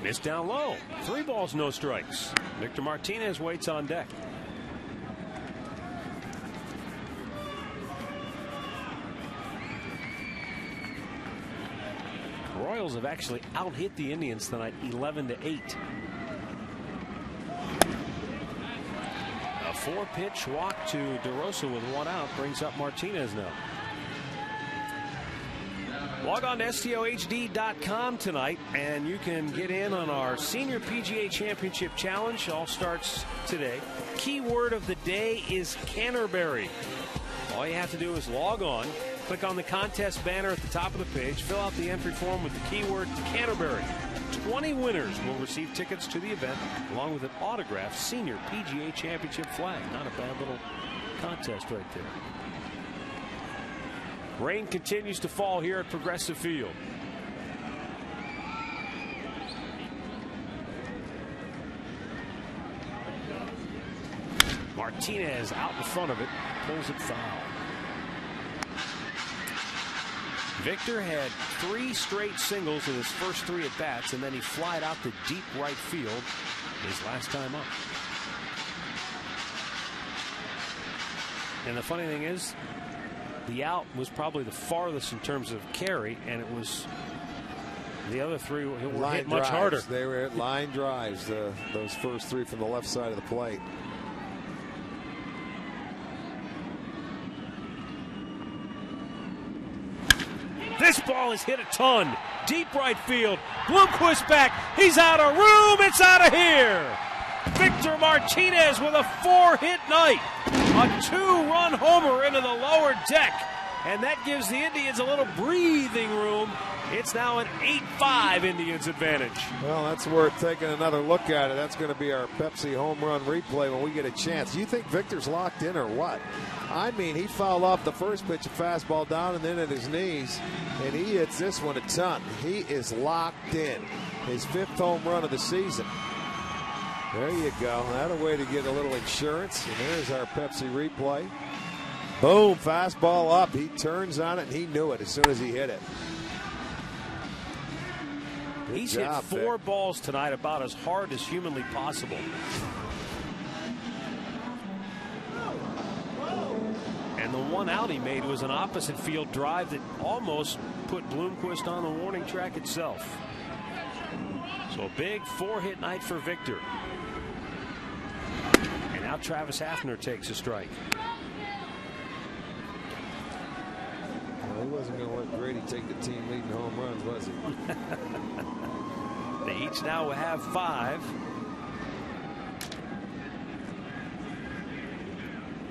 Missed down low. 3 balls, no strikes. Victor Martinez waits on deck. Royals have actually out-hit the Indians tonight 11-8. A 4-pitch walk to DeRosa with 1 out brings up Martinez now. Log on to STOHD.com tonight and you can get in on our Senior PGA Championship Challenge. All starts today. Keyword of the day is Canterbury. All you have to do is log on, click on the contest banner at the top of the page, fill out the entry form with the keyword Canterbury. 20 winners will receive tickets to the event along with an autographed Senior PGA Championship flag. Not a bad little contest right there. Rain continues to fall here at Progressive Field. Martinez out in front of it, pulls it foul. Victor had 3 straight singles in his first 3 at-bats, and then he flied out to deep right field his last time up. And the funny thing is, the out was probably the farthest in terms of carry, and it was the other 3 were hit much harder. They were line drives, those first 3 from the left side of the plate. ball is hit a ton. Deep right field. Bloomquist back. He's out of room. It's out of here. Victor Martinez with a 4-hit night. A 2-run homer into the lower deck. And that gives the Indians a little breathing room. It's now an 8-5 Indians advantage. Well, that's worth taking another look at it. That's going to be our Pepsi home run replay when we get a chance. Do you think Victor's locked in or what? I mean, he fouled off the first pitch, a fastball down and then at his knees, and he hits this one a ton. He is locked in. His 5th home run of the season. There you go. That a way to get a little insurance. And there's our Pepsi replay. Boom, fastball up. He turns on it, and he knew it as soon as he hit it. He's hit 4 balls tonight about as hard as humanly possible. And the one out he made was an opposite field drive that almost put Bloomquist on the warning track itself. So a big 4-hit night for Victor. And now Travis Hafner takes a strike. Well, he wasn't going to let Grady take the team leading home runs, was he? They each now have 5.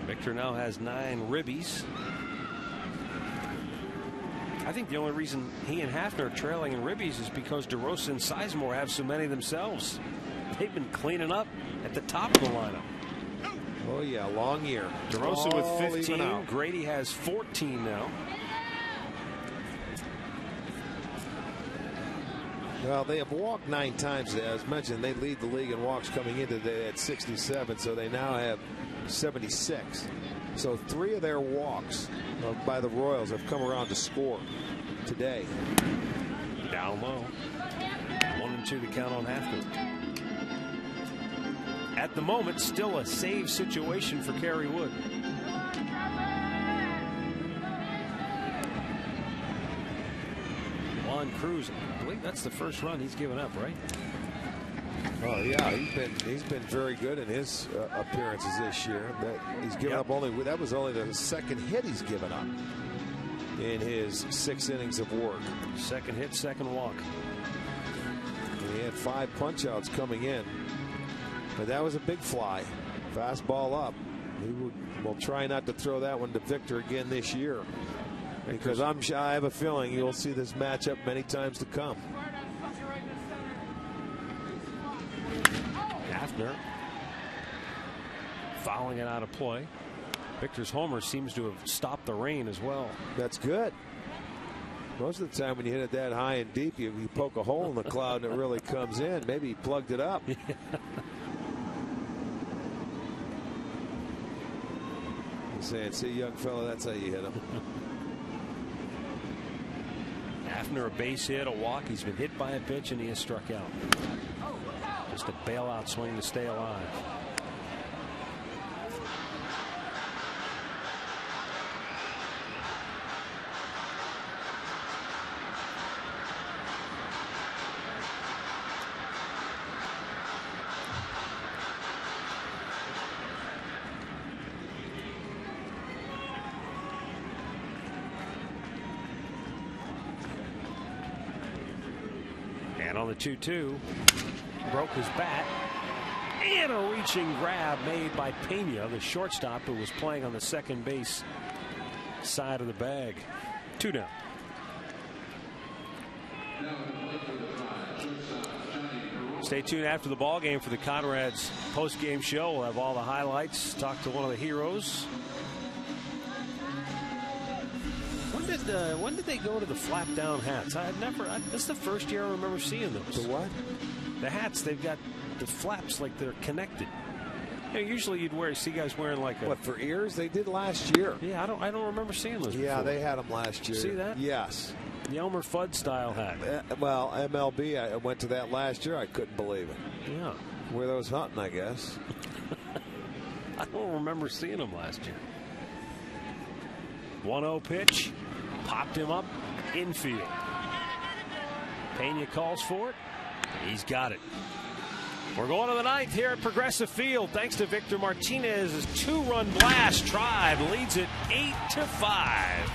Victor now has 9 ribbies. I think the only reason he and Hafner are trailing in ribbies is because DeRosa and Sizemore have so many themselves. They've been cleaning up at the top of the lineup. Oh, yeah, long year. DeRosa with 15. Grady has 14 now. Well, they have walked 9 times. As mentioned, they lead the league in walks coming into today at 67, so they now have 76. So 3 of their walks by the Royals have come around to score today. Down low. 1-2 to count on Hafner. At the moment, still a save situation for Kerry Wood. Juan Cruz, I believe that's the first run he's given up, right? Oh yeah, he's been very good in his appearances this year. That he's given up that was only the 2nd hit he's given up in his 6 innings of work. 2nd hit, 2nd walk. And he had 5 punch-outs coming in, but that was a big fly. Fastball up. He will try not to throw that one to Victor again this year, because I have a feeling you'll see this matchup many times to come. Hafner fouling it out of play. Victor's homer seems to have stopped the rain as well. That's good. Most of the time when you hit it that high and deep, you poke a hole in the cloud and it really comes in. Maybe he plugged it up. Yeah. He's saying, see, young fella, that's how you hit him. Hafner, a base hit, a walk. He's been hit by a pitch and he has struck out. Just a bailout swing to stay alive. And on the 2-2, broke his bat. And a reaching grab made by Pena, the shortstop who was playing on the second base side of the bag. 2 down. Stay tuned after the ball game for the Conrad's post-game show. We'll have all the highlights, talk to one of the heroes. When did they go to the flap down hats? This is the first year I remember seeing those. The what? The hats, they've got the flaps like they're connected. You know, usually you'd see guys wearing like a... What, for ears? They did last year. Yeah, I don't remember seeing those Yeah, before. they had them last year. See that? Yes. The Elmer Fudd style hat. Well, MLB, I went to that last year. I couldn't believe it. Yeah. Where those hunting, I guess. I don't remember seeing them last year. 1-0 pitch. Popped him up infield. Pena calls for it. He's got it. We're going to the 9th here at Progressive Field. Thanks to Victor Martinez's 2-run blast. Tribe leads it 8-5.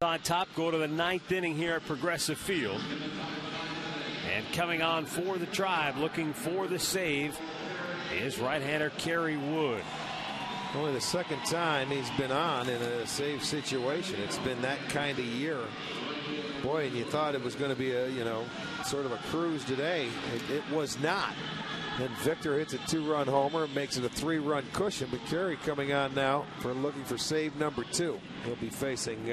On top, go to the 9th inning here at Progressive Field. And coming on for the Tribe, looking for the save, is right-hander Kerry Wood. Only the second time he's been on in a save situation. It's been that kind of year. Boy, and you thought it was going to be a, sort of a cruise today. It was not. And Victor hits a 2-run homer, makes it a 3-run cushion. But Kerry coming on now for looking for save number 2. He'll be facing,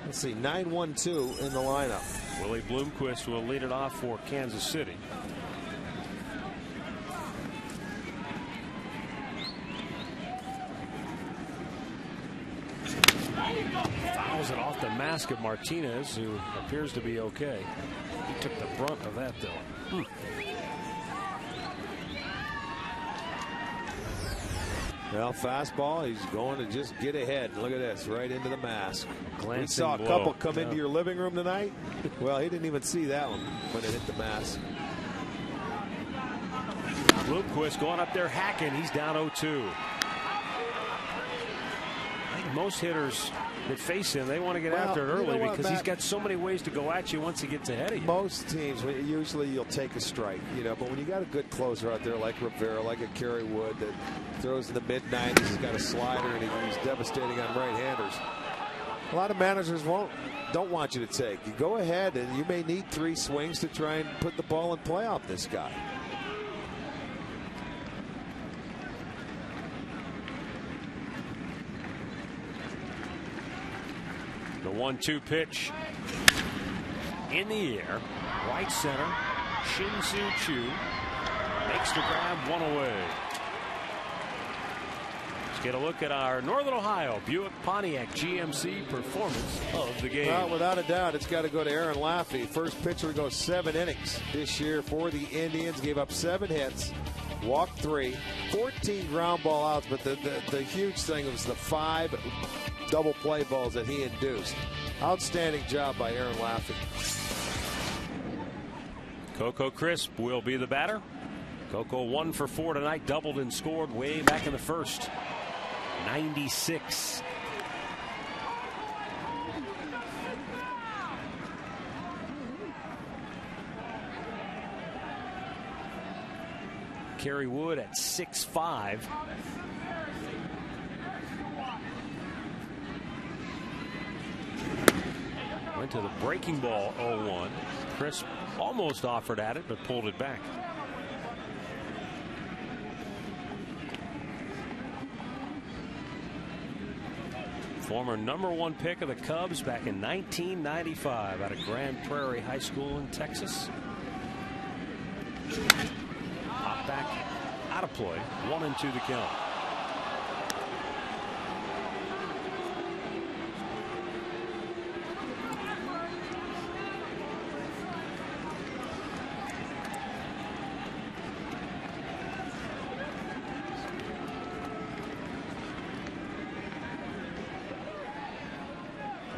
let's see, 9-1-2 in the lineup. Willie Bloomquist will lead it off for Kansas City. Fouls it off the mask of Martinez, who appears to be okay. He took the brunt of that, though. Well, fastball, he's going to just get ahead. Look at this, right into the mask. We saw a blow. couple come into your living room tonight. Well, he didn't even see that one when it hit the mask. Bloomquist going up there hacking. He's down 0-2. I think most hitters that face him, they want to get after it early because he's got so many ways to go at you once he gets ahead of you. Most teams, usually you'll take a strike, but when you got a good closer out there like Rivera, like a Kerry Wood that throws in the mid-90s, he's got a slider and he's devastating on right-handers. A lot of managers don't want you to take. You go ahead and you may need 3 swings to try and put the ball in play off this guy. The 1-2 pitch in the air, right center. Shin-Soo Choo makes the grab, 1 away. Let's get a look at our Northern Ohio Buick Pontiac GMC performance of the game. Well, without a doubt, it's got to go to Aaron Laffey. First pitcher goes 7 innings this year for the Indians. Gave up 7 hits, walked 3, 14 ground ball outs. But the huge thing was the 5 double play balls that he induced. Outstanding job by Aaron Laffey. Coco Crisp will be the batter. Coco 1 for 4 tonight, doubled and scored way back in the first. 96. Kerry Wood at 6'5". Went to the breaking ball 0-1. Crisp almost offered at it, but pulled it back. Former #1 pick of the Cubs back in 1995 out of Grand Prairie High School in Texas. Hop back out of play. 1-2 the count.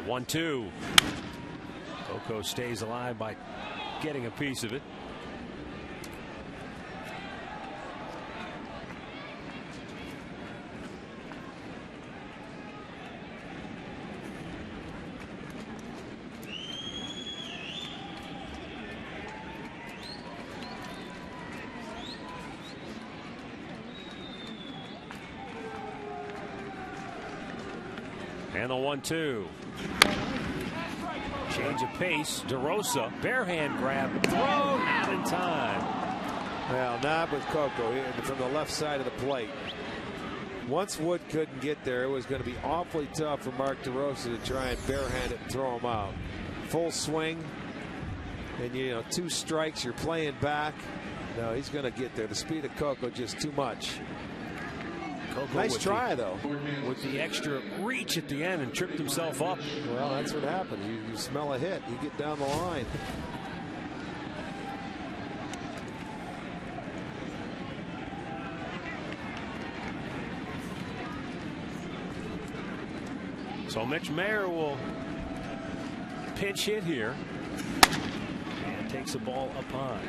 One, 2. Coco stays alive by getting a piece of it. And the 1-2. Change of pace. DeRosa, bare hand grab, throw, not in time. Well, not with Coco from the left side of the plate. Once Wood couldn't get there, it was going to be awfully tough for Mark DeRosa to try and barehand it and throw him out. Full swing, and 2 strikes, you're playing back. No, he's going to get there. The speed of Coco just too much. Coco nice try, though. With the extra reach at the end and tripped himself up. Well, that's what happens. You smell a hit, you get down the line. So Mitch Mayer will pinch hit here and takes the ball up high.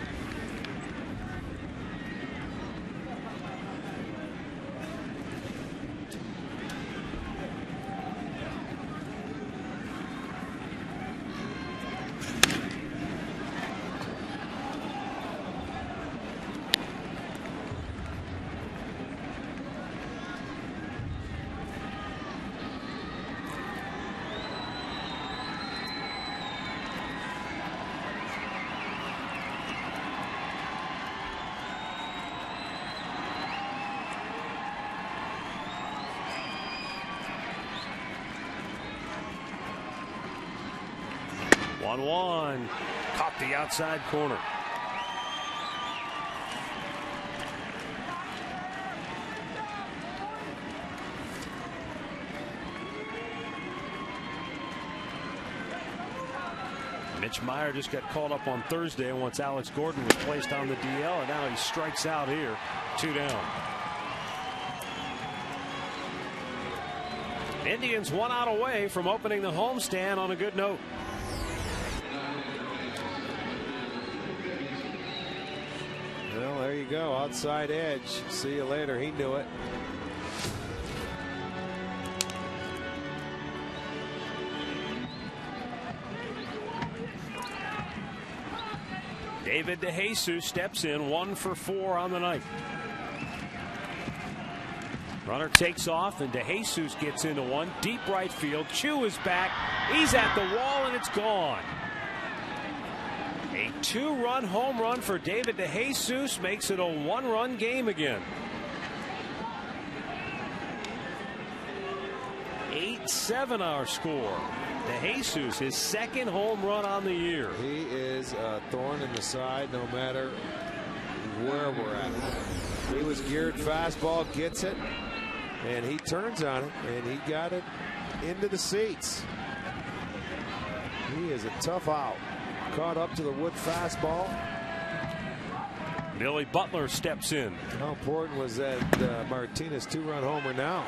1-1. Caught the outside corner. Mitch Meyer just got called up on Thursday once Alex Gordon was placed on the DL, and now he strikes out here. 2 down. Indians 1 out away from opening the homestand on a good note. Well, there you go. Outside edge. See you later. He knew it. David DeJesus steps in, 1 for 4 on the night. Runner takes off, and DeJesus gets into one. Deep right field. Chu is back. He's at the wall, and it's gone. A 2-run home run for David DeJesus makes it a 1-run game again. 8-7 our score. DeJesus, his 2nd home run on the year. He is a thorn in the side no matter where we're at. He was geared fastball, gets it, and he turns on it, and he got it into the seats. He is a tough out. Caught up to the wood fastball. Billy Butler steps in. How important was that Martinez 2-run homer now?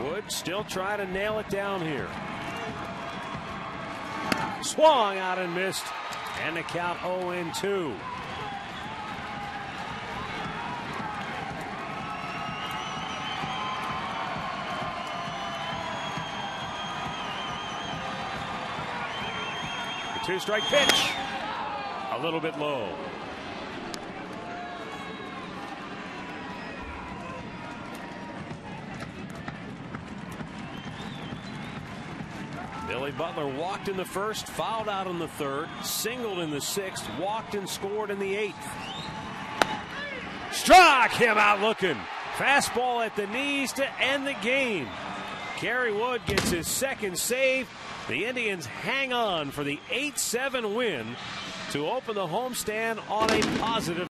Wood still trying to nail it down here. Swung out and missed. And the count 0-2. The 2-strike pitch. A little bit low. Billy Butler walked in the 1st, fouled out in the 3rd, singled in the 6th, walked and scored in the 8th. Struck him out looking. Fastball at the knees to end the game. Kerry Wood gets his 2nd save. The Indians hang on for the 8-7 win to open the homestand on a positive